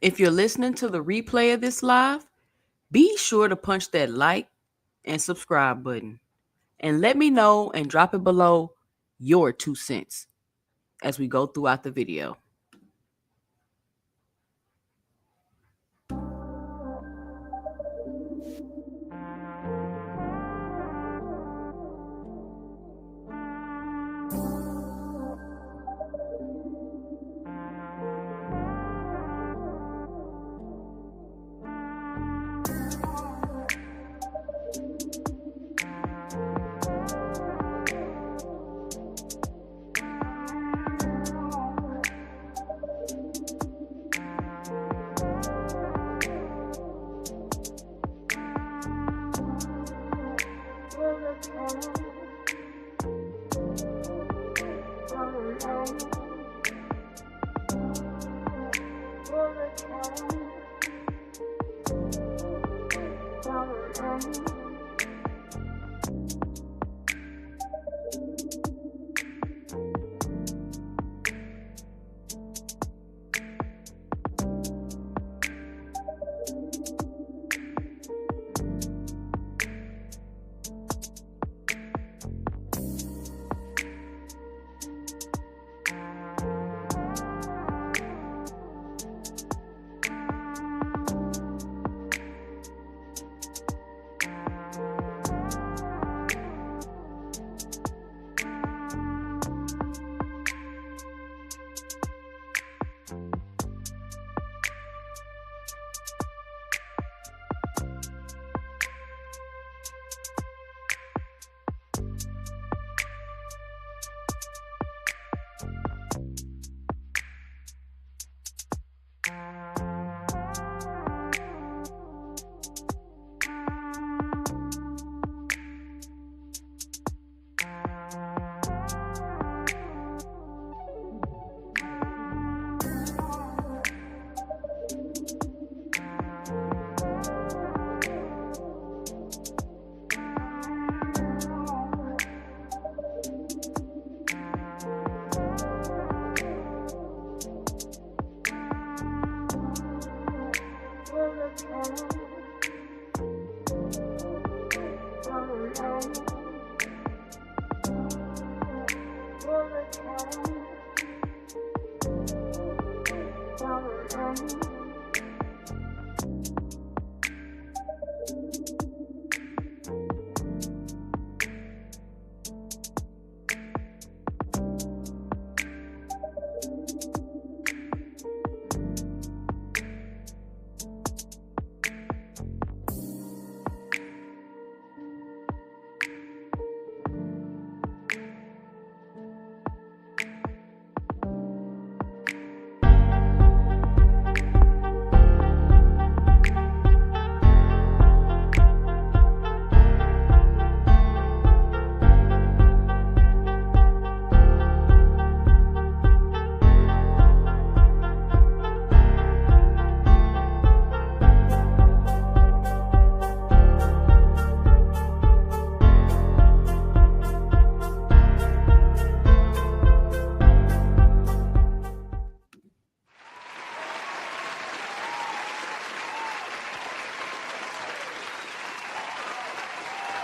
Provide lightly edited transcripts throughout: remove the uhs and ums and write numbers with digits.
If you're listening to the replay of this live, be sure to punch that like and subscribe button. And let me know and drop it below your 2 cents as we go throughout the video.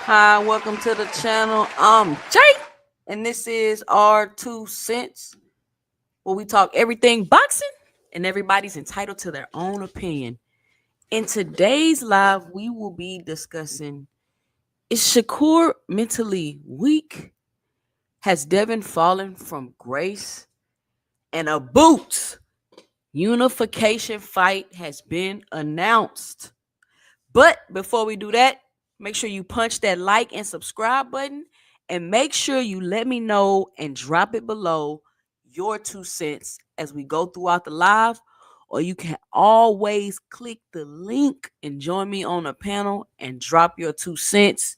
Hi, welcome to the channel. I'm Jay, and this is our 2 cents, where we talk everything boxing, and everybody's entitled to their own opinion. In today's live, we will be discussing: is Shakur mentally weak? Has Devin fallen from grace? And a Boots Unification fight has been announced. But before we do that, make sure you punch that like and subscribe button, and make sure you let me know and drop it below your 2 cents as we go throughout the live. Or you can always click the link and join me on the panel and drop your 2 cents.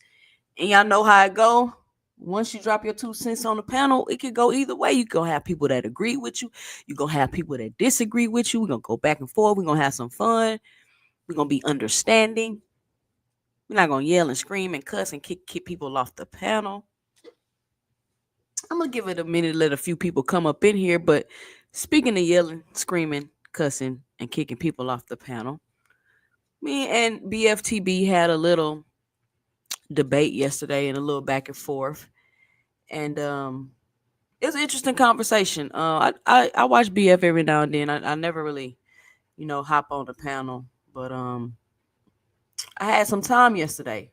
And y'all know how it go. Once you drop your 2 cents on the panel, it could go either way. You gonna have people that agree with you. You're gonna have people that disagree with you. We're gonna go back and forth. We're gonna have some fun. We're gonna be understanding. We're not gonna yell and scream and cuss and kick people off the panel. I'm gonna give it a minute, let a few people come up in here. But speaking of yelling, screaming, cussing and kicking people off the panel. Me and BFTB had a little debate yesterday and a little back and forth. And it was an interesting conversation. I watch BF every now and then. I never really, hop on the panel, but I had some time yesterday.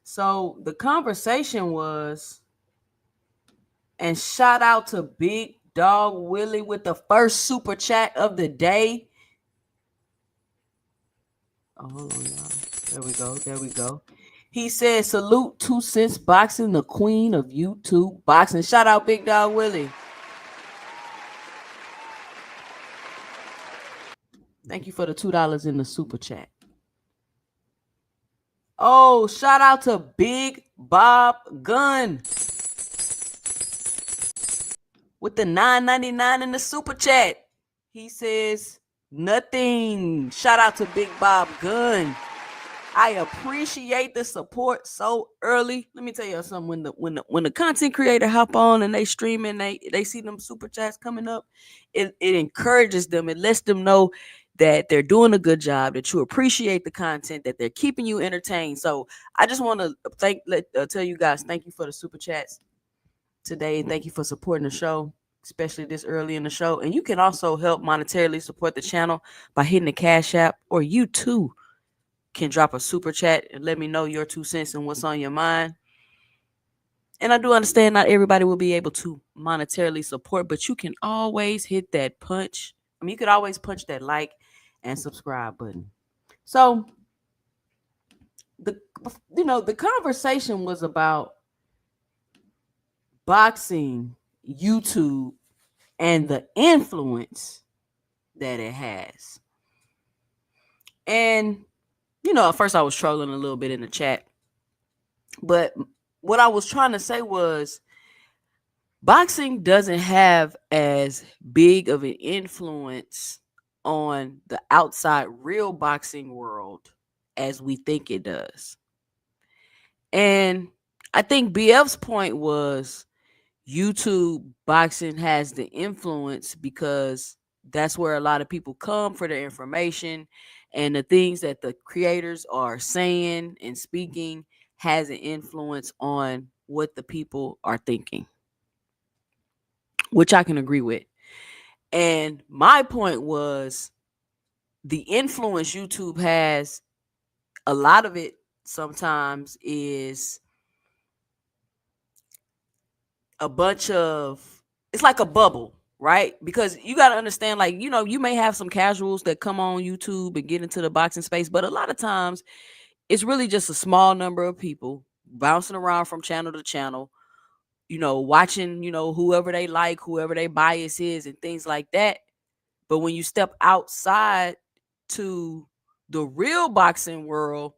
So the conversation was, and shout out to Big Dog Willie with the first super chat of the day. Oh, hold on, y'all. There we go. There we go. He said, salute 2 Cents Boxing, the queen of YouTube boxing. Shout out Big Dog Willie. Thank you for the $2 in the super chat. Oh, shout out to Big Bob Gunn with the $9.99 in the super chat. He says, nothing. Shout out to Big Bob Gunn. I appreciate the support so early. Let me tell you something. When the content creator hop on and they stream and they see them super chats coming up, it encourages them. It lets them know that they're doing a good job, that you appreciate the content, that they're keeping you entertained. So I just want to tell you guys, thank you for the super chats today, and thank you for supporting the show, especially this early in the show. And you can also help monetarily support the channel by hitting the Cash App, or you too can drop a super chat and let me know your 2 cents and what's on your mind. And I do understand not everybody will be able to monetarily support, but you can always hit that punch. You could always punch that like and subscribe button. So the conversation was about boxing, YouTube, and the influence that it has. And at first I was trolling a little bit in the chat, but what I was trying to say was boxing doesn't have as big of an influence on the outside real boxing world as we think it does. And I think BF's point was YouTube boxing has the influence because that's where a lot of people come for their information, and the things that the creators are saying and speaking has an influence on what the people are thinking, which I can agree with. And my point was the influence YouTube has, a lot of it sometimes is a bunch of, it's like a bubble, right? Because you got to understand, like, you may have some casuals that come on YouTube and get into the boxing space, but a lot of times it's really just a small number of people bouncing around from channel to channel, watching, whoever they like, whoever their bias is and things like that. But when you step outside to the real boxing world,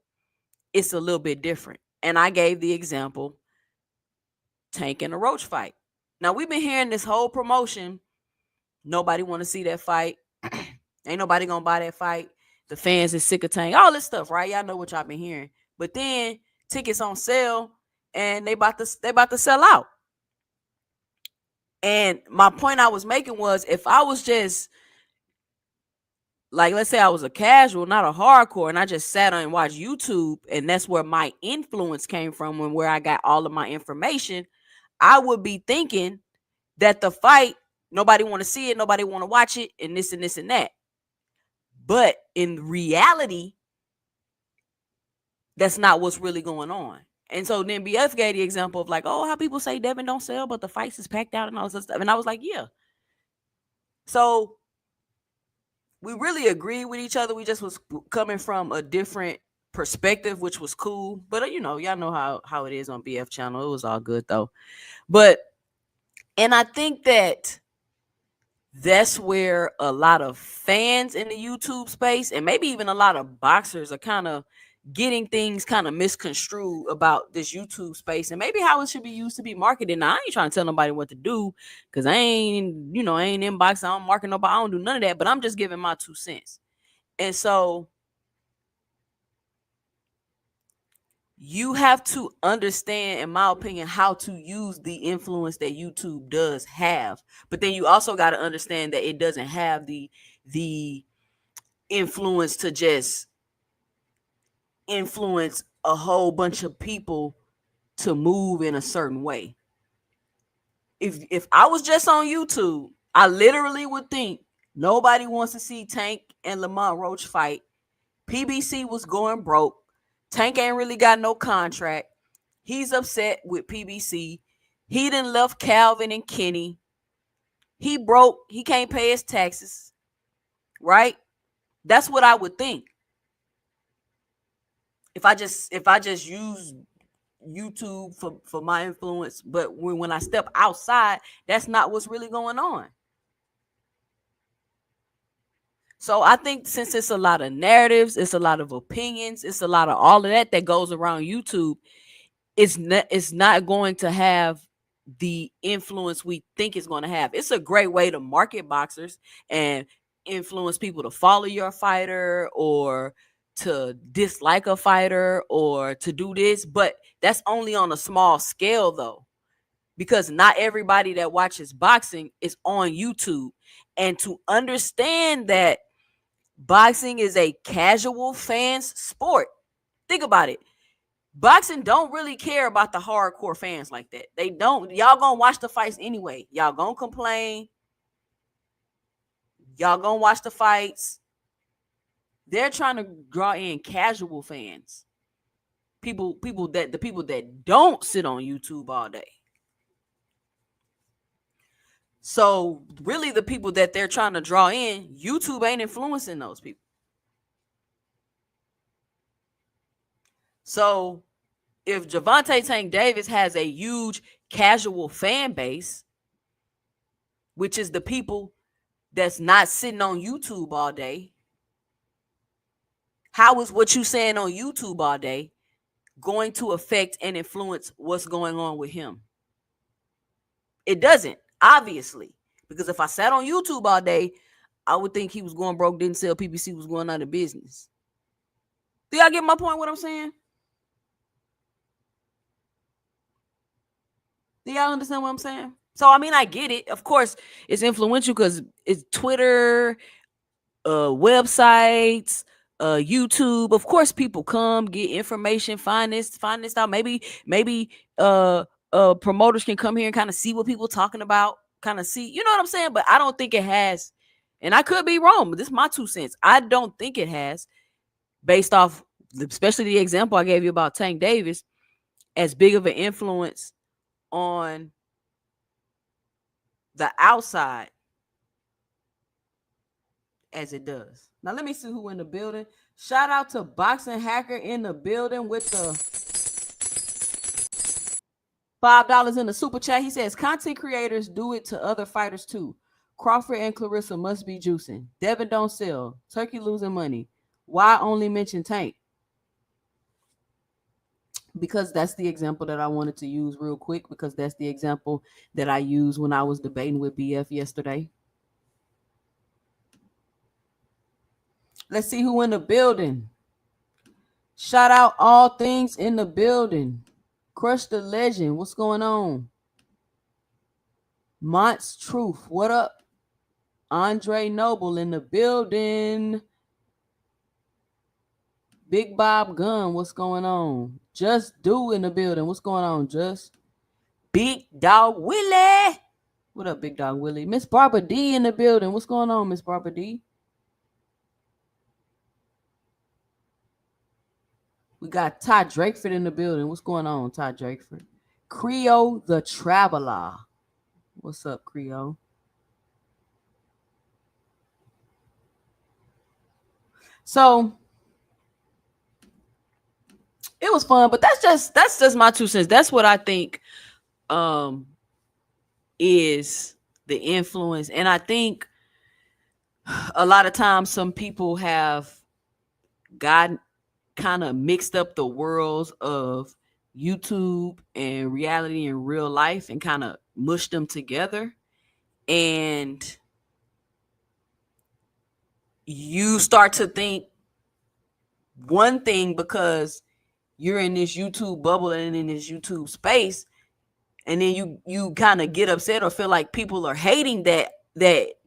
it's a little bit different. And I gave the example, Tank and the Roach fight. Now, we've been hearing this whole promotion. Nobody want to see that fight. Ain't nobody going to buy that fight. The fans is sick of Tank. All this stuff, right? Y'all know what y'all been hearing. But then tickets on sale and they about to sell out. And my point I was making was, if I was just, like, let's say I was a casual, not a hardcore, and I just sat on and watched YouTube, and that's where my influence came from and where I got all of my information, I would be thinking that the fight, nobody want to see it, nobody want to watch it, and this and this and that. But in reality, that's not what's really going on. And so then BF gave the example of, like, oh, how people say Devin don't sell, but the fights is packed out and all this stuff. And I was like, yeah. So we really agreed with each other. We just was coming from a different perspective, which was cool. But y'all know how it is on BF channel. It was all good though. And I think that's where a lot of fans in the YouTube space, and maybe even a lot of boxers, are kind of getting things kind of misconstrued about this YouTube space and maybe how it should be used to be marketed. Now, I ain't trying to tell nobody what to do, because I ain't in boxing. I don't market nobody. I don't do none of that, but I'm just giving my 2 cents. And so you have to understand, in my opinion, how to use the influence that YouTube does have. But then you also got to understand that it doesn't have the influence to just influence a whole bunch of people to move in a certain way. If I was just on YouTube, I literally would think nobody wants to see Tank and Lamont Roach fight. PBC was going broke. Tank ain't really got no contract. He's upset with PBC. He done left Calvin and Kenny. He broke. He can't pay his taxes. Right? That's what I would think. If I just use YouTube for my influence, but when I step outside, that's not what's really going on. So I think since it's a lot of narratives, it's a lot of opinions, it's a lot of all of that goes around YouTube, it's not going to have the influence we think it's going to have. It's a great way to market boxers and influence people to follow your fighter or to dislike a fighter or to do this, but that's only on a small scale though, because not everybody that watches boxing is on YouTube. And to understand that boxing is a casual fans sport, think about it. Boxing don't really care about the hardcore fans like that. They don't. Y'all gonna watch the fights anyway. Y'all gonna complain. Y'all gonna watch the fights. They're trying to draw in casual fans. People that don't sit on YouTube all day. So really the people that they're trying to draw in, YouTube ain't influencing those people. So if Gervonta Tank Davis has a huge casual fan base, which is the people that's not sitting on YouTube all day, how is what you saying on YouTube all day going to affect and influence what's going on with him? It doesn't, obviously, because if I sat on YouTube all day, I would think he was going broke, didn't sell, PBC was going out of business. Do y'all get my point, what I'm saying? Do y'all understand what I'm saying? So, I mean, I get it. Of course, it's influential because it's Twitter, websites, YouTube. Of course, people come get information, find this out. Maybe promoters can come here and kind of see what people talking about, kind of see, you know what I'm saying? But I don't think it has, and I could be wrong, but this is my 2 cents. I don't think it has, based off, especially the example I gave you about Tank Davis, as big of an influence on the outside as it does. Now let me see who in the building. Shout out to Boxing Hacker in the building with the $5 in the super chat. He says content creators do it to other fighters too. Crawford and Clarissa must be juicing. Devin don't sell. Turkey losing money. Why only mention Tank? Because that's the example that I wanted to use real quick, because that's the example that I used when I was debating with BF yesterday. Let's see who in the building. Shout out all things in the building. Crush the Legend. What's going on? Mont's Truth. What up? Andre Noble in the building. Big Bob Gunn. What's going on? Just Do in the building. What's going on, Just? Big Dog Willie. What up, Big Dog Willie? Miss Barbara D in the building. What's going on, Miss Barbara D? We got Todd Drakeford in the building. What's going on, Todd Drakeford? Creole the Traveler. What's up, Creole? So it was fun, but that's just my 2 cents. That's what I think is the influence. And I think a lot of times some people have gotten kind of mixed up the worlds of YouTube and reality and real life and kind of mushed them together. And you start to think one thing because you're in this YouTube bubble and in this YouTube space, and then you kind of get upset or feel like people are hating that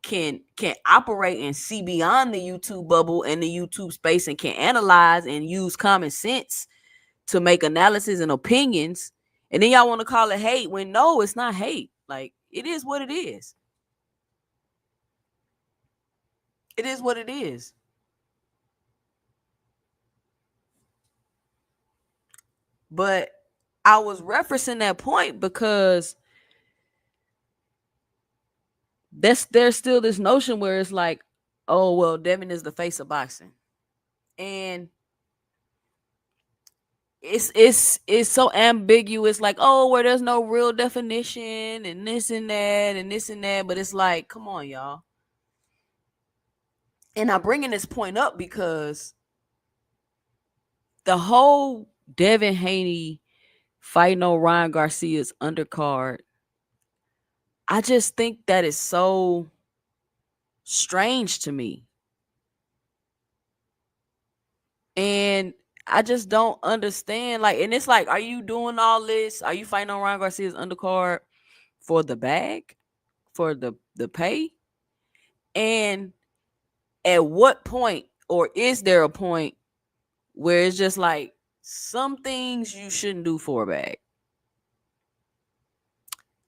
can operate and see beyond the YouTube bubble and the YouTube space and can analyze and use common sense to make analysis and opinions, and then y'all want to call it hate when no, it's not hate. Like, it is what it is. It is what it is. But I was referencing that point because there's still this notion where it's like, oh well, Devin is the face of boxing, and it's so ambiguous. Like, oh, where there's no real definition and this and that and this and that. But it's like, come on, y'all. And I'm bringing this point up because the whole Devin Haney fighting on Ryan Garcia's undercard, I just think that is so strange to me. And I just don't understand. Like, and it's like, are you doing all this? Are you fighting on Ryan Garcia's undercard for the bag? For the pay? And at what point, or is there a point where it's just like some things you shouldn't do for a bag?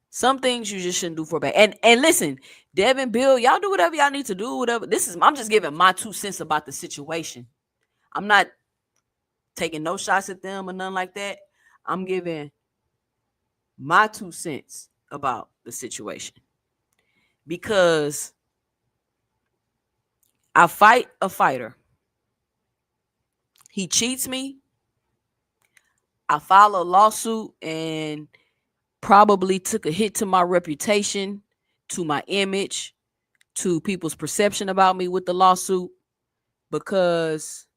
Some things you just shouldn't do for a bag. And listen, Devin, Bill, y'all do whatever y'all need to do. Whatever. I'm just giving my 2 cents about the situation. I'm not taking no shots at them or nothing like that. I'm giving my 2 cents about the situation. Because I fight a fighter. He cheats me. I file a lawsuit and probably took a hit to my reputation, to my image, to people's perception about me with the lawsuit, because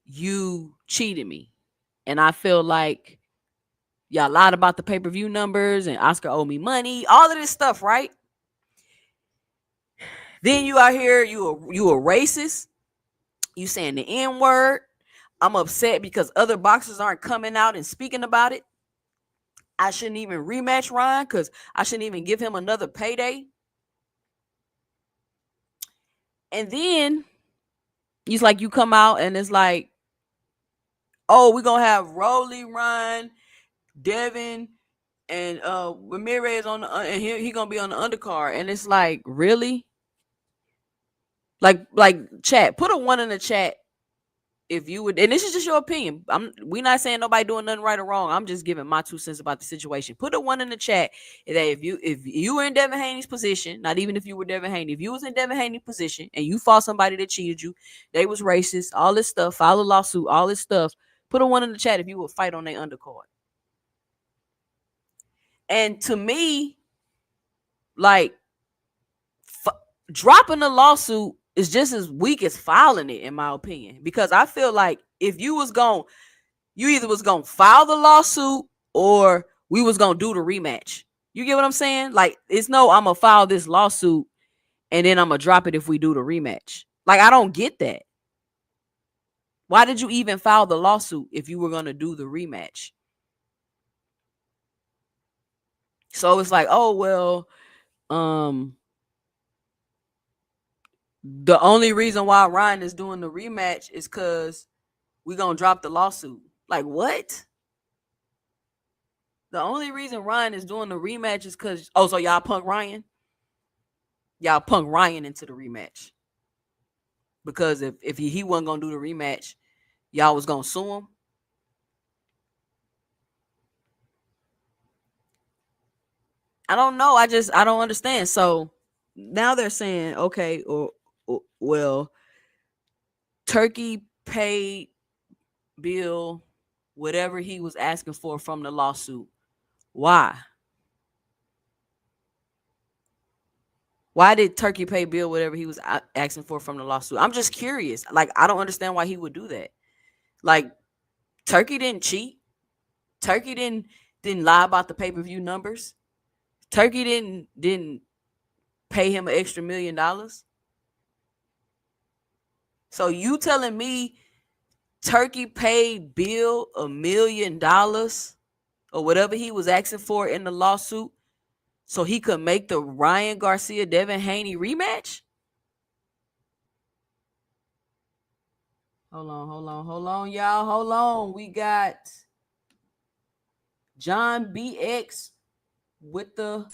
you cheated me. And I feel like y'all lied about the pay-per-view numbers and Oscar owed me money, all of this stuff, right? Then you out here, you a racist. You saying the N-word. I'm upset because other boxers aren't coming out and speaking about it. I shouldn't even rematch Ryan because I shouldn't even give him another payday. And then he's like, you come out and it's like, oh, we're gonna have Rolly, Ryan, Devin, and Ramirez on the and he gonna be on the undercard. And it's like, really? Like chat, put a 1 in the chat if you would, and this is just your opinion. We're not saying nobody doing nothing right or wrong. I'm just giving my 2 cents about the situation. Put a 1 in the chat that if you were in Devin Haney's position, not even if you were Devin Haney, if you was in Devin Haney's position and you fought somebody that cheated you, they was racist, all this stuff, file a lawsuit, all this stuff. Put a 1 in the chat if you would fight on their undercard. And to me, like, dropping the lawsuit is just as weak as filing it, in my opinion, because I feel like if you either was gonna file the lawsuit or we was gonna do the rematch. You get what I'm saying? Like, it's no, I'm gonna file this lawsuit and then I'm gonna drop it if we do the rematch. Like, I don't get that. Why did you even file the lawsuit if you were gonna do the rematch? So it's like, oh well, the only reason why Ryan is doing the rematch is because we're going to drop the lawsuit. Like, what? The only reason Ryan is doing the rematch is because, oh, so y'all punk Ryan? Y'all punk Ryan into the rematch. Because if he wasn't going to do the rematch, y'all was going to sue him? I don't know. I don't understand. So now they're saying, okay, or well, Turkey paid Bill whatever he was asking for from the lawsuit. Why? Why did Turkey pay Bill whatever he was asking for from the lawsuit? I'm just curious. Like, I don't understand why he would do that. Like, Turkey didn't cheat. Turkey didn't lie about the pay-per-view numbers. Turkey didn't pay him an extra $1 million. So you telling me Turkey paid Bill $1 million or whatever he was asking for in the lawsuit so he could make the Ryan Garcia Devin Haney rematch? Hold on, y'all. Hold on. We got John BX with the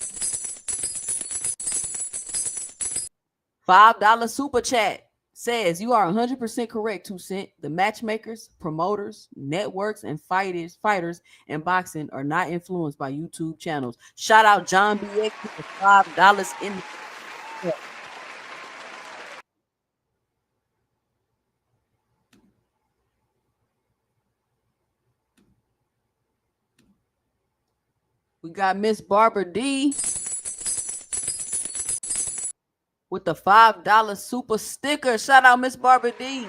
$5 super chat. Says you are 100% correct, 2 Cent. The matchmakers, promoters, networks, and fighters in boxing are not influenced by YouTube channels. Shout out John BX with the $5 in the We got Miss Barbara D with the $5 super sticker. Shout out Miss Barbara D.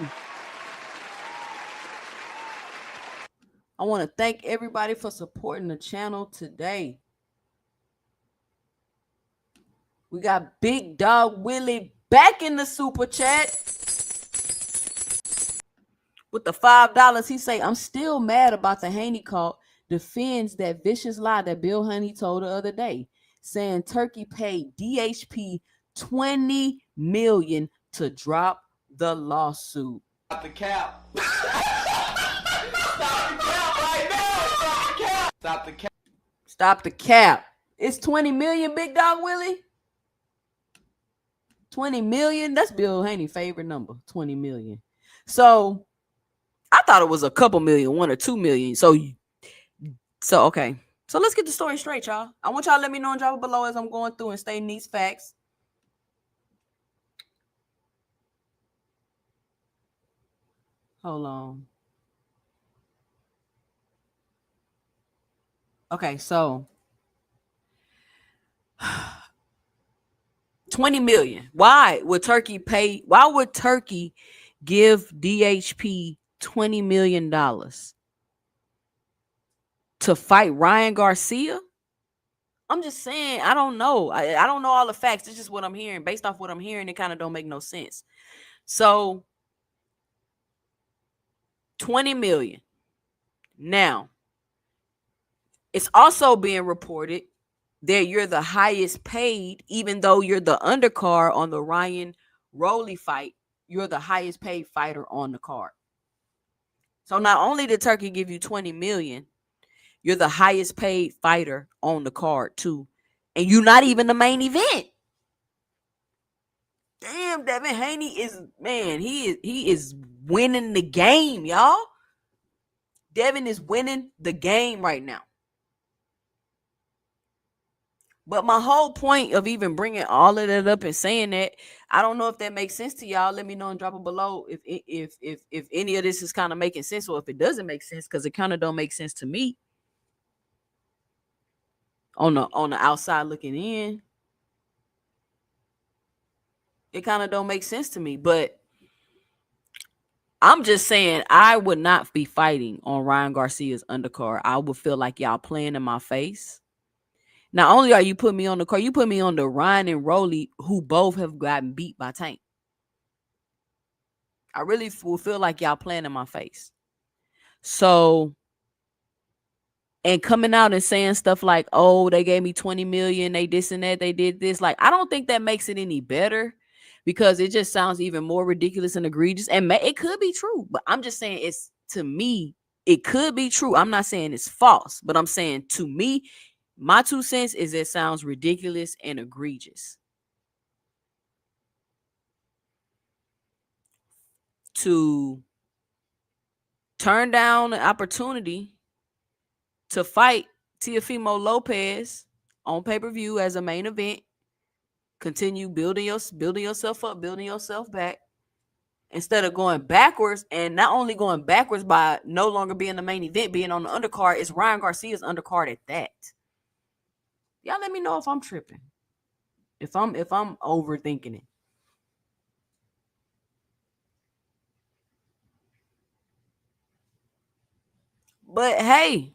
I want to thank everybody for supporting the channel today. We got Big Dog Willie back in the super chat with the $5. He say, I'm still mad about the Haney call. Defends that vicious lie that Bill Haney told the other day, saying Turkey paid DHP $20 million to drop the lawsuit. Stop the cap. Stop the cap right now. Stop the cap. Stop the cap. Stop the cap. It's $20 million, Big Dog Willie. 20 million. That's Bill Haney's favorite number, 20 million. So I thought it was a couple million, 1 or 2 million. So okay. So let's get the story straight, y'all. I want y'all to let me know and drop it below as I'm going through and stating these facts. Hold on. Okay, so 20 million. Why would Turkey give DHP $20 million to fight Ryan Garcia? I'm just saying, I don't know. I don't know all the facts. It's just what I'm hearing. Based off what I'm hearing, it kind of don't make no sense. So 20 million. Now, it's also being reported that you're the highest paid, even though you're the undercard on the Ryan Rowley fight, you're the highest paid fighter on the card. So not only did Turkey give you 20 million, you're the highest paid fighter on the card too. And you're not even the main event. Damn, Devin Haney is, man, he is winning the game, y'all. Devin is winning the game right now. But my whole point of even bringing all of that up and saying that, I don't know if that makes sense to y'all. Let me know and drop it below if any of this is kind of making sense, or if it doesn't make sense, because it kind of don't make sense to me on the outside looking in. It kind of don't make sense to me, but I'm just saying I would not be fighting on Ryan Garcia's undercard. I would feel like y'all playing in my face. Not only are you putting me on the card, you put me on the Ryan and Rowley, who both have gotten beat by Tank. I really will feel like y'all playing in my face. So, and coming out and saying stuff like, oh, they gave me 20 million, they this and that, they did this. Like, I don't think that makes it any better, because it just sounds even more ridiculous and egregious. And it could be true, but I'm just saying, it's, to me, it could be true. I'm not saying it's false, but I'm saying, to me, my 2 cents is it sounds ridiculous and egregious to turn down an opportunity to fight Teofimo Lopez on pay-per-view as a main event, continue building yourself up, building yourself back, instead of going backwards. And not only going backwards by no longer being the main event, being on the undercard, it's Ryan Garcia's undercard at that. Y'all let me know if I'm tripping, if I'm overthinking it. But hey,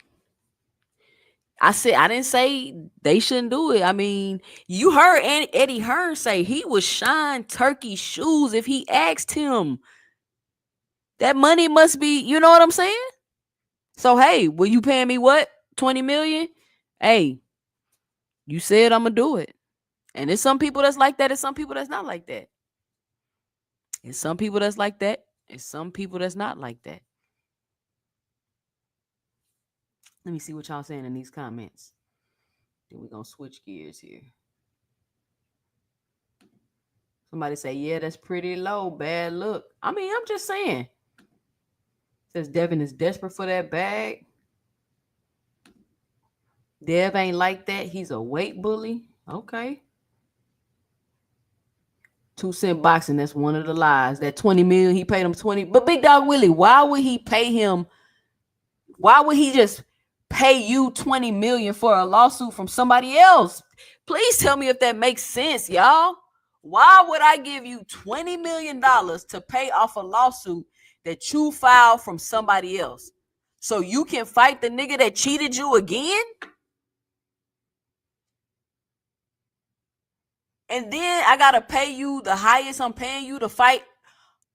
I didn't say they shouldn't do it. I mean, you heard Eddie Hearn say he would shine Turkey's shoes if he asked him That money must be, you know what I'm saying? So hey, will you pay me what? 20 million? Hey, you said I'm gonna do it. And there's some people that's like that, and some people that's not like that. And some people that's like that, and some people that's not like that. Let me see what y'all saying in these comments. Then we're gonna switch gears here. Somebody say, yeah, that's pretty low. Bad look. I mean, I'm just saying. Says Devin is desperate for that bag. Dev ain't like that. He's a weight bully. Okay. 2 cent boxing. That's one of the lies. That 20 million, he paid him 20. But Big Dog Willie, why would he pay him? Why would he just pay you 20 million for a lawsuit from somebody else? Please tell me if that makes sense, y'all. Why would I give you $20 million to pay off a lawsuit that you filed from somebody else? So you can fight the nigga that cheated you again? And then I gotta pay you the highest I'm paying you to fight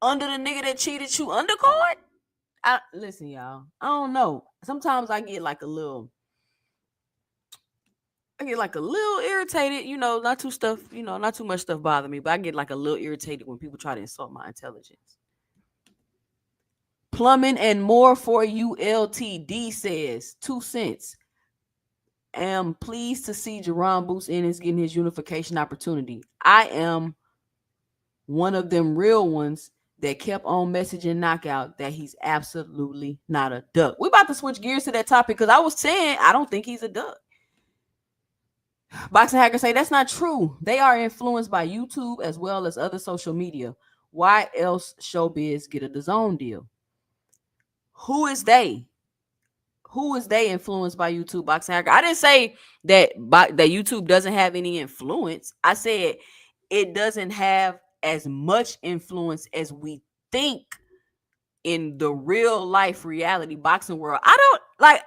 under the nigga that cheated you undercard? Listen, y'all. I don't know. Sometimes I get like a little irritated, not too much stuff bother me, but I get like a little irritated when people try to insult my intelligence. Plumbing and more for you LTD says 2 cents. Am pleased to see Jerron Boots Ennis getting his unification opportunity. I am one of them real ones that kept on messaging Knockout that he's absolutely not a duck. We about to switch gears to that topic because I was saying I don't think he's a duck. Boxing Hacker say that's not true. They are influenced by YouTube as well as other social media. Why else Showbiz get a DAZN deal? Who is they? Who is they influenced by YouTube, Boxing Hacker? I didn't say that YouTube doesn't have any influence. I said it doesn't have as much influence as we think in the real life reality boxing world. I don't like,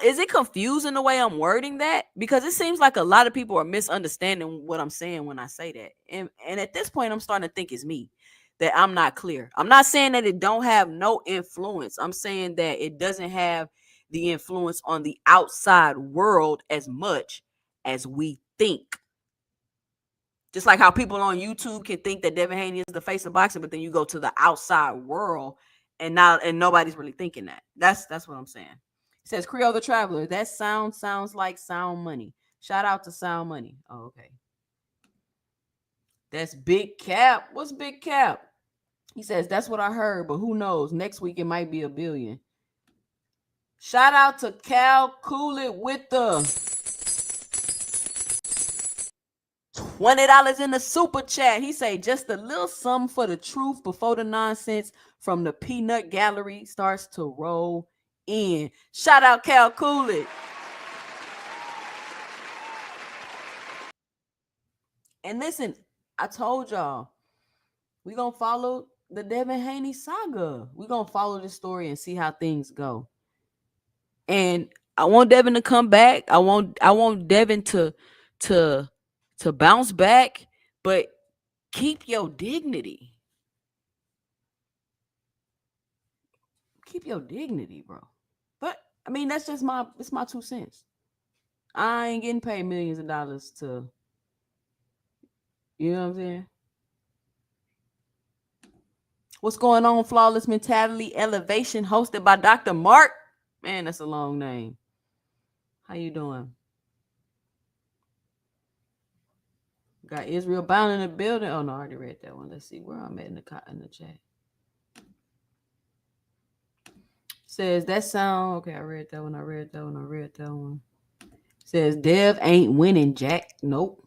is it confusing the way I'm wording that? Because it seems like a lot of people are misunderstanding what I'm saying when I say that. And at this point, I'm starting to think it's me, that I'm not clear. I'm not saying that it don't have no influence. I'm saying that it doesn't have the influence on the outside world as much as we think. Just like how people on YouTube can think that Devin Haney is the face of boxing, but then you go to the outside world and nobody's really thinking that. That's what I'm saying. It says Creole the Traveler. That sounds like Sound Money. Shout out to Sound Money. Oh, okay. That's Big Cap. What's Big Cap? He says, that's what I heard, but who knows? Next week it might be $1 billion. Shout out to Cal Coolett with the $20 in the super chat. He say just a little something for the truth before the nonsense from the peanut gallery starts to roll in. Shout out Cal Coolett. And listen, I told y'all, we gonna follow the Devin Haney saga. We gonna follow this story and see how things go. And I want Devin to come back. I want Devin to bounce back, but keep your dignity. Keep your dignity, bro. But I mean, that's just my 2 cents. I ain't getting paid millions of dollars to, you know what I'm saying? What's going on? Flawless Mentality Elevation, hosted by Dr. Mark. Man, that's a long name. How you doing? Got Israel Bound in the building. Oh no, I already read that one. Let's see where I'm at in the chat. Says that sound okay. I read that one. Says Dev ain't winning, Jack. Nope.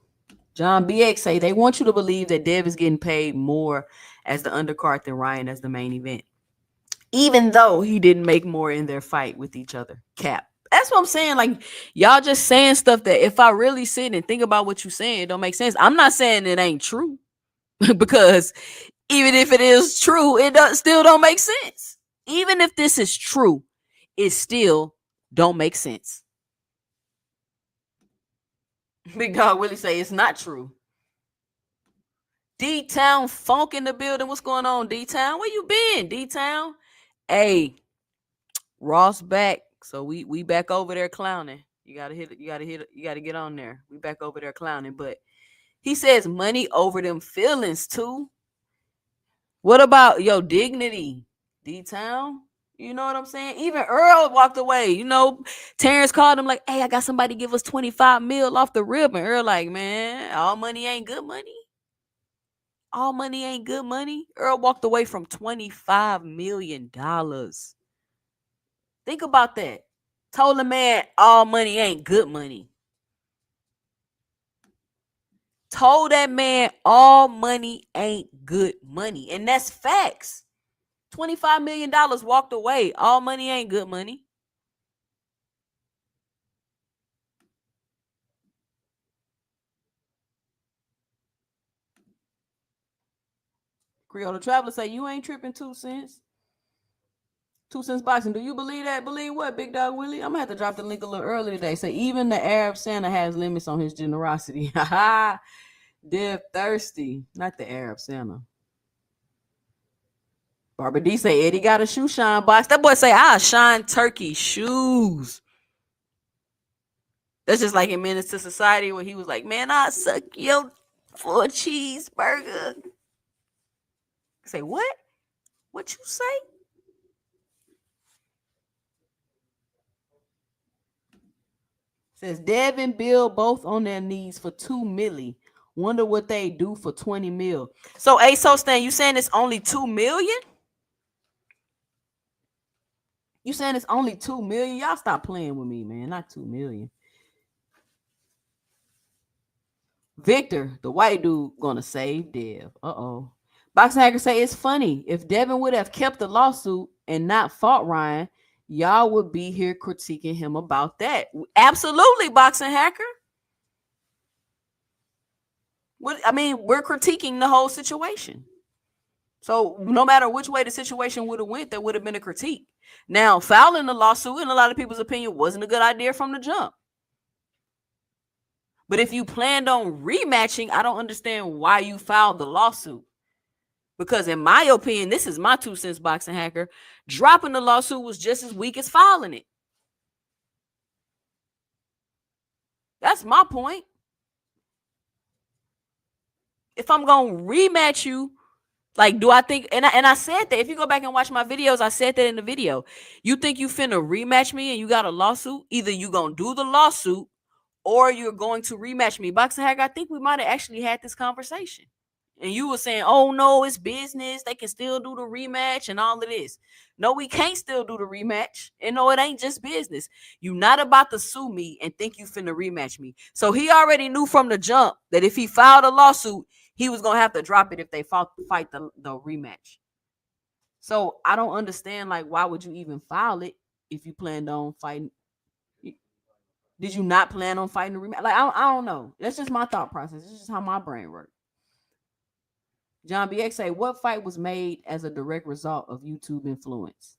John BX say they want you to believe that Dev is getting paid more as the undercard than Ryan as the main event, even though he didn't make more in their fight with each other. Cap. That's what I'm saying. Like, y'all just saying stuff that if I really sit and think about what you're saying, it don't make sense. I'm not saying it ain't true because even if it is true, still don't make sense. Even if this is true, it still don't make sense. Big Dog Willie say it's not true. D-Town Funk in the building. What's going on, D-Town? Where you been, D-Town? Hey, Ross back. So we back over there clowning. You gotta hit it. You gotta hit it. You gotta get on there. We back over there clowning. But he says money over them feelings too. What about your dignity, D-Town? You know what I'm saying? Even Earl walked away. You know, Terrence called him like, "Hey, I got somebody give us 25 mil off the rip." And Earl like, "Man, all money ain't good money. All money ain't good money." Earl walked away from $25 million. Think about that. Told the man all money ain't good money. Told that man all money ain't good money. And that's facts. $25 million walked away. All money ain't good money. Creole the Traveler say, you ain't tripping 2 cents. 2 cents boxing. Do you believe that? Believe what, Big Dog Willie? I'm going to have to drop the link a little early today. Say, even the Arab Santa has limits on his generosity. Ha Dev thirsty. Not the Arab Santa. Barbara D say, Eddie got a shoe shine box. That boy say, I'll shine turkey shoes. That's just like in Menace to Society where he was like, man, I'll suck your for a cheeseburger. Say, what? What you say? Says Devin Bill both on their knees for 2 milli. Wonder what they do for 20 mil. So ASO Stan, you saying it's only 2 million? You saying it's only 2 million? Y'all stop playing with me, man. Not 2 million. Victor, the white dude, gonna save Dev. Uh-oh. Boxing Hacker say it's funny. If Devin would have kept the lawsuit and not fought Ryan, y'all would be here critiquing him about that. Absolutely, Boxing Hacker. I mean, we're critiquing the whole situation. So no matter which way the situation would have went, there would have been a critique. Now, filing the lawsuit, in a lot of people's opinion, wasn't a good idea from the jump. But if you planned on rematching, I don't understand why you filed the lawsuit. Because in my opinion, this is my 2 cents, Boxing Hacker, dropping the lawsuit was just as weak as filing it. That's my point. If I'm going to rematch you, like, do I think, and I said that, if you go back and watch my videos, I said that in the video. You think you finna rematch me and you got a lawsuit? Either you going to do the lawsuit or you're going to rematch me. Boxing Hacker, I think we might have actually had this conversation. And you were saying, oh, no, it's business. They can still do the rematch and all of this. No, we can't still do the rematch. And no, it ain't just business. You're not about to sue me and think you finna rematch me. So he already knew from the jump that if he filed a lawsuit, he was going to have to drop it if they fight the rematch. So I don't understand, like, why would you even file it if you planned on fighting? Did you not plan on fighting the rematch? Like, I don't know. That's just my thought process. It's just how my brain works. John BX say, what fight was made as a direct result of YouTube influence?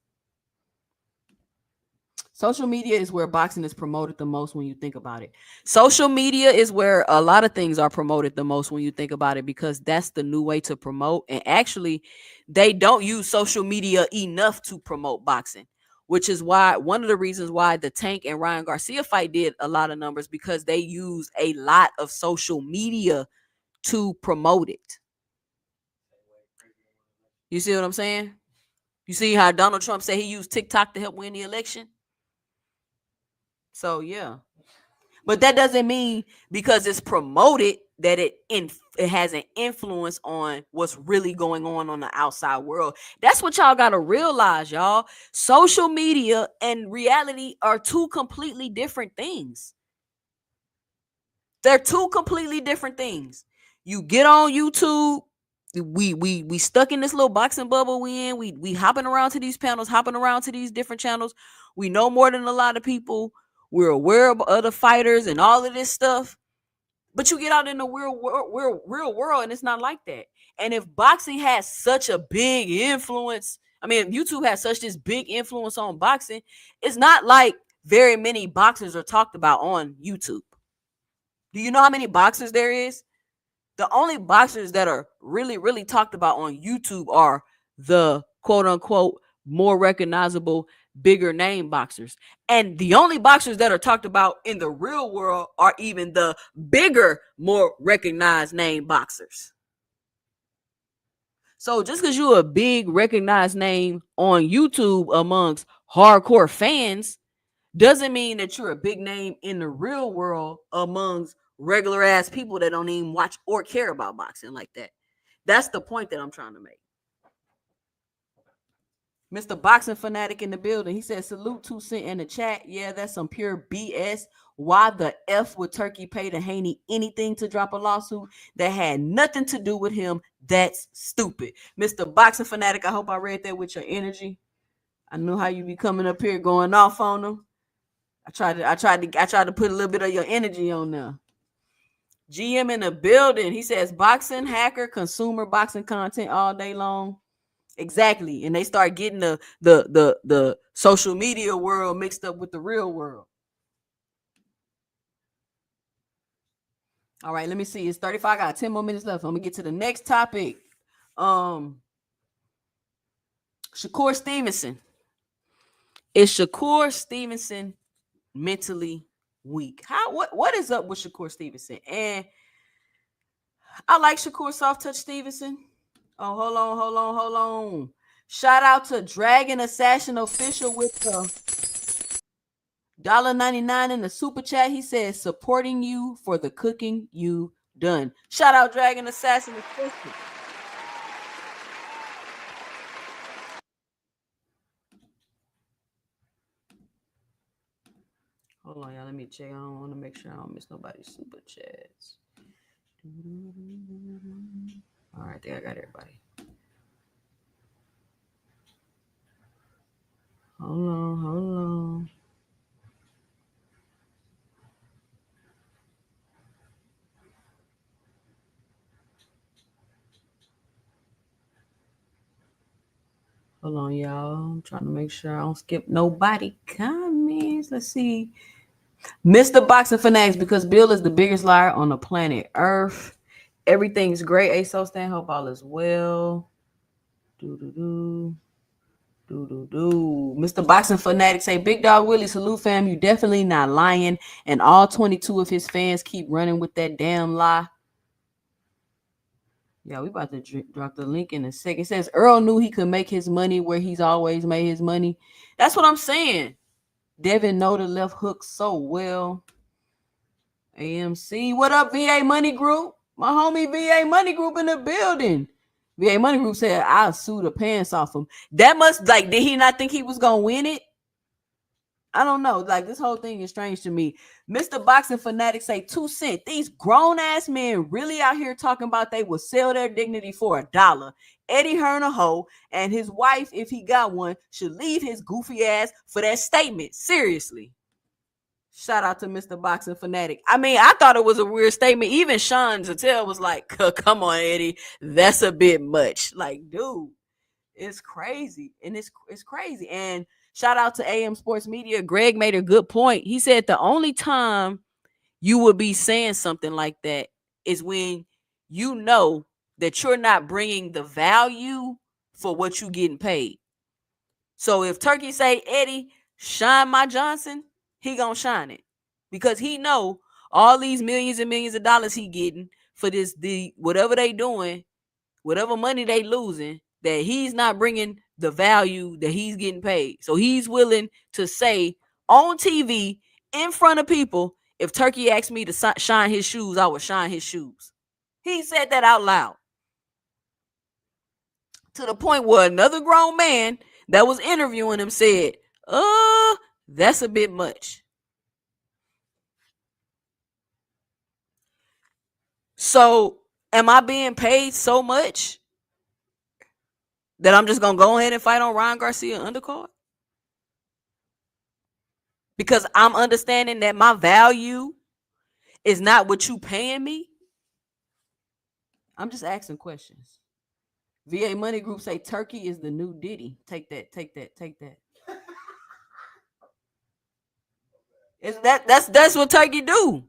Social media is where boxing is promoted the most when you think about it. Social media is where a lot of things are promoted the most when you think about it, because that's the new way to promote. And actually, they don't use social media enough to promote boxing, which is why one of the reasons why the Tank and Ryan Garcia fight did a lot of numbers, because they used a lot of social media to promote it. You see what I'm saying? You see how Donald Trump said he used TikTok to help win the election? So, yeah. But that doesn't mean because it's promoted that it has an influence on what's really going on the outside world. That's what y'all got to realize, y'all. Social media and reality are two completely different things. They're two completely different things. You get on YouTube, we stuck in this little boxing bubble we in. We hopping around to these panels, hopping around to these different channels. We know more than a lot of people. We're aware of other fighters and all of this stuff. But you get out in the real world and it's not like that. And if boxing has such a big influence, I mean, if YouTube has such this big influence on boxing, it's not like very many boxers are talked about on YouTube. Do you know how many boxers there is? The only boxers that are really, really talked about on YouTube are the quote unquote more recognizable, bigger name boxers. And the only boxers that are talked about in the real world are even the bigger, more recognized name boxers. So just because you're a big recognized name on YouTube amongst hardcore fans doesn't mean that you're a big name in the real world amongst regular ass people that don't even watch or care about boxing like that. That's the point that I'm trying to make. Mr. Boxing Fanatic in the building. He said, salute 2 Cent in the chat. Yeah, that's some pure BS. Why the F would Turkey pay to Haney anything to drop a lawsuit that had nothing to do with him? That's stupid. Mr. Boxing Fanatic, I hope I read that with your energy. I knew how you be coming up here going off on them. I tried to put a little bit of your energy on there. GM in the building. He says boxing hacker, consumer boxing content all day long. Exactly. And they start getting the social media world mixed up with the real world. All right, let me see. It's 35. I got 10 more minutes left. I'm gonna get to the next topic. Shakur Stevenson. Is Shakur Stevenson mentally weak? What is up with Shakur Stevenson? And I like Shakur Soft Touch Stevenson. Oh, hold on. Shout out to Dragon Assassin Official with the $1.99 in the super chat. He says, supporting you for the cooking you done. Shout out Dragon Assassin Official. Hold on, y'all. Let me check. I don't want to make sure I don't miss nobody's super chats. All right, I think I got everybody. Hold on. Hold on, y'all. I'm trying to make sure I don't skip nobody comments. Let's see. Mr. Boxing Fanatics, because Bill is the biggest liar on the planet Earth. Everything's great. ASO Stan, hope all is well. Mr. Boxing Fanatic say, Big Dog Willie, salute fam. You definitely not lying. And all 22 of his fans keep running with that damn lie. Yeah, we about to drop the link in a second. It says Earl knew he could make his money where he's always made his money. That's what I'm saying. Devin know the left hook so well. AMC, what up, VA Money Group? My homie VA Money Group in the building. VA Money Group said, I'll sue the pants off him. That must, did he not think he was going to win it? I don't know. This whole thing is strange to me. Mr. Boxing Fanatic say 2 Cent. These grown-ass men really out here talking about they will sell their dignity for $1. Eddie Hearn a hoe, and his wife, if he got one, should leave his goofy ass for that statement. Seriously. Shout out to Mr. Boxing Fanatic. I mean, I thought it was a weird statement. Even Sean Zattel was like, come on, Eddie. That's a bit much. Dude, it's crazy. And it's crazy. And shout out to AM Sports Media. Greg made a good point. He said the only time you would be saying something like that is when you know that you're not bringing the value for what you getting paid. So if Turkey say, Eddie, shine my Johnson, he gonna shine it because he know all these millions and millions of dollars he getting for whatever they doing, whatever money they losing, that he's not bringing the value that he's getting paid. So he's willing to say on TV in front of people, if Turkey asked me to shine his shoes, I would shine his shoes. He said that out loud. To the point where another grown man that was interviewing him said, that's a bit much. So am I being paid so much that I'm just going to go ahead and fight on Ryan Garcia undercard? Because I'm understanding that my value is not what you paying me? I'm just asking questions. VA Money Group say Turkey is the new Diddy. Take that. That's what Turkey do.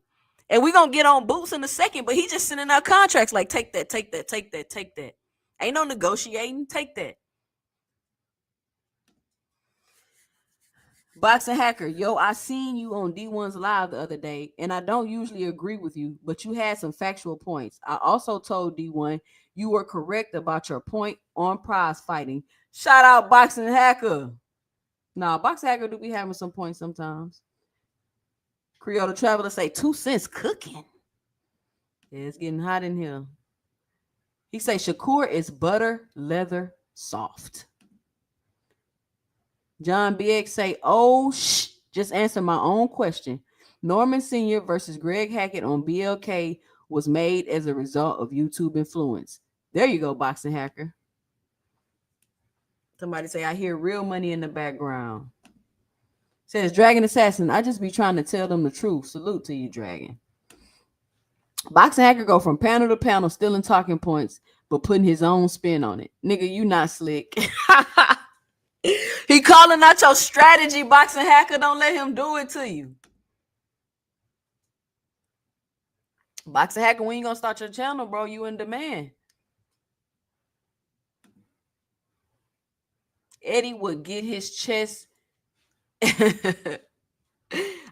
And we're gonna get on Boots in a second, but he just sending out contracts like take that, take that, take that, take that. Ain't no negotiating, take that. Boxing Hacker, yo, I seen you on D1's live the other day, and I don't usually agree with you, but you had some factual points. I also told D1 you were correct about your point on prize fighting. Shout out Boxing Hacker. Nah, Boxing Hacker do be having some points sometimes. Creole Traveler say 2 cents cooking. Yeah, it's getting hot in here. He say Shakur is butter, leather, soft. John BX say, oh, just answer my own question. Norman Sr. versus Greg Hackett on BLK was made as a result of YouTube influence. There you go, Boxing Hacker. Somebody say, I hear real money in the background. Says, Dragon Assassin, I just be trying to tell them the truth. Salute to you, Dragon. Boxing Hacker go from panel to panel, stealing talking points, but putting his own spin on it. Nigga, you not slick. He calling out your strategy, Boxing Hacker. Don't let him do it to you. Boxing Hacker, when you gonna start your channel, bro? You in demand. Eddie would get his chest.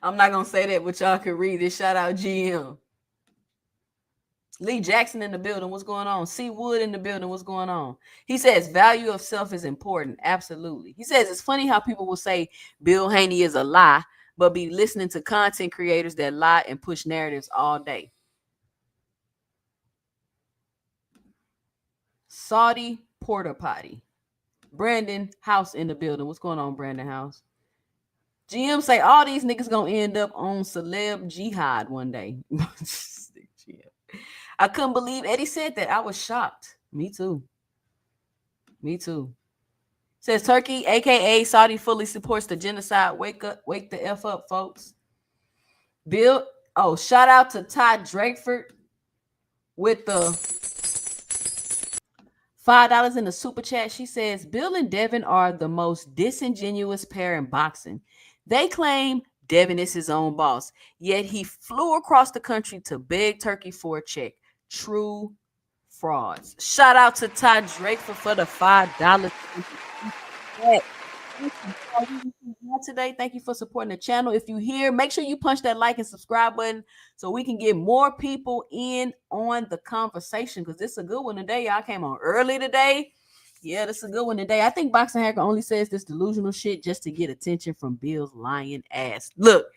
I'm not gonna say that, but y'all can read it. Shout out GM. Lee Jackson in the building. What's going on? C. Wood in the building. What's going on? He says value of self is important. Absolutely. He says it's funny how people will say Bill Haney is a lie, but be listening to content creators that lie and push narratives all day. Saudi Porta Potty. Brandon House in the building. What's going on, Brandon House? GM say all these niggas gonna end up on celeb jihad one day. I couldn't believe Eddie said that. I was shocked. Me too. Me too. Says Turkey, aka Saudi, fully supports the genocide. Wake up, wake the F up, folks. Bill, oh, shout out to Todd Drakeford with the $5 in the super chat. She says Bill and Devin are the most disingenuous pair in boxing. They claim Devin is his own boss, yet he flew across the country to beg Turkey for a check. True frauds. Shout out to Todd Drakeford for the $5. Today, thank you for supporting the channel. If you here, make sure you punch that like and subscribe button so we can get more people in on the conversation, because this is a good one today. Y'all came on early today. Yeah, this is a good one today. I think Boxing Hacker only says this delusional shit just to get attention from Bill's lying ass. Look,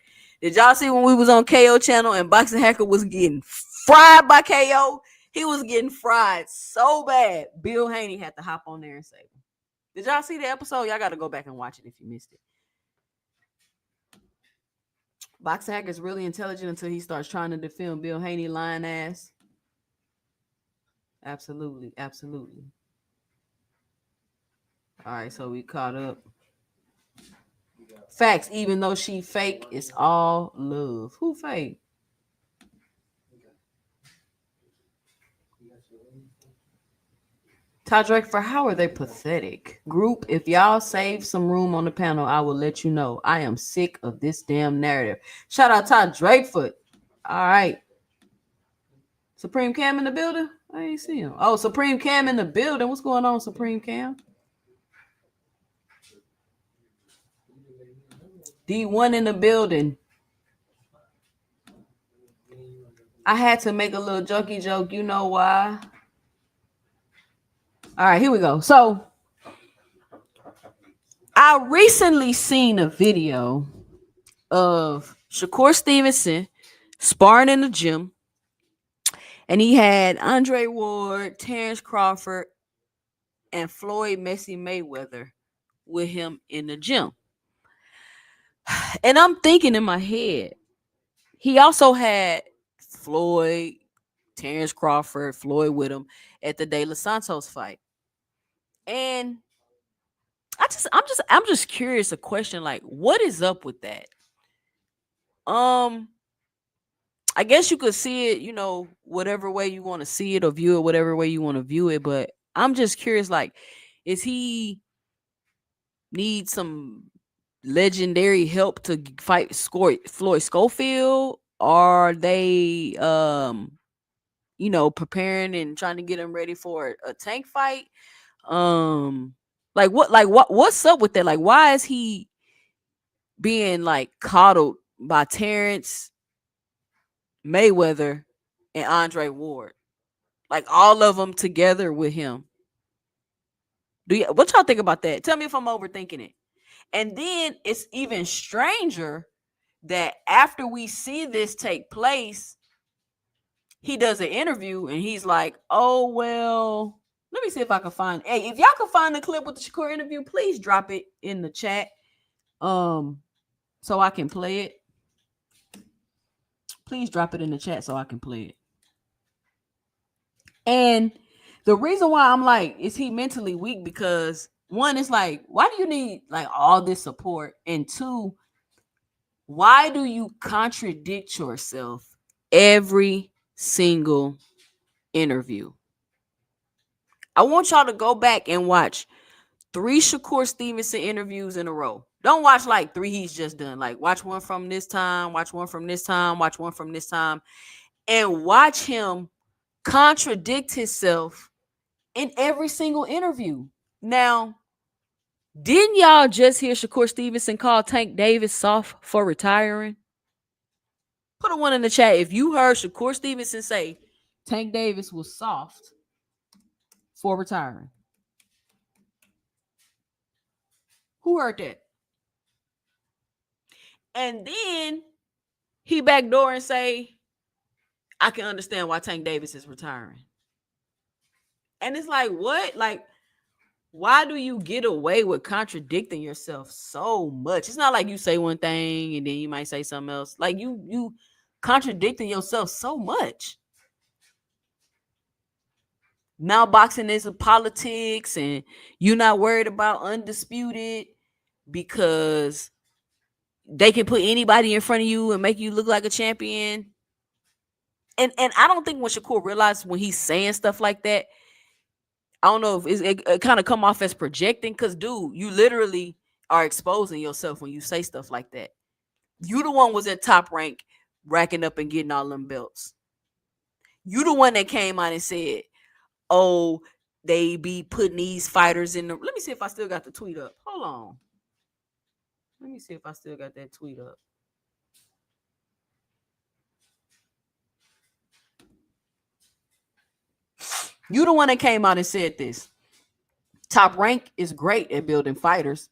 did y'all see when we was on KO channel and Boxing Hacker was getting fried by KO? He was getting fried so bad, Bill Haney had to hop on there and save him. Did y'all see the episode? Y'all got to go back and watch it if you missed it. Boxing Hacker is really intelligent until he starts trying to defend Bill Haney lying ass. Absolutely, absolutely. All right, so we caught up. Facts, even though she fake, it's all love. Who fake? Todd Drake, for how are they pathetic? Group, if y'all save some room on the panel, I will let you know. I am sick of this damn narrative. Shout out Todd Drakefoot. All right. Supreme Cam in the building? I ain't see him. Oh, Supreme Cam in the building. What's going on, Supreme Cam? D1 in the building. I had to make a little jokey joke. You know why? All right, here we go. So I recently seen a video of Shakur Stevenson sparring in the gym, and he had Andre Ward, Terrence Crawford, and Floyd Messi Mayweather with him in the gym. And I'm thinking in my head, he also had Floyd, Terrence Crawford, Floyd with him at the De Los Santos fight. And I'm just curious, a question like, what is up with that? I guess you could see it, you know, whatever way you want to see it or view it, whatever way you want to view it. But I'm just curious, like, is he need some legendary help to fight Floyd Schofield? Are they preparing and trying to get him ready for a tank fight? What's up with that? Like, why is he being like coddled by Terrence Mayweather and Andre Ward? Like all of them together with him. What y'all think about that? Tell me if I'm overthinking it. And then it's even stranger that after we see this take place, he does an interview and he's like, "Oh well, let me see if I can find. Hey, if y'all can find the clip with the Shakur interview, please drop it in the chat, so I can play it. Please drop it in the chat so I can play it." And the reason why I'm like, is he mentally weak? Because one, it's like, why do you need like all this support? And two, why do you contradict yourself every single interview? I want y'all to go back and watch 3 Shakur Stevenson interviews in a row. Don't watch like 3 he's just done. Like watch one from this time, watch one from this time, watch one from this time, and watch him contradict himself in every single interview. Now, didn't y'all just hear Shakur Stevenson call Tank Davis soft for retiring? Put a 1 in the chat if you heard Shakur Stevenson say Tank Davis was soft for retiring. Who heard that? And then he backdoor and say, I can understand why Tank Davis is retiring. And it's like, what? Like, why do you get away with contradicting yourself so much? It's not like you say one thing and then you might say something else. Like you contradicting yourself so much. Now boxing is a politics and you're not worried about undisputed because they can put anybody in front of you and make you look like a champion. And I don't think when Shakur realized when he's saying stuff like that, I don't know if it kind of come off as projecting, because dude, you literally are exposing yourself when you say stuff like that. You the one was at Top Rank racking up and getting all them belts. You the one that came out and said, oh, they be putting these fighters in the... Let me see if I still got the tweet up. Hold on. Let me see if I still got that tweet up. You the one that came out and said this. Top Rank is great at building fighters,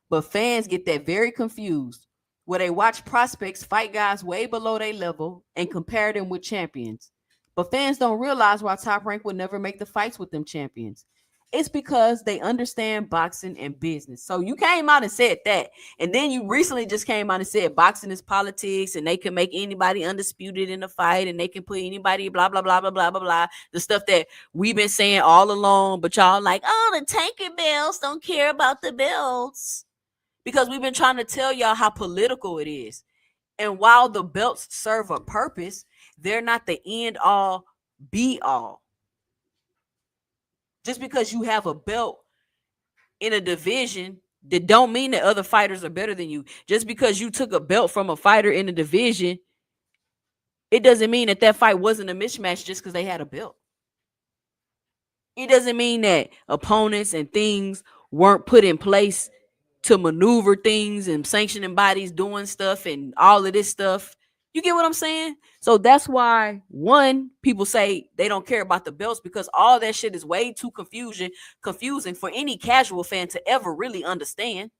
but fans get that very confused where they watch prospects fight guys way below their level and compare them with champions. But fans don't realize why Top Rank would never make the fights with them champions. It's because they understand boxing and business. So you came out and said that. And then you recently just came out and said boxing is politics and they can make anybody undisputed in a fight and they can put anybody blah, blah, blah, blah, blah, blah, blah. The stuff that we've been saying all along, but y'all like, oh, the tanker belts don't care about the belts. Because we've been trying to tell y'all how political it is. And while the belts serve a purpose, they're not the end all be all. Just because you have a belt in a division, that don't mean that other fighters are better than you. Just because you took a belt from a fighter in a division, it doesn't mean that fight wasn't a mismatch just because they had a belt. It doesn't mean that opponents and things weren't put in place to maneuver things and sanctioning bodies doing stuff and all of this stuff. You get what I'm saying? So that's why, one, people say they don't care about the belts, because all that shit is way too confusing for any casual fan to ever really understand.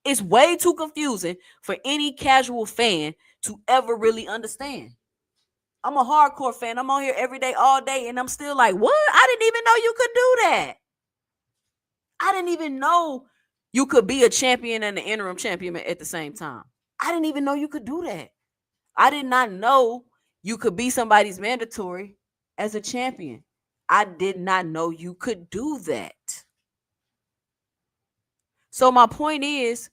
It's way too confusing for any casual fan to ever really understand. I'm a hardcore fan. I'm on here every day, all day, and I'm still like, what? I didn't even know you could do that. I didn't even know you could be a champion and an interim champion at the same time. I didn't even know you could do that. I did not know you could be somebody's mandatory as a champion. I did not know you could do that. So my point is,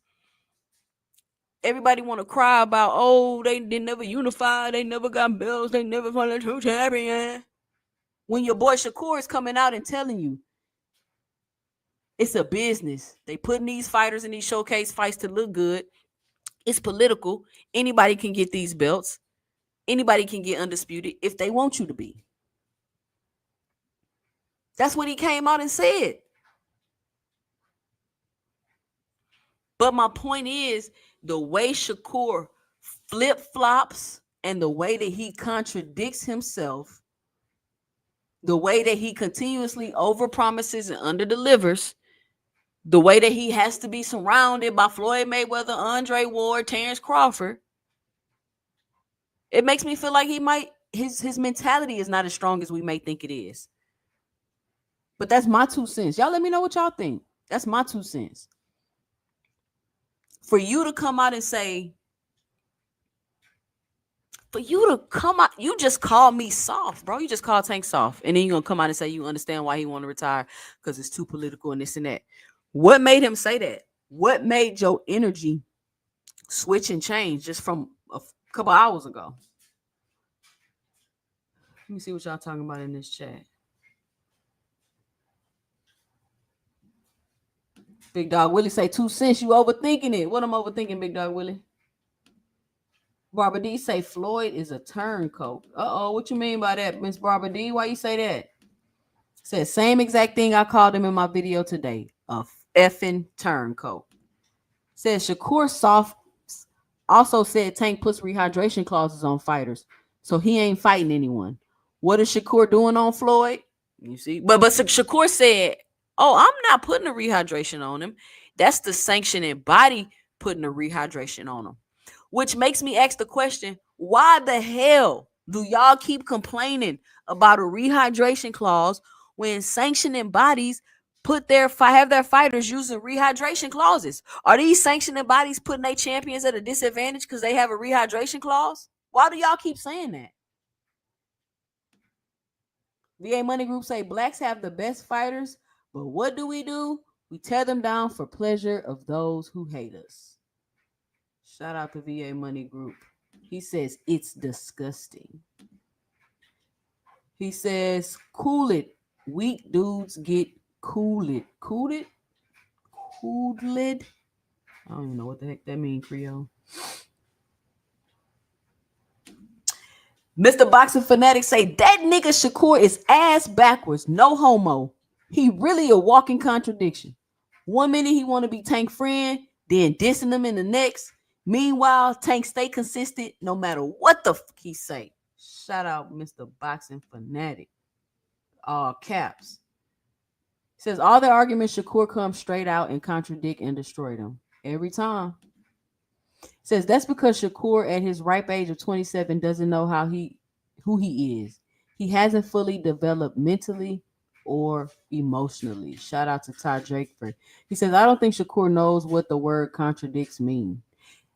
everybody want to cry about, oh, they never unified, they never got belts, they never won a true champion. When your boy Shakur is coming out and telling you, it's a business. They putting these fighters in these showcase fights to look good. It's political. Anybody can get these belts. Anybody can get undisputed if they want you to be. That's what he came out and said. But my point is the way Shakur flip-flops and the way that he contradicts himself, the way that he continuously overpromises and underdelivers, the way that he has to be surrounded by Floyd Mayweather, Andre Ward, Terrence Crawford, it makes me feel like his mentality is not as strong as we may think it is. But that's my 2 cents. Y'all let me know what y'all think. That's my 2 cents. For you to come out and say, you just call me soft, bro. You just call Tank soft. And then you're going to come out and say you understand why he want to retire because it's too political and this and that. What made him say that? What made your energy switch and change just from a couple hours ago? Let me see what y'all talking about in this chat. Big Dog Willie say 2 cents. You overthinking it. What I'm overthinking, Big Dog Willie? Barbara D say Floyd is a turncoat. What you mean by that, Miss Barbara D? Why you say that? Said same exact thing I called him in my video today. A effing turncoat. Said Shakur Soft also said Tank puts rehydration clauses on fighters, so he ain't fighting anyone. What is Shakur doing on Floyd? You see, but Shakur said, "Oh, I'm not putting a rehydration on him. That's the sanctioning body putting a rehydration on him." Which makes me ask the question, why the hell do y'all keep complaining about a rehydration clause when sanctioning bodies have their fighters using rehydration clauses? Are these sanctioning bodies putting their champions at a disadvantage because they have a rehydration clause? Why do y'all keep saying that? VA Money Group say blacks have the best fighters, but what do? We tear them down for pleasure of those who hate us. Shout out to VA Money Group. He says it's disgusting. He says, cool it. Weak dudes get cooled. Cooled? I don't even know what the heck that means, Creole. Mr. Boxing Fanatic say that nigga Shakur is ass backwards. No homo. He really a walking contradiction. 1 minute he want to be Tank friend, then dissing him in the next. Meanwhile, Tank stay consistent no matter what the fuck he say. Shout out Mr. Boxing Fanatic. All caps. Says all the arguments Shakur comes straight out and contradict and destroy them. Every time. Says that's because Shakur at his ripe age of 27 doesn't know who he is. He hasn't fully developed mentally or emotionally. Shout out to Todd Drakeford. He says, I don't think Shakur knows what the word contradicts mean.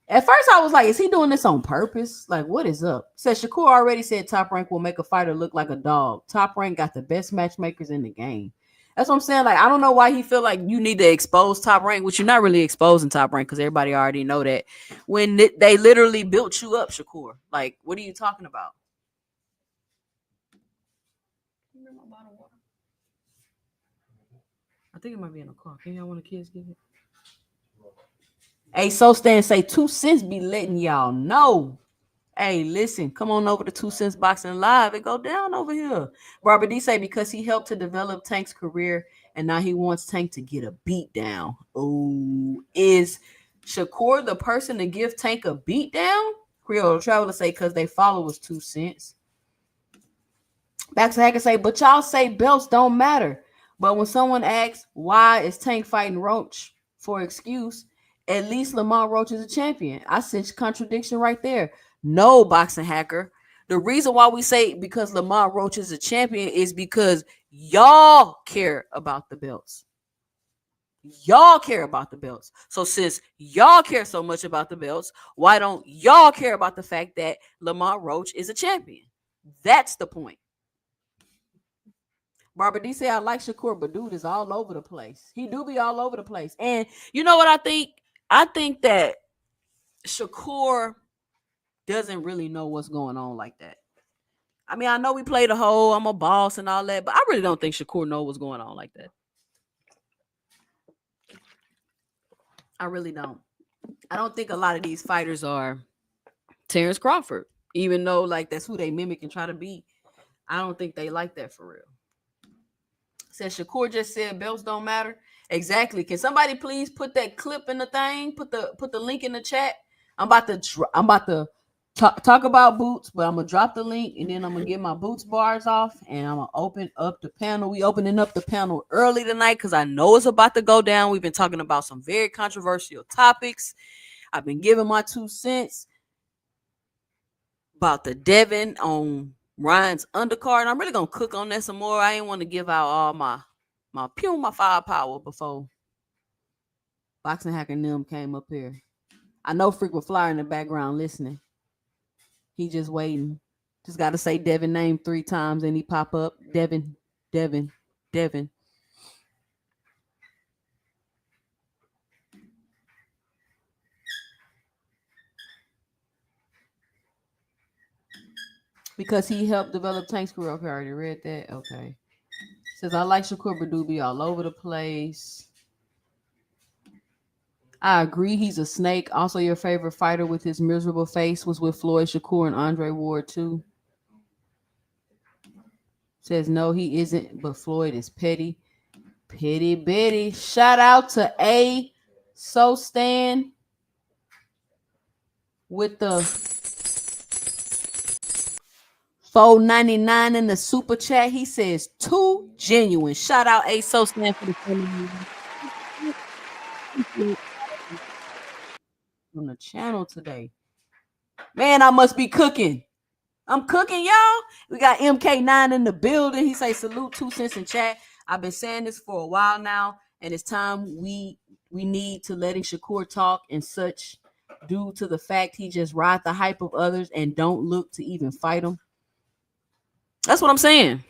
At first, I was like, is he doing this on purpose? Like, what is up? Says Shakur already said Top Rank will make a fighter look like a dog. Top Rank got the best matchmakers in the game. That's what I'm saying. Like, I don't know why he feel like you need to expose Top Rank, which you're not really exposing Top Rank because everybody already know that. When they literally built you up, Shakur. Like, what are you talking about? I think it might be in a car. Can y'all want the kids get it? Hey, So Stan say 2 cents be letting y'all know. Hey, listen, come on over to 2 Cents Boxing Live. It go down over here. Barbara D say because he helped to develop Tank's career and now he wants Tank to get a beat down. Oh, is Shakur the person to give Tank a beat down? Creole Traveler say because they follow us 2 cents. Baxter Hacker say, but y'all say belts don't matter. But when someone asks why is Tank fighting Roach for excuse, at least Lamont Roach is a champion. I sense contradiction right there. No, Boxing Hacker. The reason why we say because Lamont Roach is a champion is because y'all care about the belts. Y'all care about the belts. So since y'all care so much about the belts, why don't y'all care about the fact that Lamont Roach is a champion? That's the point. Barbara D say I like Shakur, but dude is all over the place. He do be all over the place. And you know what I think? I think that Shakur doesn't really know what's going on like that. I mean, I know we play the whole I'm a boss and all that, but I really don't think Shakur knows what's going on like that. I really don't. I don't think a lot of these fighters are Terrence Crawford, even though like that's who they mimic and try to be. I don't think they like that for real. Says Shakur just said belts don't matter. Exactly. Can somebody please put that clip in the thing? Put the link in the chat. I'm about to talk about boots, but I'm gonna drop the link and then I'm gonna get my boots bars off and I'm gonna open up the panel. We opening up the panel early tonight because I know it's about to go down. We've been talking about some very controversial topics. I've been giving my 2 cents about the Devin on Ryan's undercard. I'm really gonna cook on that some more. I ain't want to give out all my firepower before Boxing Hacker and them came up here. I know Frequent Flyer in the background listening. He just waiting. Just gotta say Devin name 3 times and he pop up. Devin, Devin, Devin. Because he helped develop Tank's career. Okay, I already read that. Okay. Says I like Shakur Badubi all over the place. I agree he's a snake. Also, your favorite fighter with his miserable face was with Floyd Shakur and Andre Ward too. Says no, he isn't, but Floyd is petty. Petty Betty. Shout out to A So Stan with the $4.99 in the super chat. He says too genuine. Shout out A So Stan for the on the channel today. Man, I must be cooking. I'm cooking, y'all. We got MK9 in the building. He say salute 2 cents in chat. I've been saying this for a while now, and it's time we need to letting Shakur talk and such due to the fact he just ride the hype of others and don't look to even fight them. That's what I'm saying.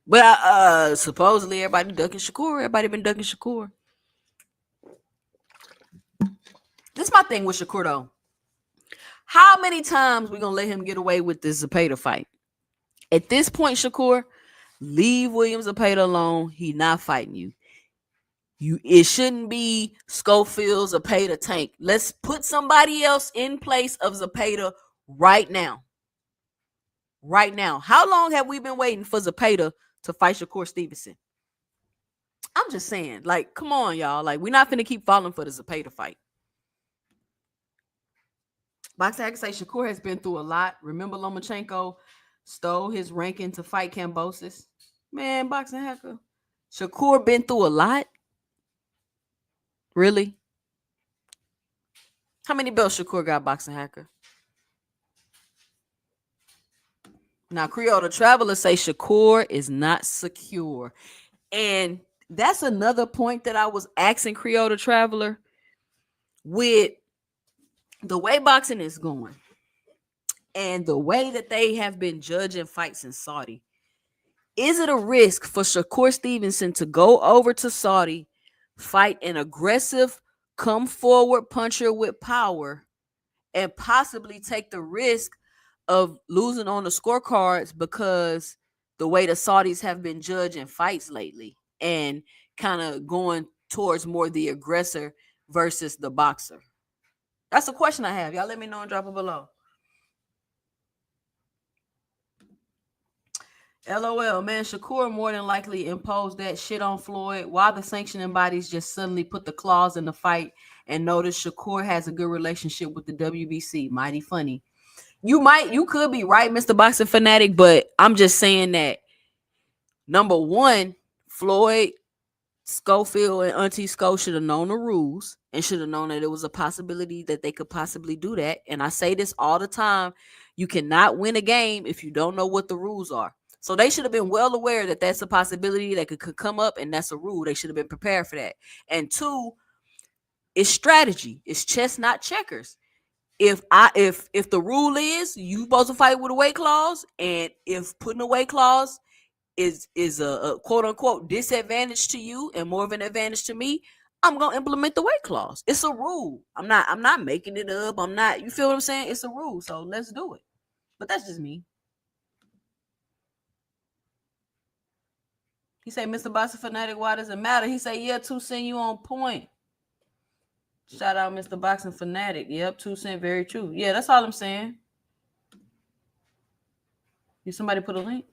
But supposedly everybody ducking Shakur. Everybody been ducking Shakur. This is my thing with Shakur though. How many times we gonna let him get away with this Zepeda fight? At this point, Shakur, leave William Zepeda alone. He not fighting you. It shouldn't be Schofield, Zepeda, Tank. Let's put somebody else in place of Zepeda right now. Right now. How long have we been waiting for Zepeda to fight Shakur Stevenson? I'm just saying, like, come on, y'all. Like, we're not finna keep falling for the Zepeda fight. Boxing Hacker say Shakur has been through a lot. Remember Lomachenko stole his ranking to fight Kambosos? Man, Boxing Hacker. Shakur been through a lot? Really? How many belts Shakur got, Boxing Hacker? Now, Creole the Traveler say Shakur is not secure. And that's another point that I was asking Creole the Traveler with the way boxing is going and the way that they have been judging fights in Saudi. Is it a risk for Shakur Stevenson to go over to Saudi, fight an aggressive, come forward puncher with power, and possibly take the risk of losing on the scorecards because the way the Saudis have been judging fights lately and kind of going towards more the aggressor versus the boxer? That's a question I have. Y'all let me know and drop it below. LOL, man, Shakur more than likely imposed that shit on Floyd. Why the sanctioning bodies just suddenly put the clause in the fight and notice Shakur has a good relationship with the WBC? Mighty funny. You could be right, Mr. Boxing Fanatic, but I'm just saying that number one, Floyd, Schofield, and Auntie Sco should have known the rules and should have known that it was a possibility that they could possibly do that. And I say this all the time. You cannot win a game if you don't know what the rules are. So they should have been well aware that that's a possibility that could come up, and that's a rule. They should have been prepared for that. And two, it's strategy. It's chess, not checkers. If the rule is you supposed to fight with a weight clause, and if putting a weight clause is a quote unquote disadvantage to you and more of an advantage to me, I'm gonna implement the weight clause. It's a rule. I'm not making it up. I'm not. You feel what I'm saying? It's a rule. So let's do it. But that's just me. He say, Mr. Boxer Fanatic, why does it matter? He say, yeah, 2 cent, you on point. Shout out Mr. Boxing Fanatic. Yep, 2 cent, very true. Yeah, that's all I'm saying. Did somebody put a link?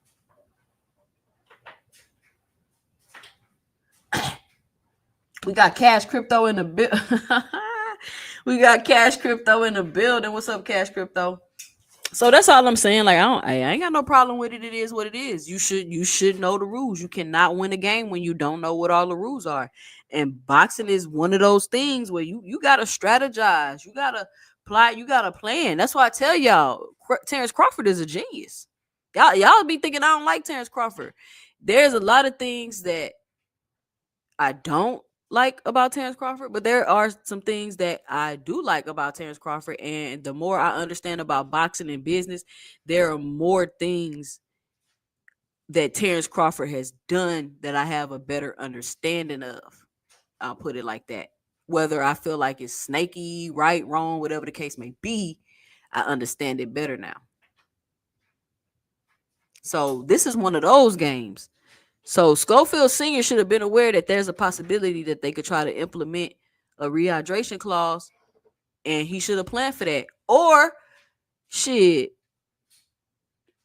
We got Cash Crypto in the we got Cash Crypto in the building. What's up, Cash Crypto? So that's all I'm saying. Like I ain't got no problem with it. It is what it is. You should know the rules. You cannot win a game when you don't know what all the rules are. And boxing is one of those things where you gotta strategize. You gotta plot. You gotta plan. That's why I tell y'all, Terrence Crawford is a genius. Y'all be thinking I don't like Terrence Crawford. There's a lot of things that I don't like about Terrence Crawford, but there are some things that I do like about Terrence Crawford. And the more I understand about boxing and business, there are more things that Terrence Crawford has done that I have a better understanding of. I'll put it like that. Whether I feel like it's snaky, right, wrong, whatever the case may be, I understand it better now. So this is one of those games. So Schofield Sr. should have been aware that there's a possibility that they could try to implement a rehydration clause, and he should have planned for that. Or shit,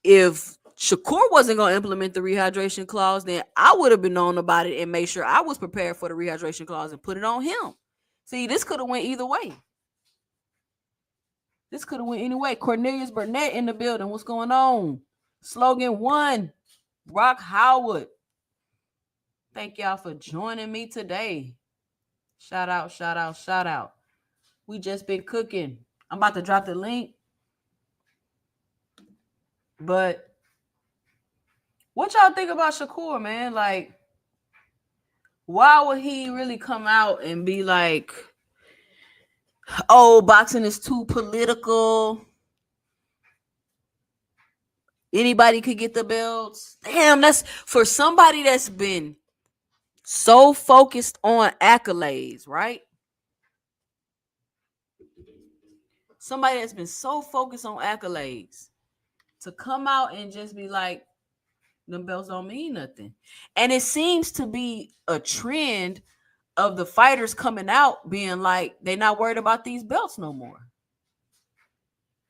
if Shakur wasn't going to implement the rehydration clause, then I would have been known about it and made sure I was prepared for the rehydration clause and put it on him. See, this could have went either way. This could have went anyway. Cornelius Burnett in the building. What's going on? Slogan 1, Brock Howard. Thank y'all for joining me today. Shout out, shout out, shout out. We just been cooking. I'm about to drop the link. But what y'all think about Shakur, man? Like, why would he really come out and be like, oh, boxing is too political? Anybody could get the belts. Damn, that's for somebody that's been so focused on accolades, right? Somebody that's been so focused on accolades to come out and just be like, them belts don't mean nothing. And it seems to be a trend of the fighters coming out being like, they're not worried about these belts no more.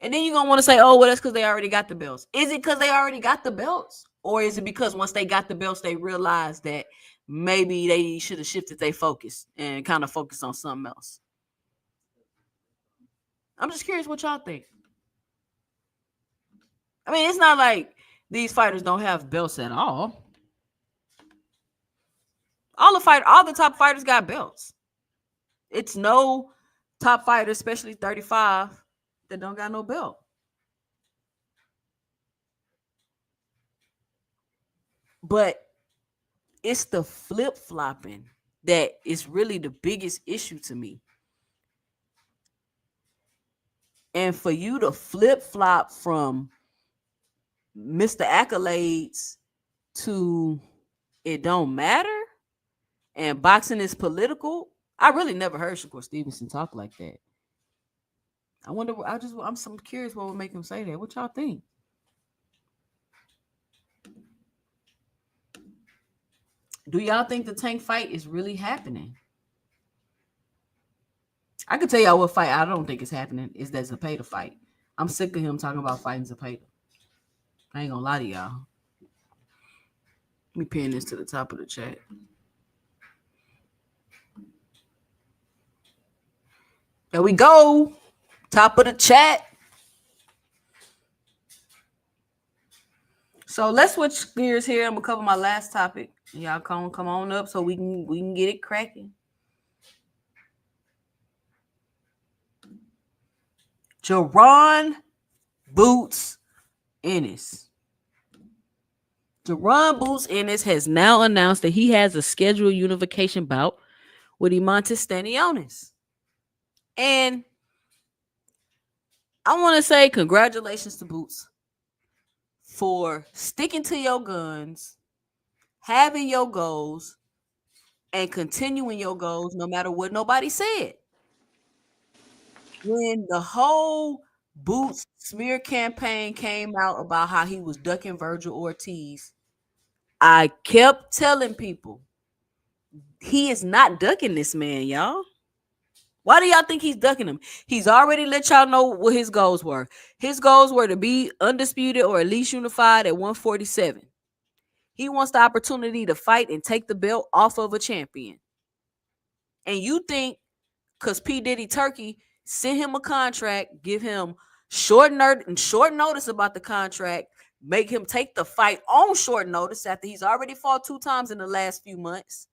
And then you're going to want to say, oh, well, that's because they already got the belts. Is it because they already got the belts? Or is it because once they got the belts, they realized that maybe they should have shifted their focus and kind of focused on something else? I'm just curious what y'all think. I mean, it's not like these fighters don't have belts at all. All the top fighters got belts. It's no top fighter, especially 35, that don't got no belt. But it's the flip-flopping that is really the biggest issue to me. And for you to flip-flop from Mr. Accolades to it don't matter and boxing is political, I really never heard Shakur Stevenson talk like that. I wonder, I'm so curious what would make him say that. What y'all think? Do y'all think the Tank fight is really happening? I can tell y'all what fight I don't think is happening is that Zepeda fight. I'm sick of him talking about fighting Zepeda. I ain't gonna lie to y'all. Let me pin this to the top of the chat. There we go. Top of the chat. So let's switch gears here. I'm gonna cover my last topic. Y'all come on up so we can get it cracking. Jaron Boots Ennis. Jaron Boots Ennis has now announced that he has a scheduled unification bout with Imantas Stanionis. And I want to say congratulations to Boots for sticking to your guns, having your goals, and continuing your goals no matter what nobody said. When the whole Boots smear campaign came out about how he was ducking Virgil Ortiz, I kept telling people, he is not ducking this man, y'all. Why do y'all think he's ducking him? He's already let y'all know what his goals were. His goals were to be undisputed or at least unified at 147. He wants the opportunity to fight and take the belt off of a champion. And you think because P. Diddy Turkey sent him a contract, give him short notice about the contract, make him take the fight on short notice after he's already fought 2 times in the last few months.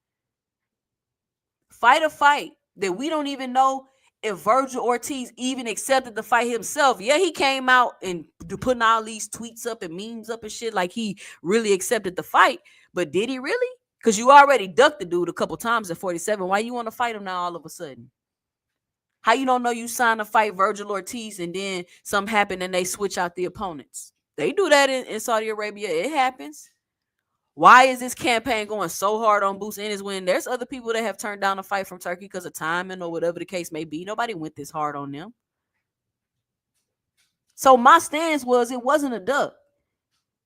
Fight a fight that we don't even know if Virgil Ortiz even accepted the fight himself. Yeah, he came out and putting all these tweets up and memes up and shit like he really accepted the fight. But did he really? Because you already ducked the dude a couple times at 47. Why you want to fight him now all of a sudden? How you don't know you signed to fight Virgil Ortiz and then something happened and they switch out the opponents? They do that in Saudi Arabia. It happens. Why is this campaign going so hard on Boots Ennis when there's other people that have turned down a fight from Turkey because of timing or whatever the case may be? Nobody went this hard on them. So my stance was it wasn't a duck.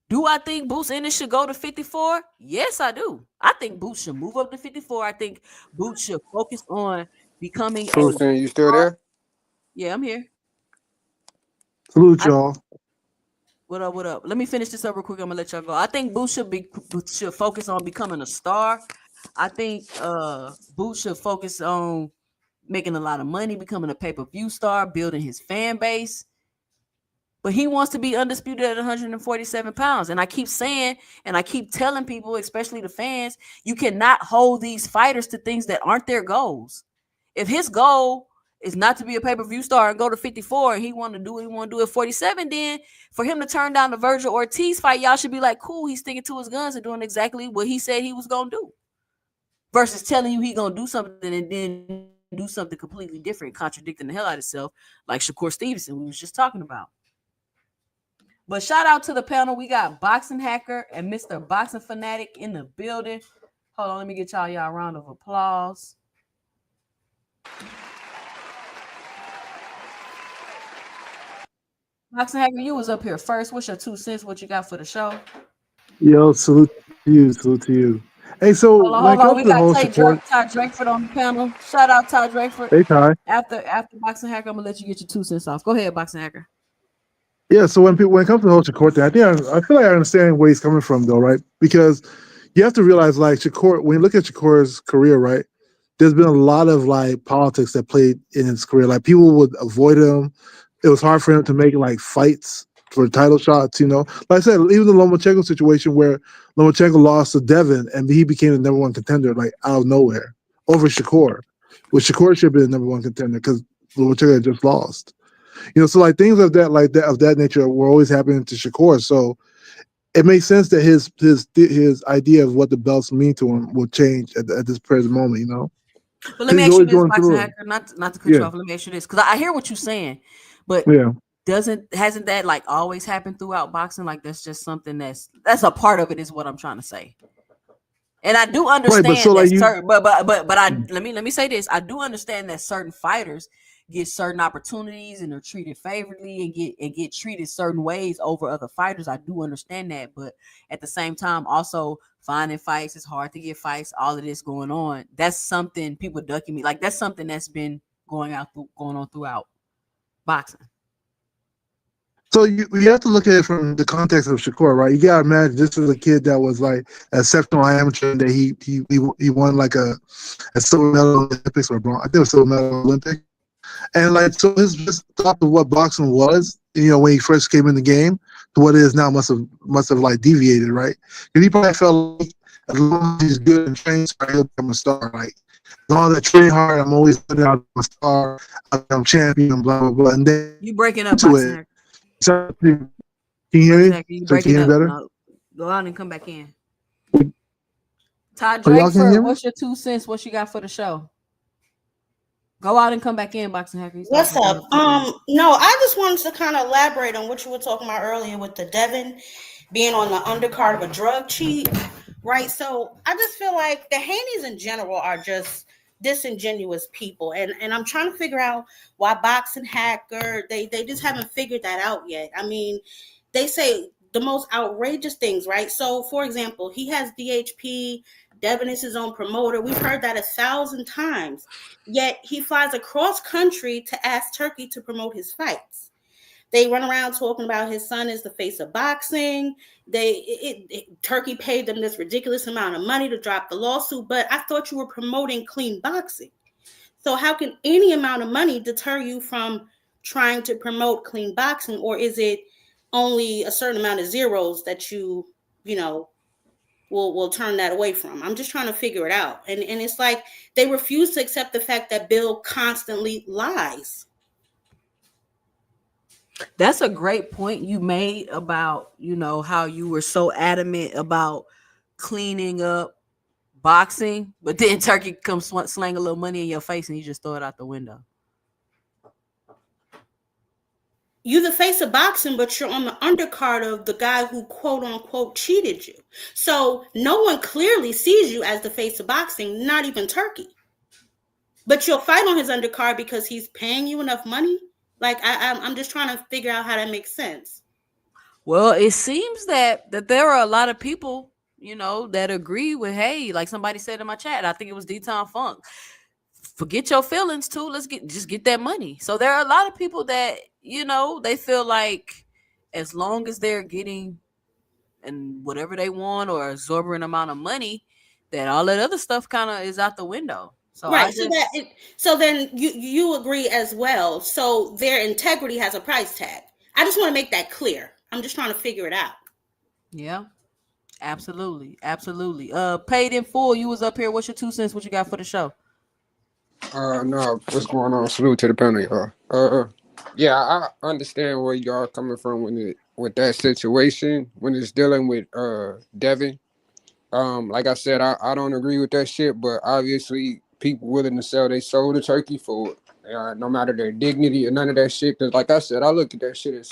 Do I think Boots Ennis should go to 54? Yes, I do. I think Boots should move up to 54. I think Boots should focus on becoming Susan, you still there? Yeah, I'm here. Salute y'all. What up? What up? Let me finish this up real quick. I'm gonna let y'all go. I think Boots should focus on becoming a star. I think Boots should focus on making a lot of money, becoming a pay-per-view star, building his fan base. But he wants to be undisputed at 147 pounds. And I keep saying, and I keep telling people, especially the fans, you cannot hold these fighters to things that aren't their goals. If his goal is not to be a pay-per-view star and go to 54 and he want to do what he want to do at 47, then for him to turn down the Virgil Ortiz fight, y'all should be like, cool, he's sticking to his guns and doing exactly what he said he was going to do. Versus telling you he going to do something and then do something completely different, contradicting the hell out of himself, like Shakur Stevenson we was just talking about. But shout out to the panel. We got Boxing Hacker and Mr. Boxing Fanatic in the building. Hold on, let me get y'all a round of applause. Boxing Hacker, you was up here first. What's your 2 cents? What you got for the show? Yo, salute to you. Salute to you. Hey, so Hold when it on. comes We to the whole got support, Ty Drakeford on the panel. Shout out Ty Drakeford. hey Ty. After Boxing Hacker, I'm gonna let you get your 2 cents off. Go ahead, Boxing Hacker. Yeah, so when it comes to the whole Shakur thing, I feel like I understand where he's coming from, though, right? Because you have to realize, like Shakur, when you look at Shakur's career, right, there's been a lot of like politics that played in his career. Like people would avoid him. It was hard for him to make like fights for title shots. Like I said, even the Lomachenko situation where Lomachenko lost to Devin and he became the number 1 contender, like out of nowhere over Shakur, which Shakur should be the number 1 contender because Lomachenko had just lost. So like things of that nature were always happening to Shakur. So it makes sense that his idea of what the belts mean to him will change at this present moment. But let me He's ask you always this, going Boxing through it. Hacker, not to cut you off. Let me ask you this, because I hear what you're saying, but Yeah. hasn't that like always happened throughout boxing? Like that's just something that's a part of it, is what I'm trying to say. And I do understand Right, but so that like you, certain, but I let me say this. I do understand that certain fighters get certain opportunities and are treated favorably and get treated certain ways over other fighters. I do understand that, but at the same time, also finding fights, it's hard to get fights. All of this going on, that's something people ducking me. Like that's something that's been going on throughout boxing. so you have to look at it from the context of Shakur, right? You gotta imagine this is a kid that was like an exceptional amateur, and that he won like a silver medal Olympics or bronze. I think it was silver medal Olympics. And like so his thought of what boxing was, when he first came in the game to what it is now must have like deviated, right? Because he probably felt like as long as he's good and trained, he'll become a star. Like as long as I train hard, I'm always putting out a star, I'm champion, blah blah blah. And then You breaking up, to Boxing it, Hacker. so, can you hear me? You So can breaking you hear up. me better? No, go out and come back in. Todd Oh, y'all can hear Drakeford, me? what's your 2 cents? What you got for the show? Go out and come back in, Boxing Hacker. What's up? No, I just wanted to kind of elaborate on what you were talking about earlier with the Devin being on the undercard of a drug cheat, right? So I just feel like the Haneys in general are just disingenuous people, and I'm trying to figure out why Boxing Hacker they just haven't figured that out yet. I mean, they say the most outrageous things, right? So, for example, he has DHP Devin is his own promoter. We've heard that 1,000 times. Yet he flies across country to ask Turkey to promote his fights. They run around talking about his son is the face of boxing. Turkey paid them this ridiculous amount of money to drop the lawsuit, but I thought you were promoting clean boxing. So how can any amount of money deter you from trying to promote clean boxing, or is it only a certain amount of zeros that you will turn that away from? I'm just trying to figure it out. And it's like they refuse to accept the fact that Bill constantly lies. That's a great point you made about, how you were so adamant about cleaning up boxing, but then Turkey comes slang a little money in your face and you just throw it out the window. You're the face of boxing, but you're on the undercard of the guy who quote unquote cheated you. So no one clearly sees you as the face of boxing, not even Turkey. But you'll fight on his undercard because he's paying you enough money. Like I'm just trying to figure out how that makes sense. Well, it seems that there are a lot of people, that agree with, hey, like somebody said in my chat, I think it was D-Town Funk, forget your feelings too. Let's get that money. So there are a lot of people that, they feel like as long as they're getting and whatever they want or absorbing amount of money, that all that other stuff kind of is out the window. So right. So then you agree as well. So their integrity has a price tag. I just want to make that clear. I'm just trying to figure it out. Yeah, absolutely. Absolutely. Paid in full. You was up here. What's your 2 cents? What you got for the show? No, what's going on? Salute to the panel, y'all. Yeah, I understand where y'all coming from with that situation when it's dealing with Devin. Like I said, I don't agree with that shit, but obviously people willing to sell their soul to Turkey for no matter their dignity or none of that shit. Because like I said, I look at that shit as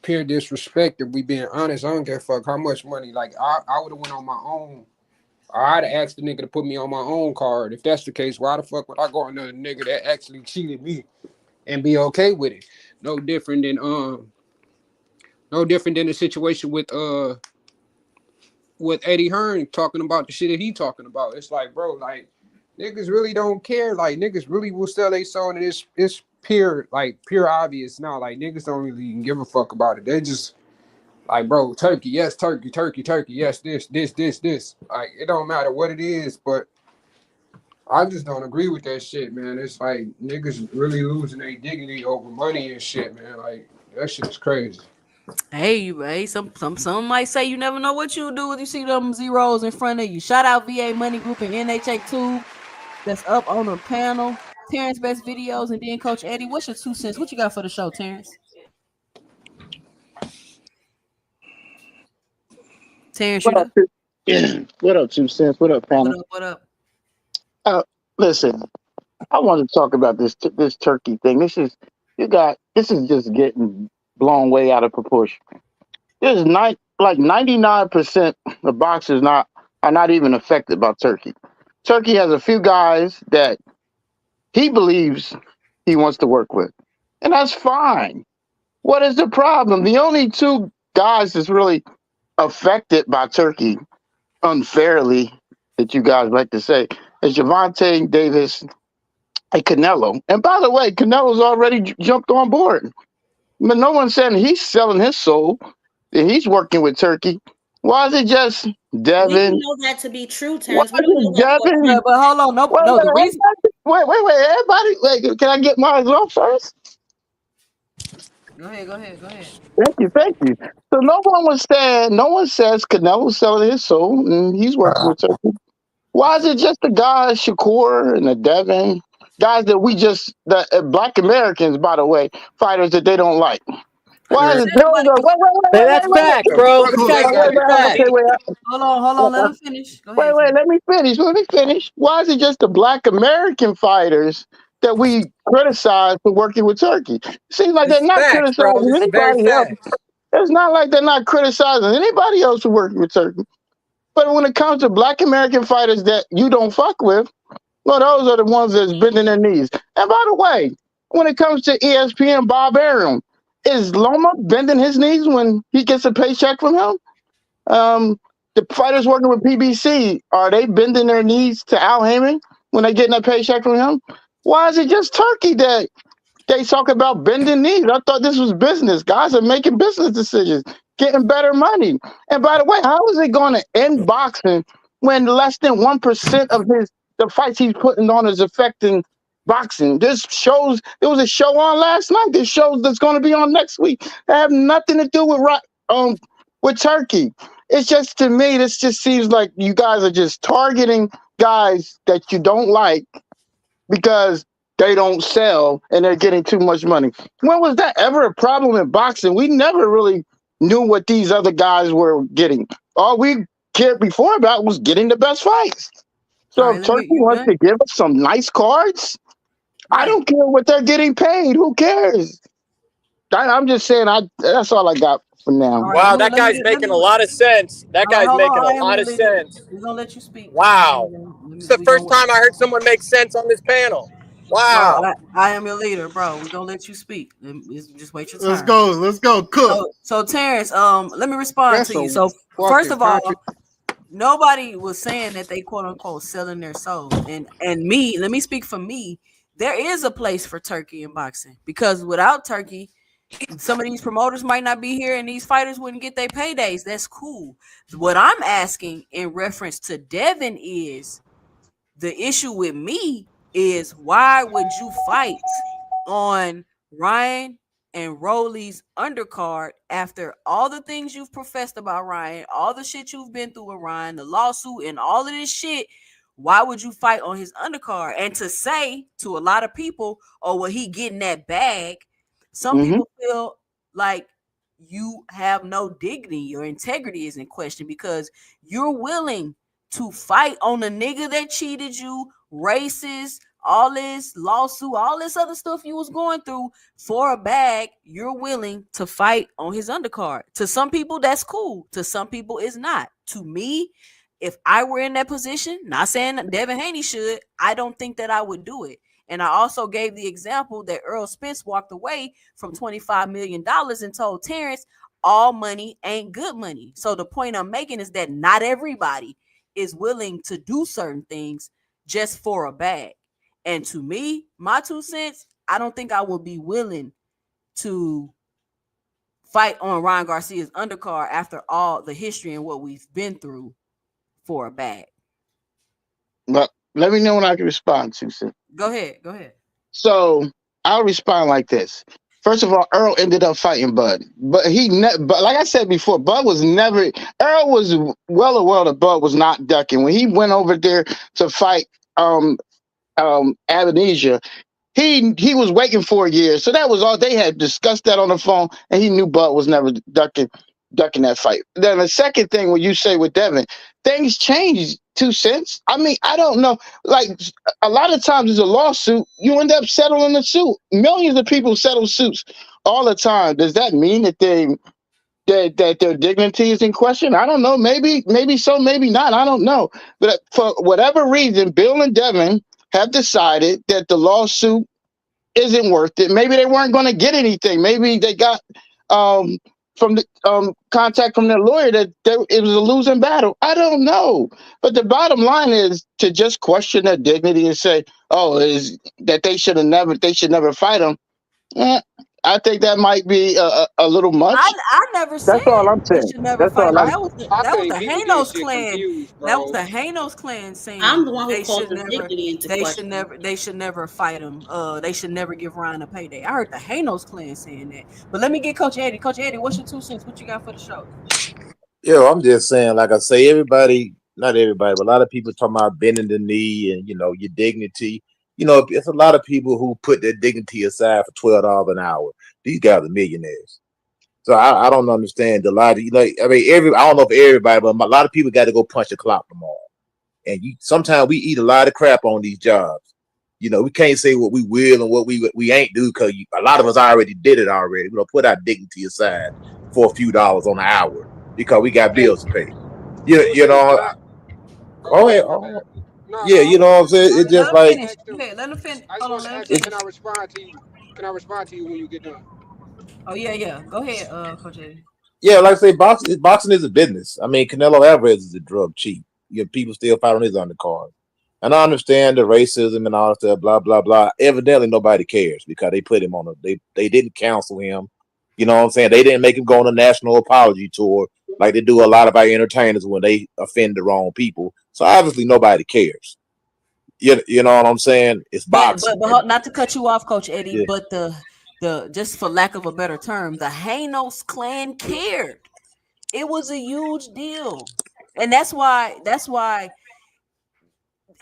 pure disrespect. If we being honest, I don't give a fuck how much money. Like I would have went on my own. I'd have asked the nigga to put me on my own card. If that's the case, why the fuck would I go on another nigga that actually cheated me and be okay with it? No different than the situation with Eddie Hearn talking about the shit that he talking about. It's like, bro, like niggas really don't care. Like niggas really will sell their soul, and it's pure obvious now. Like niggas don't really even give a fuck about it. They just like, bro, Turkey, yes, Turkey, yes, this. Like, it don't matter what it is, but I just don't agree with that shit, man. It's like niggas really losing their dignity over money and shit, man. Like, that shit is crazy. Hey, some might say you never know what you'll do when you see them zeros in front of you. Shout out VA Money Group and NHA2 that's up on the panel. Terrence Best Videos, and then Coach Eddie. What's your 2 cents? What you got for the show, Terrence? Terrence, What up? What up, 2 cents? What up, panel? What up? Listen, I want to talk about this Turkey thing. This is just getting blown way out of proportion. There's 99% of boxers are not even affected by Turkey. Turkey has a few guys that he believes he wants to work with, and that's fine. What is the problem? The only two guys that's really affected by Turkey unfairly, that you guys like to say, is Gervonta Davis and Canelo. And by the way, Canelo's already jumped on board. But no one's saying he's selling his soul, that he's working with Turkey. Why is it just Devin? We don't know that to be true, Terrence. But hold on. The reason. Wait. Everybody, wait, can I get mine off first? Go ahead. Thank you. So no one says Canelo's selling his soul and he's working with Turkey. Why is it just the guys, Shakur and the Devin, guys that the Black Americans, by the way, fighters that they don't like? Why is it? Hey, that's fact, bro. Hold on. Let him finish. Go ahead. Let me finish. Why is it just the Black American fighters that we criticize for working with Turkey? Seems like they're not criticizing anybody else. It's not like they're not criticizing anybody else for working with Turkey. But when it comes to Black American fighters that you don't fuck with, well, those are the ones that's bending their knees. And by the way, when it comes to ESPN, Bob Arum, is Loma bending his knees when he gets a paycheck from him? The fighters working with PBC, are they bending their knees to Al Heyman when they getting a paycheck from him? Why is it just Turkey that they talk about bending knees? I thought this was business. Guys are making business decisions, getting better money. And by the way, how is it going to end boxing when less than 1% of the fights he's putting on is affecting boxing? This shows there was a show on last night. There's shows that's going to be on next week that have nothing to do with Turkey. It's just, to me, this just seems like you guys are just targeting guys that you don't like because they don't sell and they're getting too much money. When was that ever a problem in boxing? We never really knew what these other guys were getting. All we cared before about was getting the best fights. So All right, if let me. Turkey You wants done? to give us some nice cards, I Right. don't care what they're getting paid. Who cares? I'm just saying. That's all I got for now. All right. Wow, Let me. that Let guy's me. Let making me. a lot of sense. That All right. guy's Hold making on. a I am lot your of leader. sense. We're gonna let you speak. Wow. It's the We first gonna. time I heard someone make sense on this panel. Bro, Wow. I am your leader, bro. We're gonna let you speak. Just wait your Let's turn. go. Let's go. Cook. So Terrence, let me respond That's to you. a So first fucking of all, country. nobody was saying that they quote unquote selling their soul. And me, let me speak for me. There is a place for Turkey in boxing because without Turkey, some of these promoters might not be here and these fighters wouldn't get their paydays. That's cool. What I'm asking in reference to Devin is the issue with me is why would you fight on Ryan and Rowley's undercard after all the things you've professed about Ryan, all the shit you've been through with Ryan, the lawsuit and all of this shit? Why would you fight on his undercard? And to say to a lot of people, oh, well, he getting that bag. Some Mm-hmm. people feel like you have no dignity. Your integrity is in question because you're willing to fight on a nigga that cheated you, racist, all this lawsuit, all this other stuff you was going through for a bag. You're willing to fight on his undercard. To some people, that's cool. To some people, it's not. To me, if I were in that position, not saying that Devin Haney should, I don't think that I would do it. And I also gave the example that Earl Spence walked away from $25 million and told Terrence, all money ain't good money. So the point I'm making is that not everybody is willing to do certain things just for a bag. And to me, my 2 cents, I don't think I would be willing to fight on Ryan Garcia's undercard after all the history and what we've been through for a bag. But let me know when I can respond, Susan. Go ahead. So I'll respond like this. First of all, Earl ended up fighting Bud, but but like I said before, Bud was never. Earl was well aware that Bud was not ducking when he went over there to fight Amnesia. He was waiting for a year, so that was all. They had discussed that on the phone, and he knew Bud was never ducking that fight. Then the second thing, when you say with Devin, things change 2 cents. I mean, I don't know. Like a lot of times, there's a lawsuit. You end up settling the suit. Millions of people settle suits all the time. Does that mean that that their dignity is in question? I don't know. Maybe so, maybe not. I don't know. But for whatever reason, Bill and Devin have decided that the lawsuit isn't worth it. Maybe they weren't going to get anything. Maybe they got from the contact from their lawyer that it was a losing battle. I don't know. But the bottom line is to just question their dignity and say, "Oh, is that they should never fight them." I think that might be a little much. I never said That's all I'm they saying. should never That's fight all him. I'm. I That was think the people get Hanos shit clan. confused, That was bro. the Hanos clan I'm saying the one who calls his dignity into question. they should never fight him. They should never give Ryan a payday. I heard the Hanos clan saying that. But let me get Coach Eddie. Coach Eddie, what's your 2 cents? What you got for the show? Yo, I'm just saying, like I say, everybody, not everybody, but a lot of people talking about bending the knee and your dignity. It's a lot of people who put their dignity aside for $12 an hour. These guys are millionaires. So I don't understand a lot of I mean, I don't know if everybody, but a lot of people got to go punch the clock tomorrow. And sometimes we eat a lot of crap on these jobs. We can't say what we will and what we ain't do because a lot of us already did it already. Put our dignity aside for a few dollars on the hour because we got bills to pay. You Listen, know. can I? Oh, My yeah, bad, my bad. No, yeah. You know what I'm saying? It's Let just him like finish. ask them. Yeah, let him finish. I just Hold on, want to let him ask them. finish. Can I respond to you? Can I respond to you when you get done? Oh yeah. Go ahead, Coach Eddie. Yeah, like I say, boxing is a business. I mean, Canelo Alvarez is a drug cheat. You know, people still fight on his undercard. And I understand the racism and all that stuff, blah, blah, blah. Evidently nobody cares because they put him on they didn't counsel him. You know what I'm saying? They didn't make him go on a national apology tour like they do a lot of our entertainers when they offend the wrong people. So obviously nobody cares. You know what I'm saying? It's boxing. But not to cut you off, Coach Eddie, Yeah. but the just for lack of a better term, the Hanos clan cared. It was a huge deal. And that's what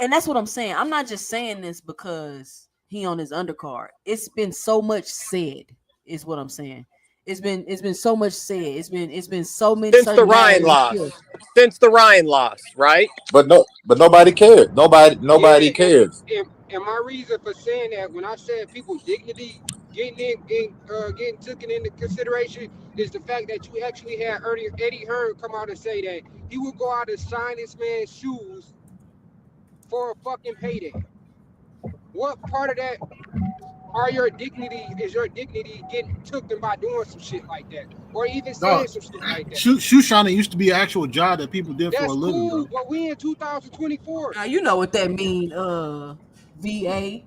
I'm saying. I'm not just saying this because he on his undercard. It's been so much said, is what I'm saying. It's been so much said. It's been so many Since the certain Ryan narratives loss. killed. Since the Ryan loss, right? But nobody cares. Nobody Yeah, cares. and my reason for saying that when I said people dignity getting taken into consideration is the fact that you actually had Eddie Hearn come out and say that he would go out and sign this man's shoes for a fucking payday. What part of that is your dignity getting taken by doing some shit like that, or even saying some shit like that? Shoe shining used to be an actual job that people did for a That's living, cool, bro. but we in 2024. Now you know what that mean, VA.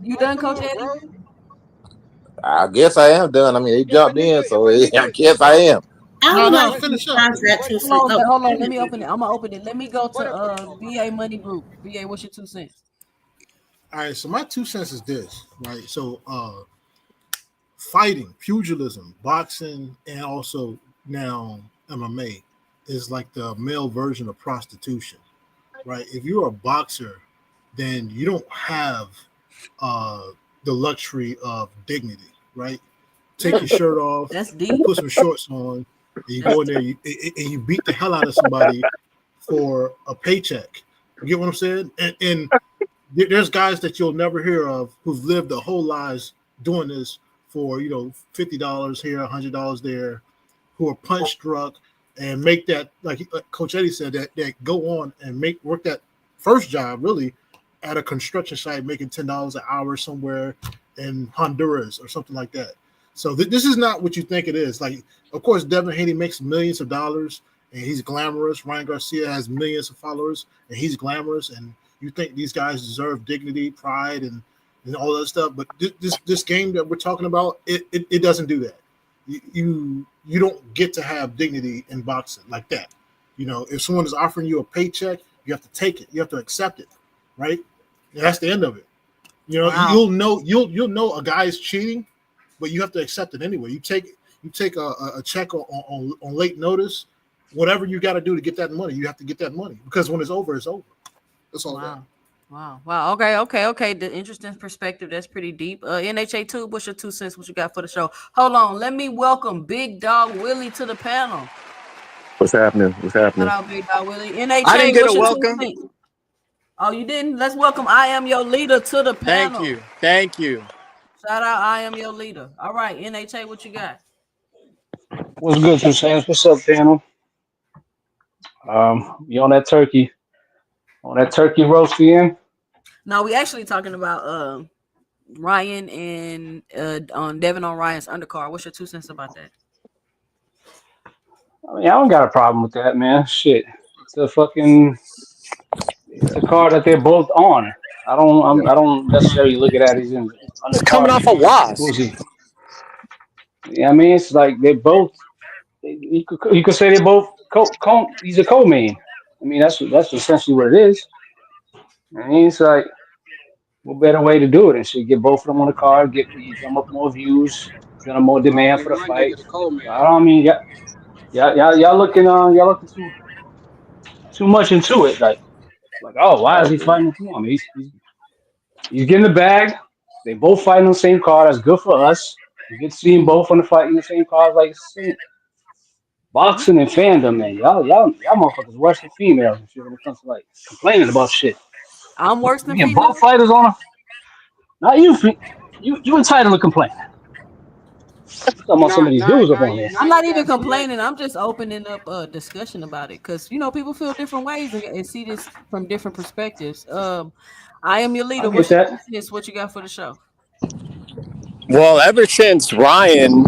You Like, done, come Coach on, Eddie? bro. I guess I am done. I mean, they If a jumped in, nigga, if so a I nigga, guess I bro, am. I No, would no, like to finish up. respond to that too. Hold on, Oh, hold on. Let me open it. I'm gonna open it. Let me go what to up? VA Money Group. VA, what's your 2 cents? All right, so my 2 cents is this, right? So fighting, pugilism, boxing, and also now MMA is like the male version of prostitution, right? If you're a boxer, then you don't have uh, the luxury of dignity, right? Take your shirt off, That's you deep. put some shorts on, and you That's go in there and you beat the hell out of somebody for a paycheck. You get what I'm saying? And there's guys that you'll never hear of who've lived their whole lives doing this for $50 here, $100 there, who are punch drunk and make that like Coach Eddie said that go on and work that first job really at a construction site making $10 an hour somewhere in Honduras or something like that. So this is not what you think it is. Like, of course, Devin Haney makes millions of dollars and he's glamorous. Ryan Garcia has millions of followers and he's glamorous. And you think these guys deserve dignity, pride, and all that stuff. But this game that we're talking about, it doesn't do that. You don't get to have dignity in boxing like that. If someone is offering you a paycheck, you have to take it. You have to accept it, right? And that's the end of it. wow. You'll know a guy is cheating, but you have to accept it anyway. You take a check on late notice, whatever you got to do to get that money. You have to get that money because when it's over, it's over. That's all. Wow. Wow. Okay. The interesting perspective. That's pretty deep. NHA two. What's your 2 cents? What you got for the show? Hold on. Let me welcome Big Dog Willie to the panel. What's happening? What's happening? Shout out Big Dog Willie. NHA. I didn't get what's a your welcome. 2 cents? Oh, you didn't? Let's welcome I Am Your Leader to the panel. Thank you. Shout out I Am Your Leader. All right, NHA, what you got? What's good, 2 cents? What's up, panel? You on that turkey roast again? No, we actually talking about Ryan and on Devin on Ryan's undercard. What's your 2 cents about that? I mean, I don't got a problem with that, man. Shit, it's a card that they're both on. I don't necessarily look at that as an Coming undercard. off a loss. Who's he? Yeah, I mean, it's like they both. You could say they both. He's a co-main. I mean, that's essentially what it is. I mean, it's like what better way to do it and shit? Get both of them on the card, drum up more views, generate more demand Only for the one nigga fight. the cold So man. I don't mean, y'all looking too much into it. Like, oh, why is he fighting? Come on, he's getting the bag. They both fighting on the same card. That's good for us. We get to see them both on the fight in the same card. Like boxing and fandom, man. Y'all motherfuckers worse than females and shit when it comes to like complaining about shit. I'm worse We than get female. both fighters on. Not you. You entitled to complain. I'm talking about some of these dudes up on here. I'm not even complaining. I'm just opening up a discussion about it because people feel different ways and see this from different perspectives. I Am Your Leader. I get that. What you got for the show? Well, ever since Ryan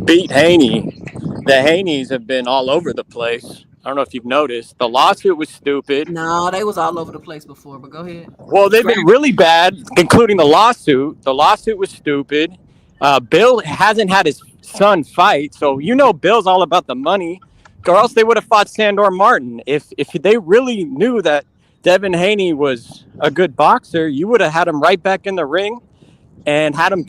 beat Haney, the Haneys have been all over the place. I don't know if you've noticed. The lawsuit was stupid. No, they was all over the place before, but go ahead. Well, they've been really bad, including the lawsuit. The lawsuit was stupid. Bill hasn't had his son fight, so Bill's all about the money, or else they would have fought Sandor Martin. If they really knew that Devin Haney was a good boxer, you would have had him right back in the ring and had him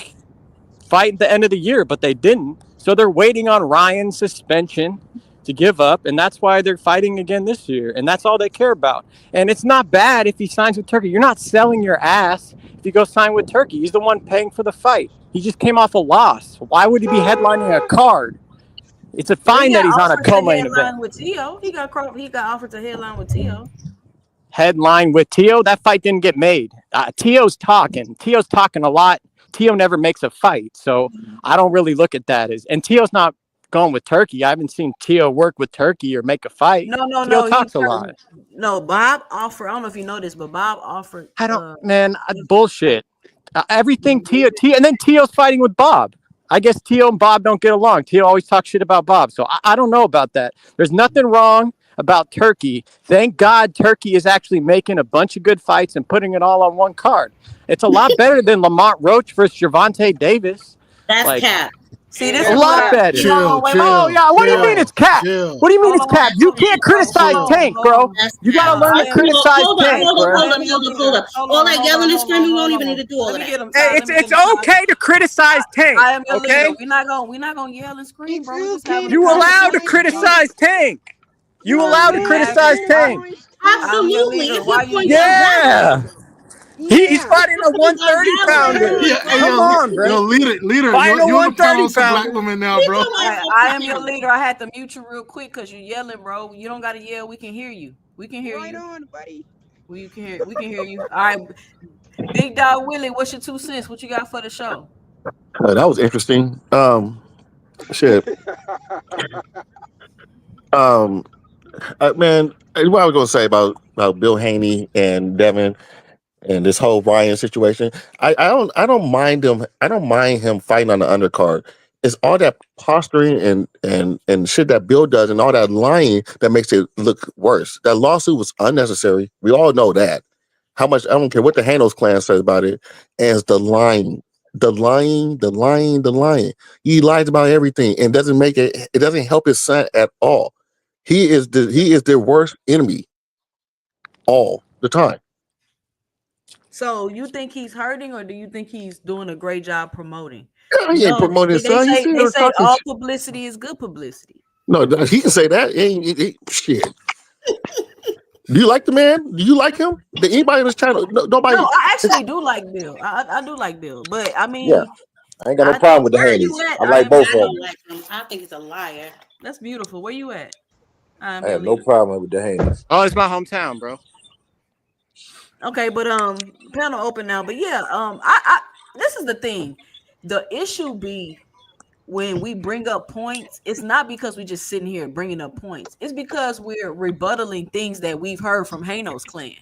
fight at the end of the year, but they didn't. So they're waiting on Ryan's suspension to give up, and that's why they're fighting again this year, and that's all they care about. And it's not bad if he signs with Turkey. You're not selling your ass if you go sign with Turkey. He's the one paying for the fight. He just came off a loss. Why would he be headlining a card? It's a fine that he's on a co-main event. With Tio. He got offered to headline with Tio. Headline with Tio? That fight didn't get made. Tio's talking a lot. Tio never makes a fight, so I don't really look at that as. And Tio's not going with Turkey. I haven't seen Tio work with Turkey or make a fight. No. Tio talks a lot. No, Bob offered. I don't know if you know this, but Bob offered. I don't, bullshit. Everything Tio, and then Tio's fighting with Bob. I guess Tio and Bob don't get along. Tio always talks shit about Bob, so I don't know about that. There's nothing wrong about Turkey. Thank God Turkey is actually making a bunch of good fights and putting it all on one card. It's a lot better than Lamont Roach versus Gervonta Davis. That's cap. See, this a is lot better. What do you mean it's cap? What do you mean it's cap? You can't criticize Tank, bro. You gotta learn to criticize Tank, bro. Hold up. All that yelling and screaming, we don't even need to do all of that. Hey, it's okay to criticize Tank. Okay? We're not gonna yell and scream, bro. You allowed to criticize Tank. You allowed to criticize Tank. Absolutely. Yeah. He's fighting a 130 pounder. Come on, bro. Yo, leader. Fighting a 130 black woman now, bro. I am your leader. I had to mute you real quick because you're yelling, bro. You don't gotta yell. We can hear you. We can hear you. Right on, buddy. We can hear you. All right, Big Dog Willie, what's your 2 cents? What you got for the show? That was interesting. Shit. Man, what I was gonna say about Bill Haney and Devin and this whole Ryan situation. I don't mind him. I don't mind him fighting on the undercard. It's all that posturing and shit that Bill does and all that lying that makes it look worse. That lawsuit was unnecessary. We all know that. How much I don't care what the Hanos clan says about it. And it's the lying. He lies about everything and doesn't make it. It doesn't help his son at all. He is their worst enemy all the time. So you think he's hurting, or do you think he's doing a great job promoting? He ain't promoting his son. They say all publicity is good publicity. No, he can say that. Shit. Do you like the man? Do you like him? Did anybody on this channel? Nobody. No, I actually do like Bill. I do like Bill, but I mean, yeah, I ain't got no problem with the Haneys. I like both of them. I think he's a liar. That's beautiful. Where you at? I have no problem with the Haneys. Oh, it's my hometown, bro. Okay, but panel open now. But yeah, I this is the thing. The issue be when we bring up points, it's not because we just sitting here bringing up points. It's because we're rebuttaling things that we've heard from Hanos clan.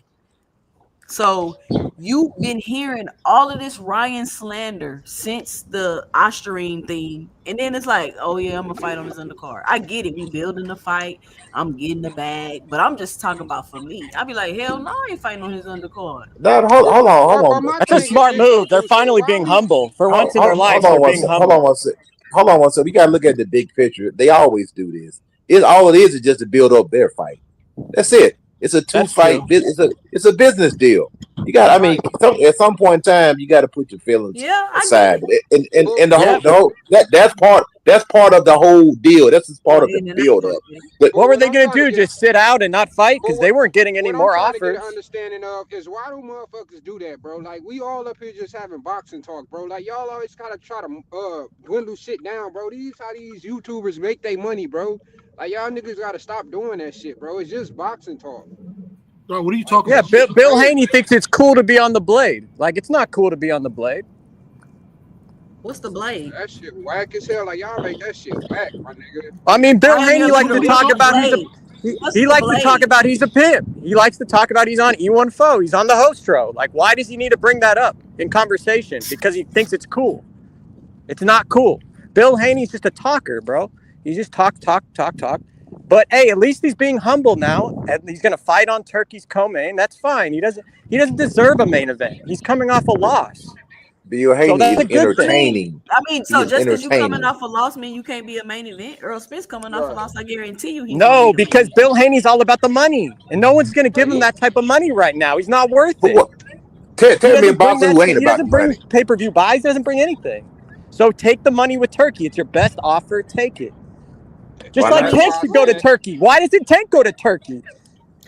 So you've been hearing all of this Ryan slander since the Osterine thing, and then it's like, oh yeah, I'm gonna fight on his undercard. I get it, we building the fight, I'm getting the bag, but I'm just talking about for me. I'd be like, hell no, I ain't fighting on his undercard. Hold on. That's a smart move. They're finally being humble for once in their lives. Hold on one second. We gotta look at the big picture. They always do this. All it is just to build up their fight. That's it. It's a two-fight. It's a business deal. You got. I mean, at some point in time, you got to put your feelings aside. And the whole that's part of the whole deal. That's just part of the build-up. But what were they going to do? Just sit out and not fight because they weren't getting any more offers. What I'm understanding of is why do motherfuckers do that, bro? Like we all up here just having boxing talk, bro. Like y'all always gotta try to dwindle shit down, bro. How these YouTubers make their money, bro. Like y'all niggas gotta stop doing that shit, bro. It's just boxing talk. Bro, what are you talking about? Yeah, Bill Haney thinks it's cool to be on the blade. Like it's not cool to be on the blade. What's the blade? That shit whack as hell. Like y'all make that shit whack, my nigga. I mean, Bill Haney likes to talk about he likes to talk about he's a pimp. He likes to talk about he's on E1 Foe. He's on the host row. Like, why does he need to bring that up in conversation? Because he thinks it's cool. It's not cool. Bill Haney's just a talker, bro. He just talk. But hey, at least he's being humble now, and he's gonna fight on Turkey's co-main. That's fine. He doesn't deserve a main event. He's coming off a loss. Bill So Haney that's is a good thing. entertaining. So He is just because you coming entertaining. off a loss, mean you can't be a main event. Earl Spence coming off a loss. I guarantee you. No, because Bill Haney's all about the money, and no one's gonna give him that type of money right now. He's not worth But it. what? Tell me about who ain't He about doesn't the bring money. pay-per-view buys. Doesn't bring anything. So take the money with Turkey. It's your best offer. Take it. Just Why like not? Tank should go to Turkey. Why doesn't Tank go to Turkey?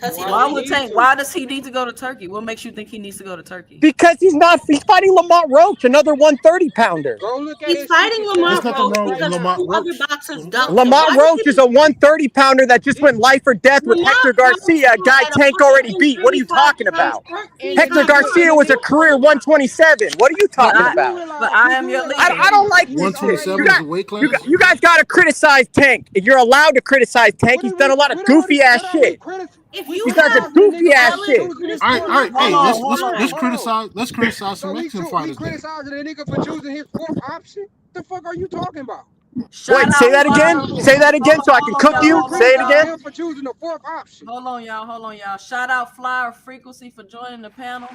Why does he need to go to Turkey? What makes you think he needs to go to Turkey? Because he's fighting Lamont Roach, another 130 pounder. Go look at He's his fighting super Lamont chat. There's nothing Roach wrong with because Lamont two Roach. other boxers dumped him. Lamont Roach is a 130 pounder that just went life or death with Lamont Hector Garcia, a guy Roach Tank already beat. What are you talking about? Hector Garcia was a career 127. What are you talking about? But I am your leader. I don't like this shit. 127 is the weight class. You guys got to criticize Tank. If you're allowed to criticize Tank, he's done a lot of goofy ass shit. If you He does a goofy ass shit. All right. Hey, Hold on. let's criticize some Mexican We fighters. Then. criticizing a nigga for choosing his fourth option? The fuck are you talking about? Wait, say that again. Say that again so I can cook you. Say it again. Him for choosing the fourth option. Hold on, y'all. Shout out Flyer Frequency for joining the panel.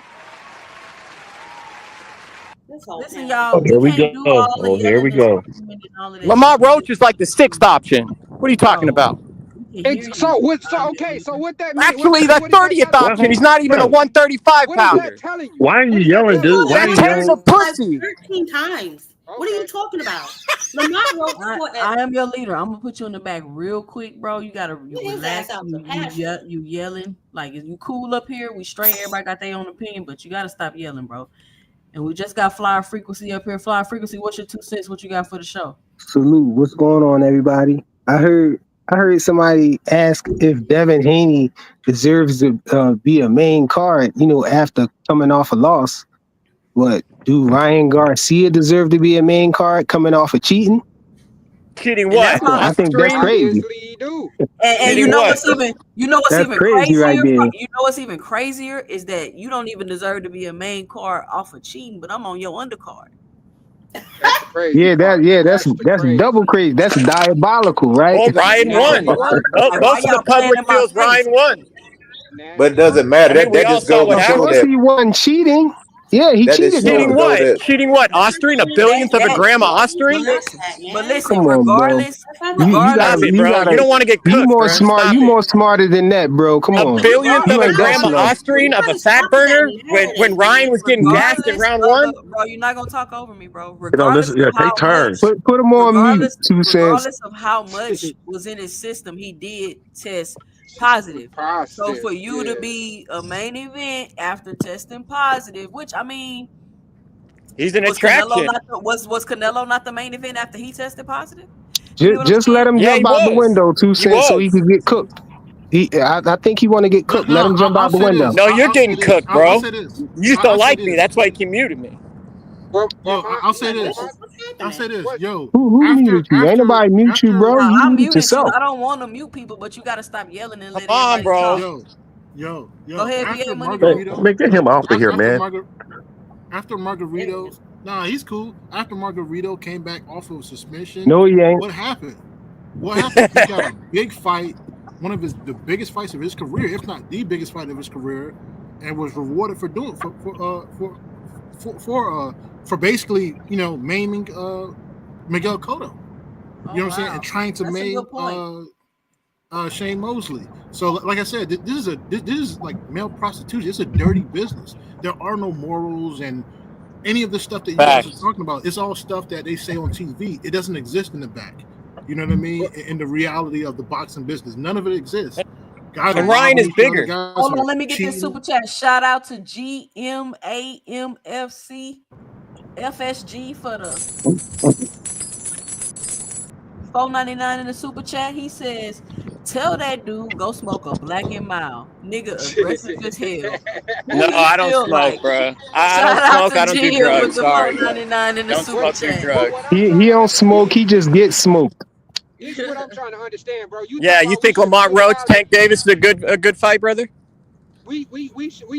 Listen, y'all. Oh, here we can't go. do all the Oh, here we yelling go. and all of that Lamont shit. Roach is like the 6th option. What are you talking about? So what that mean? Actually, the 30th option. He's not even a 135 What is pounder. that telling you? Why are you yelling, dude? Why are you Tank's a yelling? pussy. 13 times. What are you talking about? Lamont Roach fought at I am your leader. I'm gonna put you in the back real quick, bro. You gotta Get his relax. ass out the pasture. You yelling like you cool up here. We straight. Everybody got their own opinion, but you gotta stop yelling, bro. And we just got Flyer Frequency up here. Flyer Frequency, what's your 2 cents? What you got for the show? Salute. What's going on, everybody? I heard somebody ask if Devin Haney deserves to be a main card, after coming off a loss. What, do Ryan Garcia deserve to be a main card coming off of cheating? Cheating what? I think that's crazy. And you know what's even That's even crazy crazier? right there. You know what's even crazier is that you don't even deserve to be a main card off of cheating, but I'm on your undercard. That's double crazy. That's diabolical, right? Oh, Ryan won. Most of the public feels Ryan won. But it doesn't matter. I mean, That just goes to Of show course that. he won cheating. Yeah, he That cheated. is Cheating so what? that- Cheating what? Austrian? A billionth of a gram of Austrian? But listen, Come on, bro. regardless, Stop it, bro. You don't want to get cooked, You more bro. smart. Stop You it. more smarter than that, bro. Come on. A billionth You of a ain't that gram of slow. Austrian of a fat burner when Ryan was getting gassed in round one? Bro, you're not gonna talk over me, bro. Listen, yeah, take turns. Put him on mute. 2 cents. Regardless of how much was in his system, he did test positive. So for you to be a main event after testing positive, which I mean, he's an was attraction. was Canelo not the main event after he tested positive? Just let him jump out the window, 2 cents, so he can get cooked. I think he want to get cooked. Let him jump out the window. No, you're getting cooked, bro. I'll say this. You just don't like me. That's why you can mute me. Yo, I'll say this. Yo, Who muted you? Ain't nobody mute you, bro. You I'm muted muted you. yourself. I don't want to mute people, but you gotta stop yelling and let Come on, everybody bro. talk. Yo. Go ahead, After BA Money. Man, get him off of here, man. After Margarito, he's cool. After Margarito came back off of suspension, No, he ain't. What happened? He got a big fight, one of the biggest fights of his career, if not the biggest fight of his career, and was rewarded for doing for basically maiming Miguel Cotto. You know what I'm saying, and trying to maim Shane Mosley. So, like I said, this is like male prostitution. It's a dirty business. There are no morals and any of the stuff that you guys are talking about. It's all stuff that they say on TV. It doesn't exist in the back. You know what I mean? In the reality of the boxing business, none of it exists. Guys, and Ryan is bigger. Hold on, let me get this super chat. Shout out to GMAMFC FSG for the $4.99 in the super chat. He says, "Tell that dude go smoke a Black and Mild, nigga. Aggressive as hell." No, I don't smoke, bro. I don't smoke. I don't do drugs. Sorry. $4.99 in the Don't super smoke chat. drugs. He don't smoke. He just gets smoked. Here's what I'm trying to understand, bro. Yeah, you think Lamont Roach, Tank Davis is a good fight, brother? We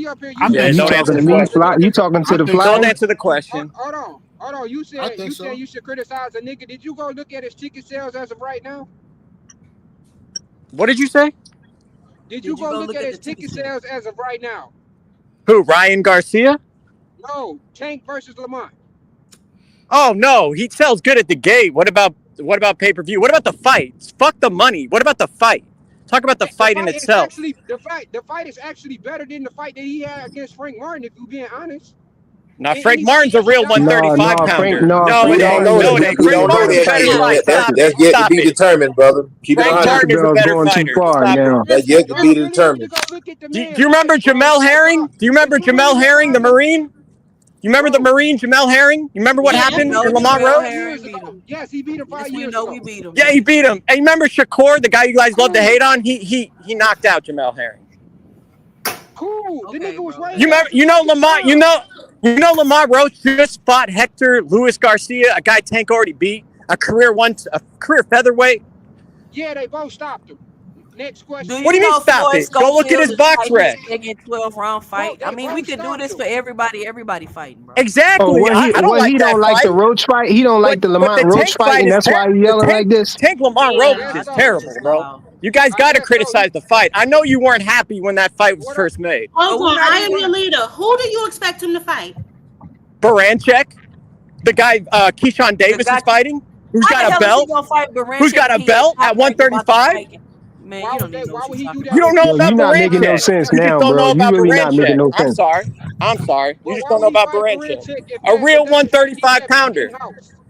up here. Yeah, don't answer the question. You talking to the fly? Don't answer the question. Hold on. Hold on, you I said think so. you should criticize a nigga. Did you go look at his ticket sales as of right now? What did you say? Did you go look at his ticket sales as of right now? Who? Ryan Garcia? No, Tank versus Lamont. Oh no, he sells good at the gate. What about pay-per-view? What about the fights? Fuck the money. What about the fight? Talk about the fight in itself. The fight is actually better than the fight that he had against Frank Martin, if you're being honest. Now Frank Martin's a real 135 pounder. No, we it don't ain't. know No, it that. ain't. We Frank don't know Martin's a better that. fighter. That's yet to be determined, brother. Keep it Frank 100. Martin is a better going too fighter. far Stop now. it. That's yet to be determined. Do you remember Jamel Herring? Do you remember Jamel Herring, the Marine? You remember the Marine, Jamel Herring? You remember what happened in Lamont Road? Yes, he beat him 5 years ago. We beat him. Yeah, he beat him. And you remember Shakur, the guy you guys love to hate on? He knocked out Jamel Herring. Cool. The nigga was right. You remember? You know Lamont. You know Lamont Roach just fought Hector Luis Garcia, a guy Tank already beat, a career featherweight. Yeah, they both stopped him. Next question. What do you mean stop it? Go look at his box rec. 12-round fight. I mean, we could do this for everybody fighting, bro. Exactly. I don't like that fight. The Roach fight. He don't like the Lamont Roach fight, and that's why he's yelling like this. Tank Lamont Roach is terrible, bro. You guys got to criticize the fight. I know you weren't happy when that fight was first made. Hold on, I am your leader. Who do you expect him to fight? Baranchek, the guy Keyshawn Davis is fighting, who's got a belt. Who's got a belt at 135? Man, you don't know what you don't know about Baranchek. You're not making no sense now, bro. You really not making no sense. I'm sorry. You just don't know about Baranchek. A real 135 pounder.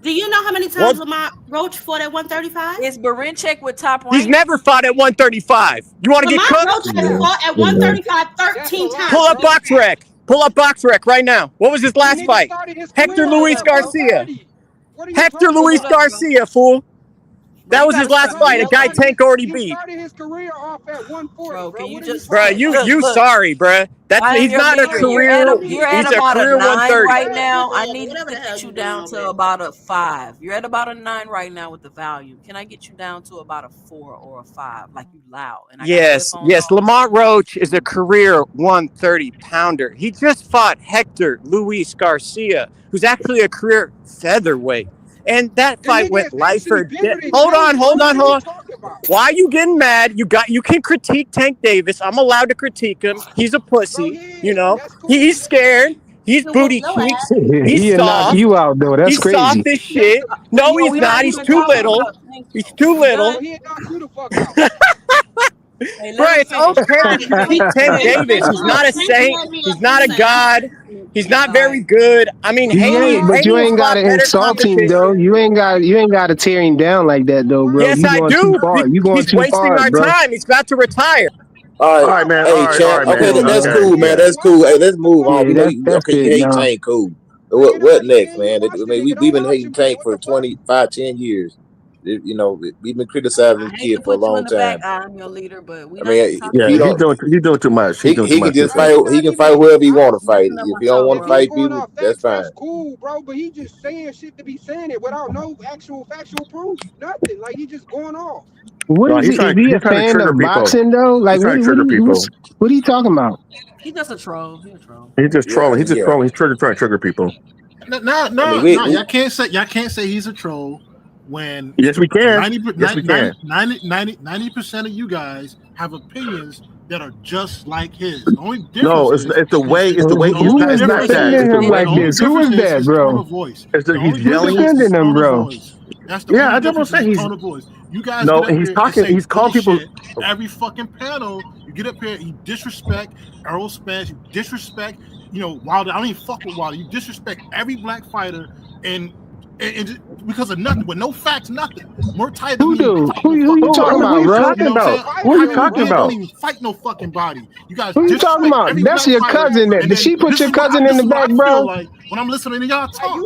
Do you know how many times Lamont Roach fought at 135? Is Baranchek with Top Rank? He's never fought at 135. You want to get cooked? Lamont Roach has fought at 135 13 times. Pull up box rec. Pull up box rec right now. What was his last fight? Hector Luis Garcia. Hector Luis Garcia, fool. That was his last fight. A guy Tank already beat. He started his career off at 140. Bro, can you just... Bro, you sorry, bro. He's not a career. You're at about a 9 right now. I need to get you down to about a 5. You're at about a 9 right now with the value. Can I get you down to about a 4 or a 5, like you loud? And yes. Lamont Roach is a career 130 pounder. He just fought Hector Luis Garcia, who's actually a career featherweight. And that fight went life or death. Hold on. Why are you getting mad? You can critique Tank Davis. I'm allowed to critique him. He's a pussy. You know, he's scared. He's booty cheeks. He's soft. You out though. That's he's crazy. Soft as shit. No, he's not. He's too little. He's too little. Bro, it's okay to critique Tank Davis. He's not a saint. He's not a god. He's not very good. I mean, but you ain't gotta insult him though. You ain't gotta tear him down like that though, bro. Yes, I do. He's wasting our time. He's about to retire. All right, man. Hey, Chad. Okay, that's cool, man. That's cool. Hey, let's move on. You hate Tank, cool. What next, man? I mean, we've been hating Tank for 10 years. You know, we've been criticizing the kid for a long time. I'm your leader, but I mean, he's doing too much. He can just fight. He can fight whoever he want to fight. If he don't want to fight people, that's fine. That's cool, bro. But he just saying shit to be saying it without no actual factual proof. Nothing. Like he just going off. What is he a fan of boxing though? Like what are you talking about? He's just a troll. He's just trolling. He's just trolling. He's trying to trigger people. No. Y'all can't say he's a troll. When yes, we can. 90% of you guys have opinions that are just like his. The only difference it's the way he's like this. Who is that, bro? He's yelling. Defending him, bro. That's the I just want to say he's tone of voice. You guys he's talking. He's calling people. Every fucking panel, you get up here, you disrespect Errol Spence, you disrespect, Wilder. I don't even fuck with Wilder. You disrespect every black fighter and because of nothing, with no facts, nothing. More tight than Who you talking about, bro? Who are you talking about? Don't even fight no fucking body. You guys. Who you talking about? That's your cousin. Did she put your cousin in the back, bro? Like when I'm listening to y'all talk,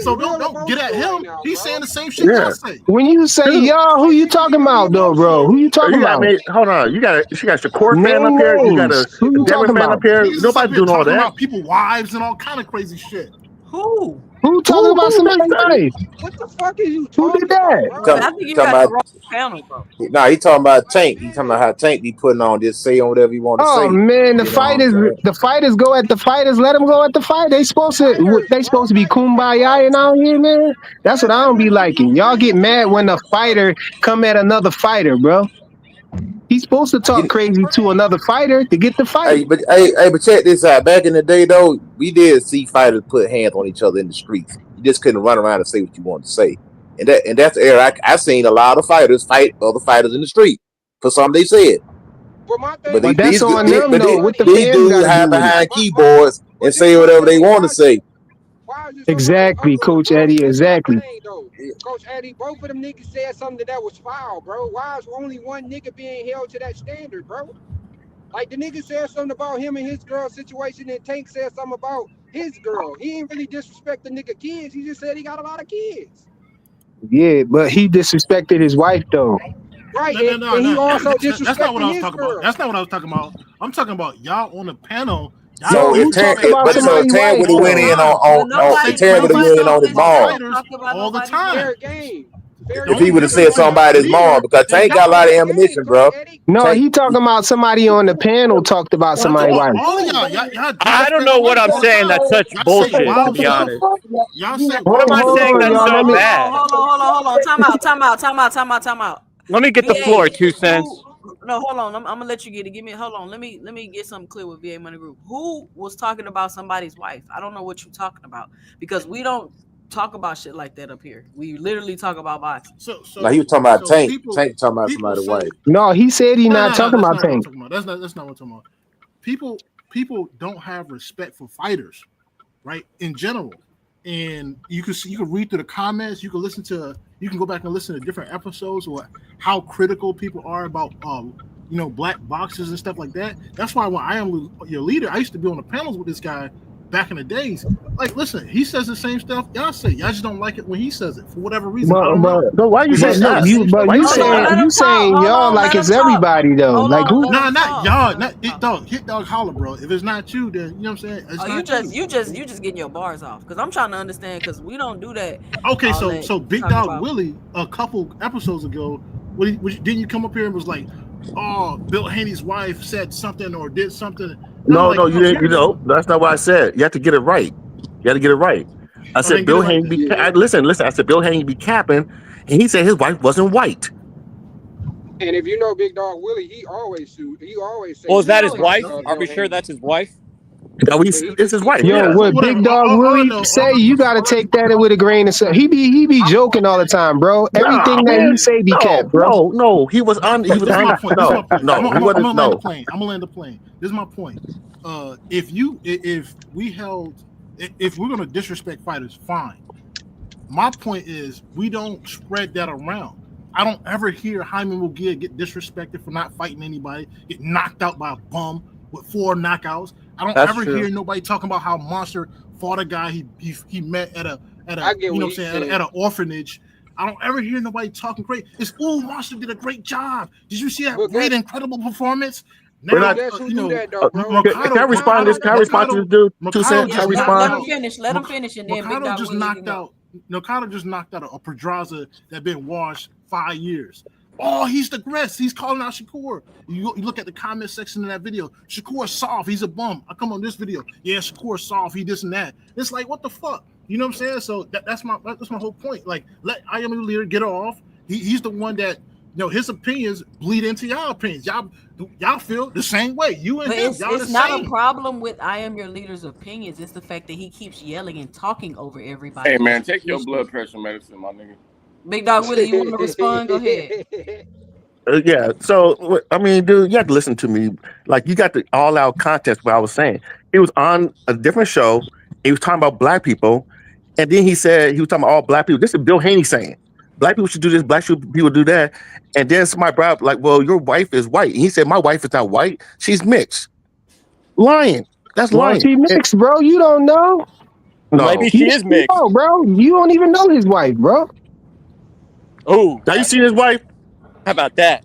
so don't get at him. He's saying the same shit y'all say. When you say y'all, who you talking about, though, bro? Who you talking about? Hold on, she got a Shakur fan up here. You got a Devin fan up here. Nobody doing all that. People wives and all kind of crazy shit. Who? Who talking about somebody's wife? What the fuck is you Who did talking about, that? bro? Bro, I think you talking got the about wrong panel, bro. nah, he talking about Tank. He talking about how Tank be putting on just say on whatever you want to Oh say. man, You know what I'm saying? the fighters go at the fighters. Let them go at the fight. They supposed to be Fighters, bro. kumbaya and out here, man. That's what I don't be liking. Y'all get mad when a fighter come at another fighter, bro. He's supposed to talk You, crazy to another fighter to get the fight. but check this out. Back in the day, though, we did see fighters put hands on each other in the streets. You just couldn't run around and say what you wanted to say. And that's the era I seen a lot of fighters fight other fighters in the street for something they said. But my But thing But that's these on them is, though. What the these fans got dudes to do hide with it? behind keyboards and say whatever they want to say. why is it somebody Exactly, other, Coach bro? Eddie. That's my Exactly. thing, though. Coach Eddie, both of them niggas said something that was foul, bro. Why is only one nigga being held to that standard, bro? Like, the nigga said something about him and his girl situation, and Tank said something about his girl. He ain't really disrespect the nigga kids. He just said he got a lot of kids. Yeah, but he disrespected his wife though. Right, No. and he also That's not what disrespected I was his talking girl. about. That's not what I was talking about. I'm talking about y'all on the panel. Yo, So Y'all if you talked disrespect about fighters somebody's wife Terry would have all the went though. in time. But if nobody, Terry would have Disrespect went in on his nobody female mom, fighters talked about all the nobody's wife. time. Fair game. Fair The if he only would have game. said difference something is about his mom, here because is Tank got a y'all. lot of Fair game, ammunition, Coach bro. Eddie. No, Tank, he talking about somebody on the panel talked about I'm talking somebody's about wife. all of y'all. I don't Disrespect know what fighters I'm all the saying. time. That's such Y'all say bullshit, to wild be stuff. honest. Y'all say What am wild I Hold stuff. saying on, that's y'all. so Let me. bad? Hold on. Time out. Let me get the VA, floor, 2 cents. no, hold on. I'm gonna let you get it. Hold on. Let me get something clear with VA Money Group. Who was talking about somebody's wife? I don't know what you're talking about because we don't talk about shit like that up here. We literally talk about boxing. like he was talking about So Tank. people Tank talking about people somebody's say wife. No, he said he not no. talking That's about not what I'm Tank. talking about. That's not what I'm talking about. People don't have respect for fighters, right? In general. And you can read through the comments. You can go back and listen to different episodes or how critical people are about black boxers and stuff like that. That's why when I am your leader, I used to be on the panels with this guy back in the days. Like, listen, he says the same stuff y'all say. Y'all just don't like it when he says it for whatever reason. I don't know. So why you But he say But no, says the us? same stuff Why you you y'all say say. Hold on, us? let saying him talk. Hold y'all on, like let him it's talk. everybody though. Hold Like on, who? let him Nah, not talk. y'all. Let Not him hit talk. dog. Hit dog holler, bro. If it's not you, then you know what I'm saying. It's Oh, you not you. just getting your bars off because I'm trying to understand because we don't do that. Okay, All so that Big talking Dog about. Willie a couple episodes ago, didn't you come up here and was like, "Oh, Bill Haney's wife said something or did something," and I'm like, No, you "No, didn't. That's not what I said. You have to get it right. You got to get it right. I I didn't said get it Bill right Haney then." listen. I said Bill Haney be capping, and he said his wife wasn't white. And if you know Big Dog Willie, he always say Well, is We that shit his know he about wife? do. Are Bill we sure Haney. that's his wife? No, But he it's just his wife. Yo, Yeah. what Big Whatever. Dog All I Willie know, say? You gotta take that with a grain of salt. He be joking all the time, bro. Nah, Everything that he man. say be kept, bro. No. He was on. He was this is on. my point. This is my point. I'm No. He gonna wasn't. land the No. plane. I'm gonna land the plane. This is my point. If we're gonna disrespect fighters, fine. My point is we don't spread that around. I don't ever hear Jaime Mugia get disrespected for not fighting anybody, get knocked out by a bum with 4 knockouts. I don't That's ever true. hear nobody talking about how Monster fought a guy he met at a I get you know what what I'm he saying said. at an orphanage. I don't ever hear nobody talking great. It's Monster did a great job. Did you see that But great, guess, incredible performance? We're but Now, not. guess who do that though, bro? Can I respond to this? Can I respond to this dude? 2 cents. Can Yeah, I let respond? him finish. Let him finish, and then Big Mercado Dog just Willie can knocked go. out. Mercado just knocked out a Pedraza that been washed 5 years. Oh, he's digressed. He's calling out Shakur. You look at the comment section of that video. Shakur's soft. He's a bum. I come on this video. Yeah, Shakur's soft. He this and that. It's like, what the fuck? You know what I'm saying? So that's my whole point. Like, let I am a leader get her off. He's the one that his opinions bleed into y'all opinions. Y'all feel the same way. You and But him, y'all the it's not a same. problem with I am your leader's opinions. It's the fact that he keeps yelling and talking over everybody. Hey man, That's take the your issue. blood pressure medicine, my nigga. Big Dog Willie, you want to respond? Go ahead. Yeah. So I mean, dude, you have to listen to me. Like, you got the all-out context. What I was saying, he was on a different show. He was talking about black people, and then he said he was talking about all black people. This is Bill Haney saying black people should do this, black people do that. And then somebody brought up like, well, your wife is white. And he said, my wife is not white. She's mixed. Lying. That's Well, lying. she mixed, bro. You don't know. Well, maybe No. she is mixed. No, bro. You don't even know his wife, bro. Oh, Have you seen his wife? how about that?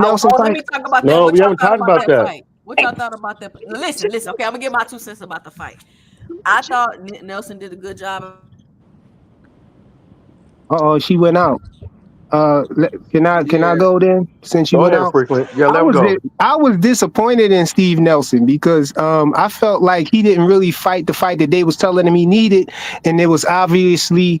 Nelson let fight? me talk about that. No, What we y'all haven't thought talked about about that that. fight? What y'all thought about that? Listen. Okay, I'm gonna give my 2 cents about the fight. I thought Nelson did a good job. Oh, she went out. Can I Yeah. go then? Since you Go went ahead, out, frequent. Yeah, let him go. I was disappointed in Steve Nelson because I felt like he didn't really fight the fight that they was telling him he needed, and it was obviously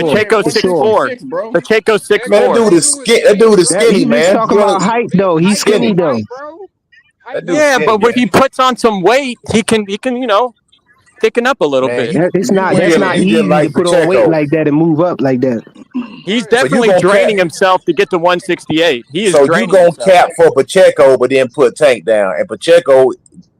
sure. Pacheco's For 6'4". sure. Bro. Pacheco's Man, that 6'4". dude is skinny. That dude is skinny, He just man. talking about height though. He's skinny Skinny. though. bro. That dude's Yeah, skinny, but if man. he puts on some weight, he can thicken up a little Man, bit. That's not you just easy to like put on weight Pacheco. like that and move up like that. He's Right. So you definitely gonna draining cap? himself to get to 168. He is So you draining gonna himself. cap for Pacheco, but then put Tank down, and Pacheco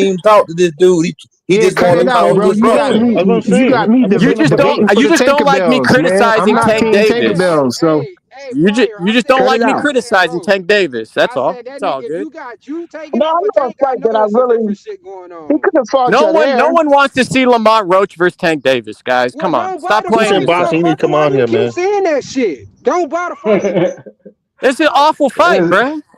don't even talk to this dude. He Yeah, just cut want it to out, call bro. his You got Right. brother. me. I was gonna You say. got me debating for You the just don't like me Tinkerbells, man. I'm criticizing not Tank Team Davis. Tinkerbells, so Hey, You just Fire. you I just said don't cut that it like me nigga. out. Hey, criticizing bro. Tank Davis. That's I all. said that It's all nigga. If good. you got you taking No, it I for know it's Tank, I right that know I it's some really different shit going he on. could have fought No you one, no there. one wants to see Lamont Roach versus Tank Davis, guys. Well, Come on, don't stop bother He playing said, fighting, Boxing, yourself. you need to motherfucker. come Why on do you here, keep man. saying that shit? Don't bother fighting. It's an Fuck. awful fight, bruh.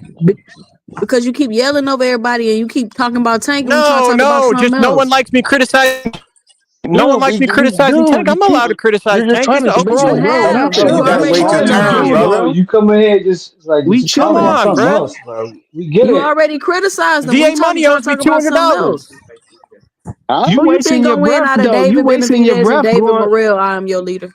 Why? Because you keep yelling over everybody and you keep talking about Tank and we trying to talk about something just else. no one likes me criticizing. No one likes me criticizing Tank. I'm allowed to criticize You're just Tank. trying He's to an But troll, you okay. bro. have. Nothing. You You gotta already wait your turn, criticized bro. them. You come in here just like We just comment Come on chilling. on, something bro. else, bro. We get You it. already criticized them. We VA Money trying owes to me talk about something $200. else. Huh? You Who you wasting think your gonna win breath, out of though. You David wasting your Benavidez and breath David going. Morrell? I am your leader.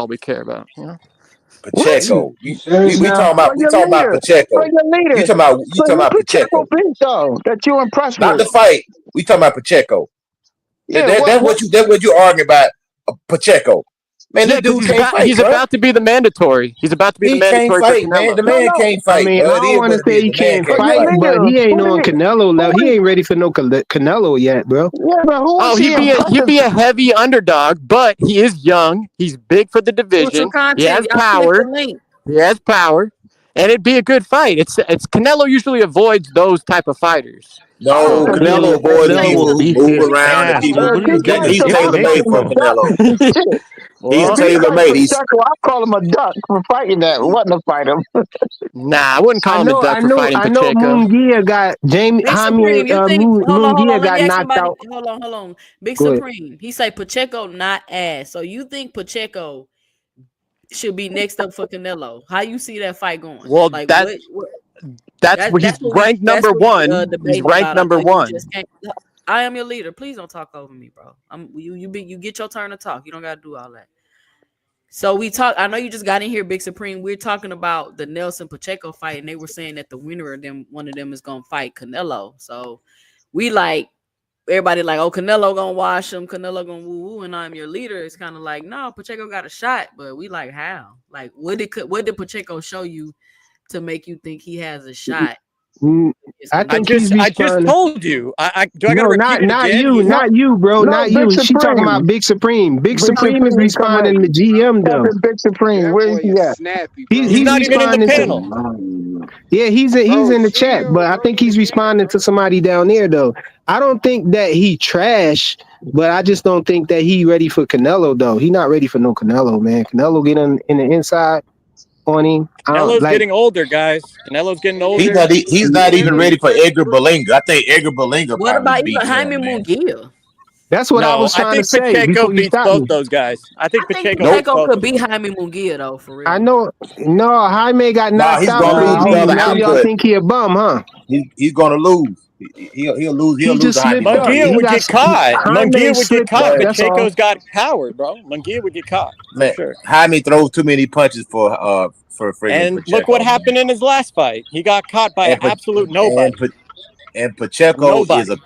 all we care about. You know. What? Pacheco. You serious We now? talking about For your leader. For Pacheco. your leader. You So talking who about Pacheco Pacheco. beat though that you impressed Not with? the fight. We talking about Pacheco. Yeah, That's what you arguing about, Pacheco. Man, Yeah, this because dude can't fight, he's bro. about to be the mandatory. He's about to be the He can't mandatory for fight, man. The Canelo. No, man no. can't I fight, mean, bro. I It don't is want what to it say is. he The man can't can't fight, fight. but he ain't on Canelo level. He Who ain't ready for no Canelo yet, bro. Yeah, but who Oh, is he he'd be a heavy underdog, but he is young. He's big for the Crucial division. He content. has Y'all click the power. link. He has power, and it'd be a good fight. It's Canelo usually avoids those type of fighters. No, So Canelo He avoids say Canelo will people who beat move his around and ass, people. bro. What are you He's like He's doing? to It's tailor made for Pacheco a bacon. Canelo. duck. Shit. He's If well, he's tailor like made. Pacheco, I call him a duck for fighting that. Wasn't to fight him. nah, I wouldn't I call him a know, duck I for know, fighting I know. Pacheco. Mungia got Jamie. Big Jaime Supreme, you think? Hold on. Mungia Let got me ask knocked somebody. out. Hold on. Big Go ahead. Supreme. He say Pacheco not ass. So you think Pacheco should be next up for Canelo? How you see that fight going? Well, Like what that's where he's ranked number that's what we one. He's debating ranked about. I number know you one. just can't. I am your leader. Please don't talk over me, bro. You get your turn to talk. You don't gotta do all that. So we talk. I know you just got in here, Big Supreme. We're talking about the Nelson Pacheco fight, and they were saying that the winner of them, one of them, is gonna fight Canelo. So we like everybody like, oh, Canelo gonna wash him, Canelo gonna woo woo, and I'm your leader. It's kind of like, no, Pacheco got a shot, but we like how? Like, what did Pacheco show you to make you think he has a shot? I think he's I just responding. told you. I got to No, repeat it not again? you, not you, bro, No, not Big you. She talking Supreme. about Big Supreme. Big Big Supreme is Supreme coming. responding to GM though. Big Supreme. That Where is boy he is at? snappy, bro. He's He's not even in the responding to. panel. Yeah, he's Bro, in the chat, chill, but I bro. think You in he's the chat, responding bro. to somebody down there though. I don't think that he trash, but I just don't think that he ready for Canelo though. He not ready for no Canelo, man. Canelo get in the inside on him. I don't Canelo's like. getting older, guys. Canelo's getting Yeah, older. He's not even ready for Edgar Berlanga. I think Edgar Berlanga What probably about beat even Jaime him, man. Munguia? That's what I No, was I trying to think say Pacheco before you beats stopped both me. those guys. I I think think Pacheco Nope. beats Pacheco both could of them. beat Jaime Munguia though, for I real. know. No, Jaime got Nah, knocked he's out, gonna lose baby. because of Now y'all output. think he a bum, huh? He's gonna lose. He'll lose. He'll He lose just to Jaime slipped up. Munguia. Munguia He would got get caught. Jaime Munguia would get slipped caught. up. But That's all. Pacheco's got power, bro. Munguia would get caught for man, sure. Jaime throws too many punches for friggin' And look what Pacheco, man. happened in his last fight. He got caught by And absolute and nobody. and Pacheco is Nobody.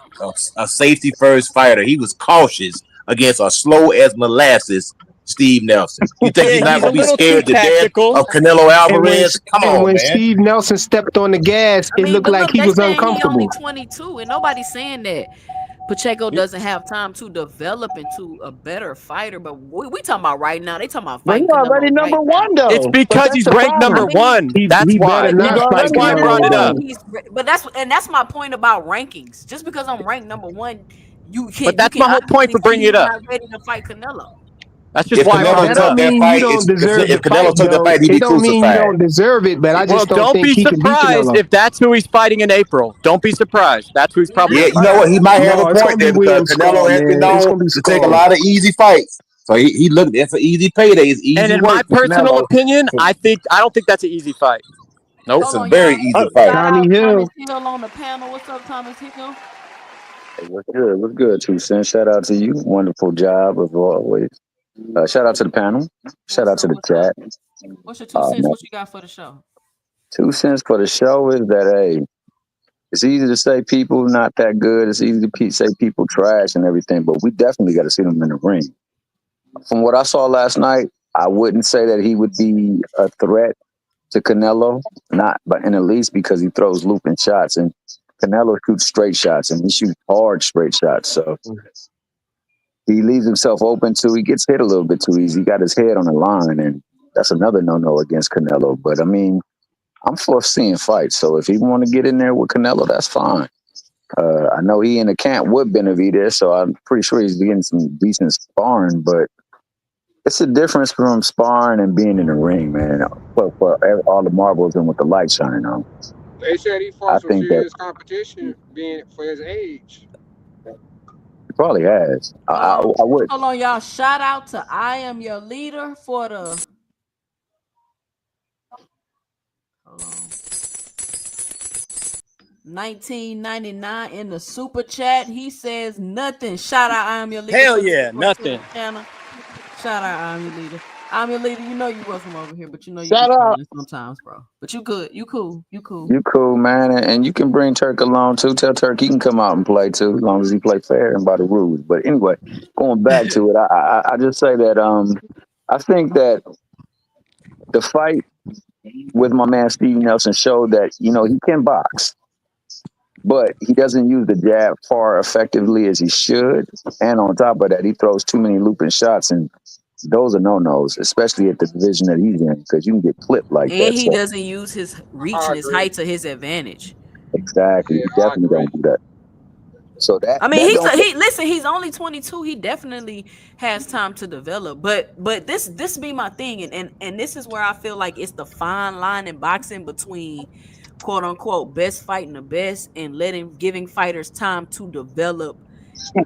a safety first fighter. He was cautious against a slow as molasses Steve Nelson. You think Yeah, he's not he's a gonna be little too scared to death tactical. of Canelo And when Alvarez? Come on, man. Steve Nelson stepped on the gas, I it mean, looked but like look, he they was saying he only uncomfortable. 22, and nobody's saying that Pacheco doesn't have time to develop into a better fighter. But we talking about right now. They talking about But he fighting already Canelo right number now. one It's though. But because that's he's the ranked problem. I number mean, one. He That's better why. He's not that's fight That's already why I number brought Canelo, it up. man. one. but that's my point about rankings. Just because I'm ranked number one, But you that's can my whole point obviously for see bringing it he's up. not ready to fight Canelo. That's just If why I brought Canelo That it don't took up. that mean you fight, don't deserve if the Canelo fight, took that though. fight, he'd It be don't mean you crucified. don't deserve it, but I Well, just don't don't think be he can beat surprised Canelo. if that's who he's fighting in April. Don't be surprised. That's who he's I mean, probably I Yeah, going to ain't you fight. know what? surprised He either. might have a No, it's point gonna be there because William Canelo Skull, has been man. It's known gonna be to take a Skull. lot of easy fights. So he looked. It's an easy payday. It's And easy in my work for personal Canelo. opinion, I don't think that's an easy fight. Nope. It's Hold a on, very y'all. easy fight. Shout Tommy out Thomas Hill. Hill on the panel. What's up, Thomas Hill? Hey, what's good? What's good, Two Cents? Shout out to you. Wonderful job as always. Shout out to the panel. Shout What's out up? to the What's up? chat. What's your 2 cents? Man, What you got for the show? 2 cents for the show is that hey, it's easy to say people not that good. It's easy to say people trash and everything, but we definitely got to see them in the ring. From what I saw last night, I wouldn't say that he would be a threat to Canelo, not but in the least because he throws looping shots and Canelo shoots straight shots and he shoots hard straight shots. So he leaves himself open to, he gets hit a little bit too easy. He got his head on the line, and that's another no-no against Canelo. But I mean, I'm for seeing fights. So if he want to get in there with Canelo, that's fine. I know he in the camp with Benavidez, so I'm pretty sure he's getting some decent sparring, but it's a difference from sparring and being in the ring, man. For all the marbles and with the light shining on. They said he I fought some think that serious competition being for his age. he probably has. I would. Hold on, y'all. Shout out to I Am Your Leader for the. Hold on. 1999 in the super chat. He says nothing. Shout out I Am Your Leader. Hell for the yeah, support to nothing. the channel. Shout out I Am Your Leader. I'm your leader. You know you welcome over here, but you know you Shout be out. trolling sometimes, bro. But you good. You cool. You cool. You cool, man, and you can bring Turk along too. Tell Turk he can come out and play too, as long as he play fair and by the rules. But anyway, going back to it, I just say that I think that the fight with my man Steve Nelson showed that he can box, but he doesn't use the jab far effectively as he should. And on top of that, he throws too many looping shots, and those are no-nos, especially at the division that he's in, because you can get clipped like And that. he So doesn't use his reach I and his agree. height to his advantage. exactly, Yeah, he I definitely agree. don't do that. So that I mean, that don't. he's only 22. He definitely has time to develop. But this be my thing, and this is where I feel like it's the fine line in boxing between quote unquote best fighting the best and giving fighters time to develop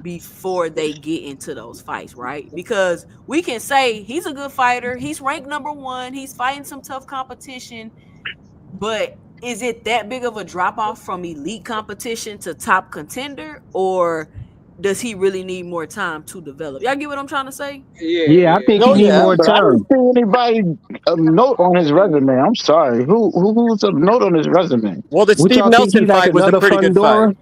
before they get into those fights, right? Because we can say he's a good fighter, he's ranked number one, he's fighting some tough competition, but is it that big of a drop off from elite competition to top contender, or does he really need more time to develop? Y'all get what I'm trying to say? Yeah, Yeah, I yeah. think Oh he need yeah. more But I didn't time. see anybody a note on his resume. I'm sorry. Who's a note on his resume? Well, the What Steve y'all think, Nelson he like fight was a another pretty good fight. Fundora?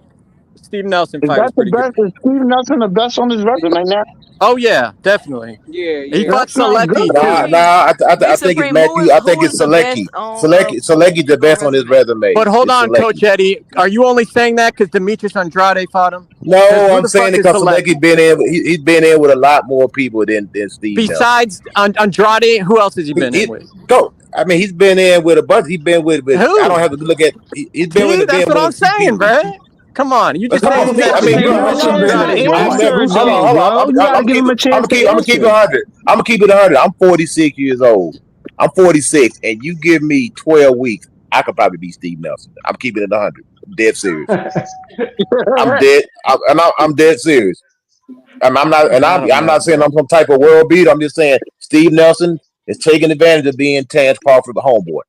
Steve Nelson Is fight that was the pretty good. best? Is Steve Nelson the best on his resume now? Oh yeah, definitely. Yeah, He yeah. fought That's not Selecki good. Big Nah, too. Supreme, nah. I Big think it's Supreme, who Matthew. is I who think is it's the best Selecki. Selecki the on best on his resume? resume. But hold It's on, Coach Selecki. Eddie. Are you only saying that because Demetrius Andrade fought him? Because No, who I'm the saying fuck it is because Selecki Selecki? been in. He's been in with a lot more people than Steve Nelson. Besides Andrade, who else has he been in It with? go. I mean, he's been in with a bunch. He's been with. I don't Who? have to look at. He's See, been that's what with I'm a few saying, people. bro. Come on, you But just come said on, you Steve. met I But mean, Shakur Steve bro. Hold Nelson on. been Andrade. Come on. answering Hold though, on. bro. You gotta give him a I'm chance gonna to keep. I'm gonna keep it answer. 100. I'm gonna keep it 100. I'm 46 years old. I'm 46, and you give me 12 weeks, I could probably be Steve Nelson. I'm keeping it 100. I'm dead serious. I'm dead. I'm dead serious. I'm not, and I don't I'm know, not saying bro. I'm some type of world beater. I'm just saying Steve Nelson is taking advantage of being Terrence Crawford's homeboy,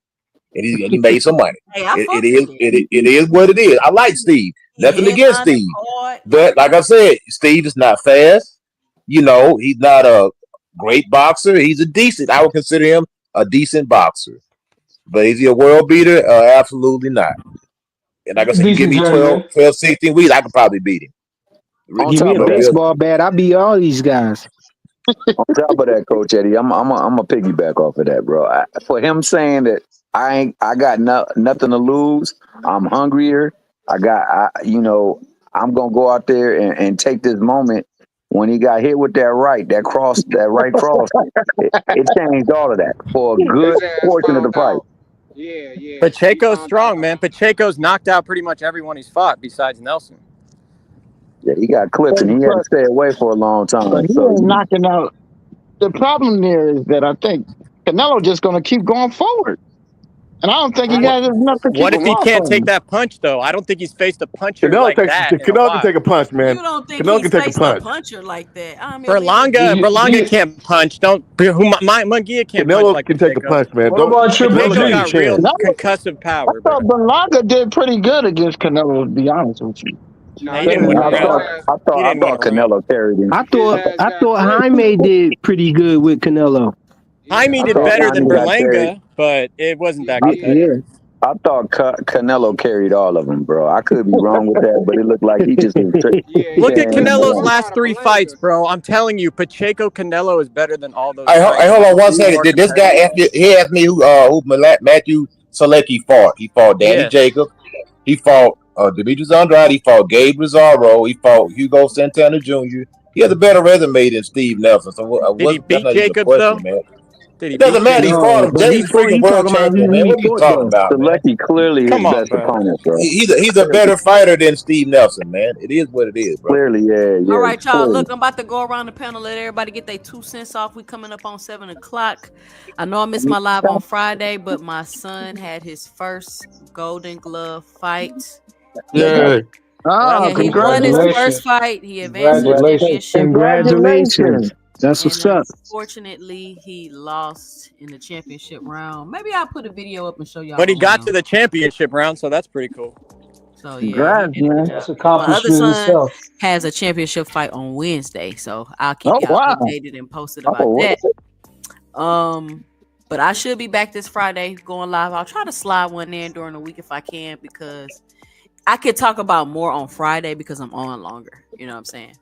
and he made some money. Hey, I It fuck with is it. it is what it is. I like Steve. He Nothing against headlining Steve, hard. but like I said, Steve is not fast. He's not a great boxer. He's a decent. I would consider him a decent boxer. But is he a world beater? Absolutely not. And like I He's a said, you give decent me journeyman. 16 weeks, I could probably beat him. On Give me top a of that, baseball bat, I beat all these guys. Coach Eddie, I'm a piggyback off of that, bro. For him saying that I got nothing to lose. I'm hungrier. I'm gonna go out there and take this moment. When he got hit with that right cross, it changed all of that for a good His ass portion of the found fight. out. Yeah, yeah. He Pacheco's found out strong, about man. it. Pacheco's knocked out pretty much everyone he's fought besides Nelson. Yeah, he got clipped and he had to But stay away for a long but time. he So ain't knocking out. The problem there is that I think Canelo just going to keep going forward, and I don't think he What has enough to keep what if him he off can't of take him. that punch though? I don't think he's faced a puncher Canelo like takes that in a Canelo can take a while. punch, man. You don't think Canelo can he's take a faced a punch. puncher like that? I mean, he's a Berlanga He, Berlanga he, can't punch. Don't Munguia can't punch Canelo like can take a Pacheco. punch, man. what Don't about Triple Canelo Pacheco got the G? got real chin. concussive I power, thought bro. Berlanga did pretty good against Canelo, to be honest with you. Now Nah, he didn't his win a I his thought round. ass I He thought I didn't win a thought round. Canelo carried him. I his thought ass I got thought clipped. Jaime did pretty good with Canelo. Yeah, Jaime I did thought better than Jaime got carried. Berlanga, but it wasn't he that I, did. Yeah. competitive. I thought Canelo carried all of them, bro. I could be wrong with that, but it looked like he just was Yeah, Look he at carrying clipped them the Canelo's all. fuck last out of three fights, Berlanga. bro. I'm telling you, Pacheco Canelo is better than all those fights. Hold He's on one way second. more Did this guy competitive. ask you? He asked me who Matthew Selecki fought. He fought Danny Yes. Jacobs. He fought Demetrius Andrade. He fought Gabe Rizarro. He fought Hugo Santana Jr. He has a better resume than Steve Nelson. So Did he that's beat not even a Jacobs question, though? man. Did he It doesn't beat matter. He Jacobs? fought No, him. but He's a freaking he world talking about champion, who man. he What are you fought talking though. about, man? Selecki clearly his Come on, best bro. opponent, bro. He's a better fighter than Steve Nelson, man. It is what it is, bro. Clearly, All yeah, right, y'all. clearly. Look, I'm about to go around the panel, let everybody get their 2 cents off. We coming up on 7 o'clock. I know I missed my live on Friday, but my son had his first Golden Glove fight. Yeah. Ah, He won his congratulations. first Congratulations. fight. He advanced to the Congratulations. championship round, Congratulations. Congratulations. That's and what's up. unfortunately, he lost in the championship round. Maybe I'll put a video up and show y'all But he the got to round. the championship round, so that's pretty cool. So yeah, he Congrats, did a good man. job. That's My other accomplishment in son itself. has a championship fight on Wednesday, so I'll keep Oh, y'all wow. updated and posted Oh, about what that. is But I should be back this Friday going live. I'll try to slide one in during the week if I can, because I could talk about more on Friday because I'm on longer. You know what I'm saying?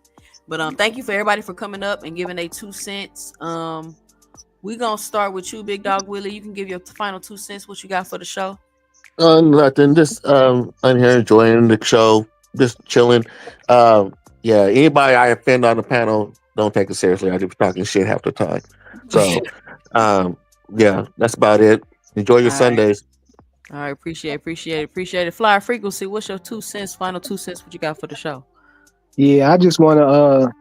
But thank you for everybody for coming up and giving their 2 cents. We gonna start with you, Big Dog Willie. You can give your final 2 cents. What you got for the show? Nothing. Just I'm here enjoying the show, just chilling. Yeah. Anybody I offend on the panel, don't take it seriously. I just talking shit half the time. So, um, yeah, that's about it. Enjoy your All right. Sundays. All right. Appreciate it. Flyer frequency. What's your 2 cents? Final 2 cents. What you got for the show? Yeah, I just want to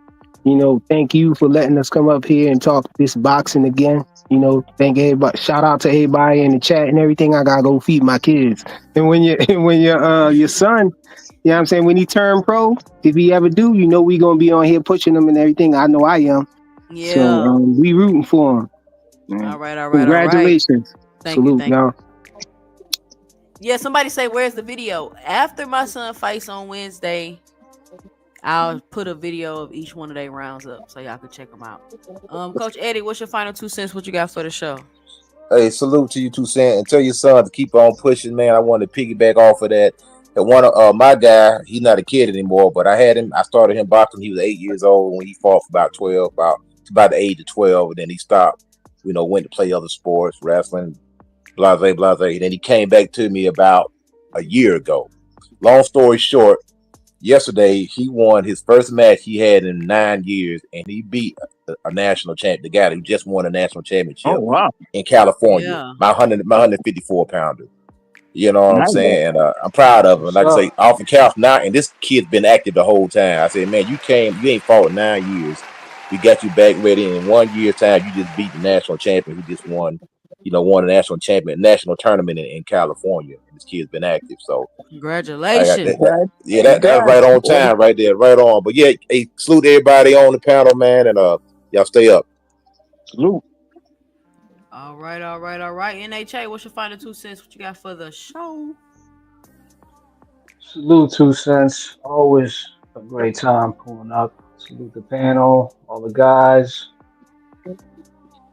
thank you for letting us come up here and talk this boxing again. Thank everybody. Shout out to everybody in the chat and everything. I gotta go feed my kids. And when your son, you know what I'm saying, when he turn pro, if he ever do, we gonna be on here pushing him and everything. I know I am. So Yeah. we rooting for him. Man. All right. Congratulations. Thank you. Salute, y'all. Yeah, somebody say, where's the video? After my son fights on Wednesday, I'll put a video of each one of their rounds up so y'all can check them out. Coach Eddie, what's your final 2 cents? What you got for the show? Hey, salute to you, 2 cents, and tell your son to keep on pushing, man. I want to piggyback off of that. And one of my guy, he's not a kid anymore, but I started him boxing. He was 8 years old when he fought for about 12, about the age of 12, and then he stopped. Went to play other sports, wrestling, blase, blase. And then he came back to me about a year ago. Long story short, yesterday he won his first match he had in 9 years, and he beat a national champ, the guy who just won a national championship. Oh wow! In California, Yeah. my 154 pounder. You know what I'm Nice. saying? And I'm proud of him. What's Like I up? say, off the couch now, and this kid's been active the whole time. I said, man, you ain't fought in 9 years. We got you back ready, and in 1 year's time, you just beat the national champion who just won a national tournament in California. And this kid's been active, so I got Congratulations. that's right on time, right there, right on. But yeah, hey, salute everybody on the panel, man, and y'all stay up. Salute. All right. NHA, what's your final 2 cents? What you got for the show? Salute 2 cents. Always a great time pulling up. Salute the panel, all the guys.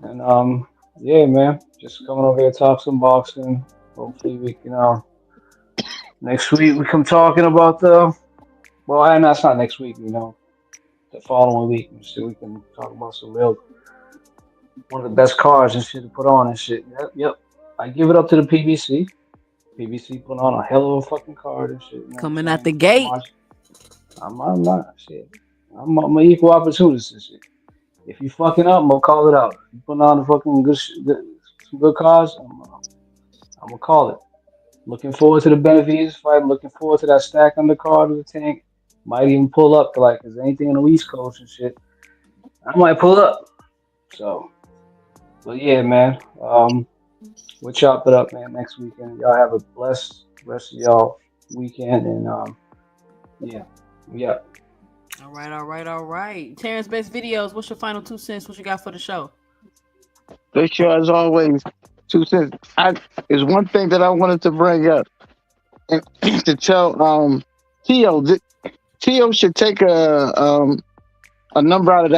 And yeah, man. Just coming over here to talk some boxing. Hopefully we can next week we come talking about that's not next week, the following week. So we can talk about one of the best cards and shit to put on and shit. Yep. I give it up to the PBC. PBC put on a hell of a fucking card and shit. Coming out the gate. I'm not shit. I'm an equal opportunist and shit. If you fucking up, I'm gonna call it out. If you put on the fucking some good cards, I'm gonna call it. Looking forward to the Benavides fight. I'm looking forward to that stack undercard of the tank. Might even pull up to is there anything on the East Coast and shit. I might pull up. So, but yeah, man. We'll chop it up, man, next weekend. Y'all have a blessed rest of y'all weekend, and yeah. All right. Terrence Best Videos, what's your final 2 cents? What you got for the show? This show, as always, 2 cents. There's one thing that I wanted to bring up and to tell Tio. Tio should take a number out of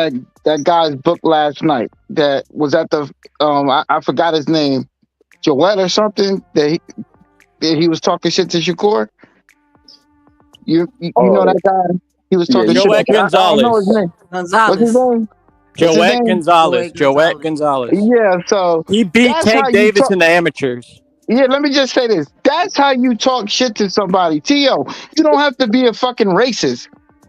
that guy's book last night. That was at the I forgot his name. Joette or something that he was talking shit to Shakur. You know that guy? He was talking shit. Joette Gonzalez. I don't know his name. What's his name? Joette Gonzalez. Yeah, so he beat Tank Davis in the amateurs. Yeah, let me just say this. That's how you talk shit to somebody. Tio, you don't have to be a fucking racist.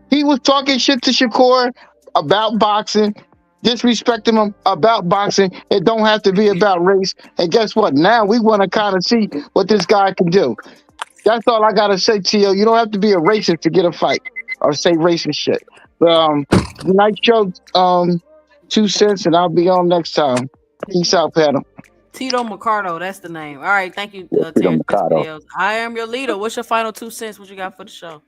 He was talking shit to Shakur about boxing, disrespecting him about boxing. It don't have to be about race. And guess what? Now we want to kind of see what this guy can do. That's all I gotta say, Tio. You don't have to be a racist to get a fight or say racist shit. Nice show, 2 cents, and I'll be on next time. Peace out, panel. Tito Mercado, that's the name. All right, thank you, Terrence Best Videos. I am your leader. What's your final 2 cents? What you got for the show?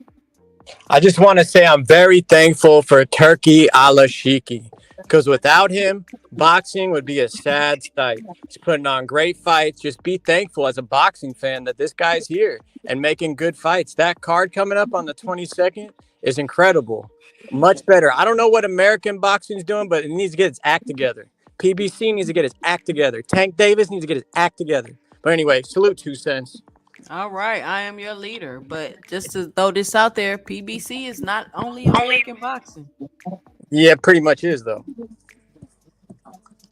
I just want to say I'm very thankful for Turkey Al-Ashiki, because without him, boxing would be a sad sight. He's putting on great fights. Just be thankful as a boxing fan that this guy's here and making good fights. That card coming up on the 22nd is incredible. Much better. I don't know what American boxing is doing, but it needs to get its act together. PBC needs to get its act together. Tank Davis needs to get his act together. But anyway, salute 2 cents. All right, I am your leader. But just to throw this out there, PBC is not only American boxing. Yeah, pretty much is, though.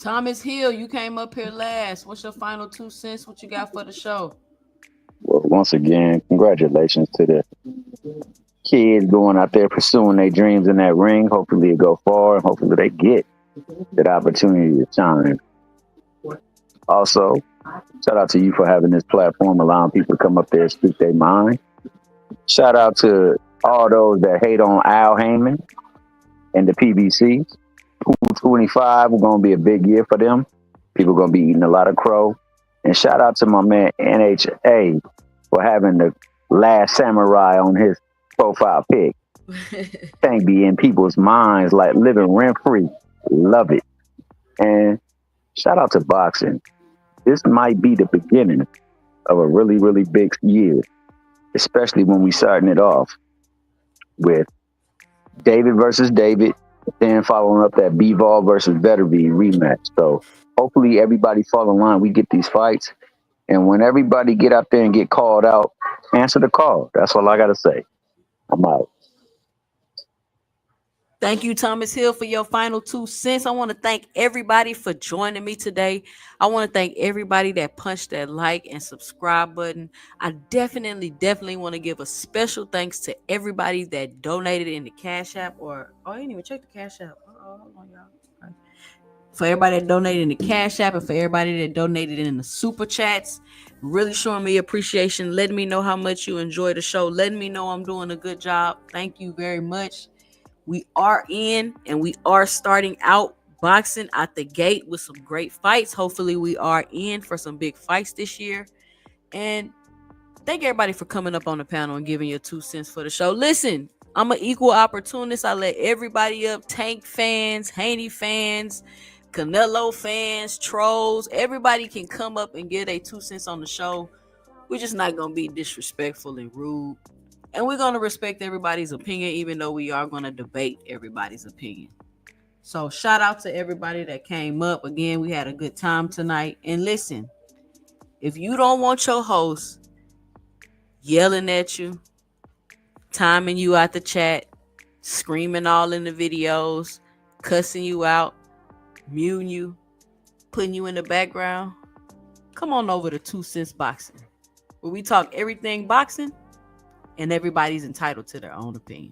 Thomas Hill, you came up here last. What's your final 2 cents? What you got for the show? Well, once again, congratulations to the kids going out there pursuing their dreams in that ring. Hopefully it go far and hopefully they get that opportunity to shine. Also, shout out to you for having this platform, allowing people to come up there and speak their mind. Shout out to all those that hate on Al Heyman and the PBC. 25 we're going to be a big year for them. People are going to be eating a lot of crow. And shout out to my man NHA for having the last samurai on his profile pic. Thing be in people's minds like living rent free. Love it. And shout out to boxing. This might be the beginning of a really, really big year, especially when we starting it off with David versus David, then following up that B-Ball versus Vetterby rematch. So hopefully everybody fall in line. We get these fights. And when everybody get out there and get called out, answer the call. That's all I got to say. I'm out. Thank you, Thomas Hill, for your final 2 cents. I want to thank everybody for joining me today. I want to thank everybody that punched that like and subscribe button. I definitely want to give a special thanks to everybody that donated in the Cash App I didn't even check the Cash App. Hold on, y'all. Okay. For everybody that donated in the Cash App and for everybody that donated in the Super Chats. Really showing me appreciation, letting me know how much you enjoy the show, letting me know I'm doing a good job. Thank you very much. We are in and we are starting out boxing out the gate with some great fights. Hopefully we are in for some big fights this year. And thank everybody for coming up on the panel and giving your 2 cents for the show. Listen, I'm an equal opportunist. I let everybody up. Tank fans, Haney fans, Canelo fans, trolls. Everybody can come up and give their 2 cents on the show. We're just not going to be disrespectful and rude. And we're going to respect everybody's opinion, even though we are going to debate everybody's opinion. So shout out to everybody that came up. Again, we had a good time tonight. And listen, if you don't want your host yelling at you, timing you out the chat, screaming all in the videos, cussing you out, muting you, putting you in the background, come on over to 2 Cents Boxing, where we talk everything boxing and everybody's entitled to their own opinion.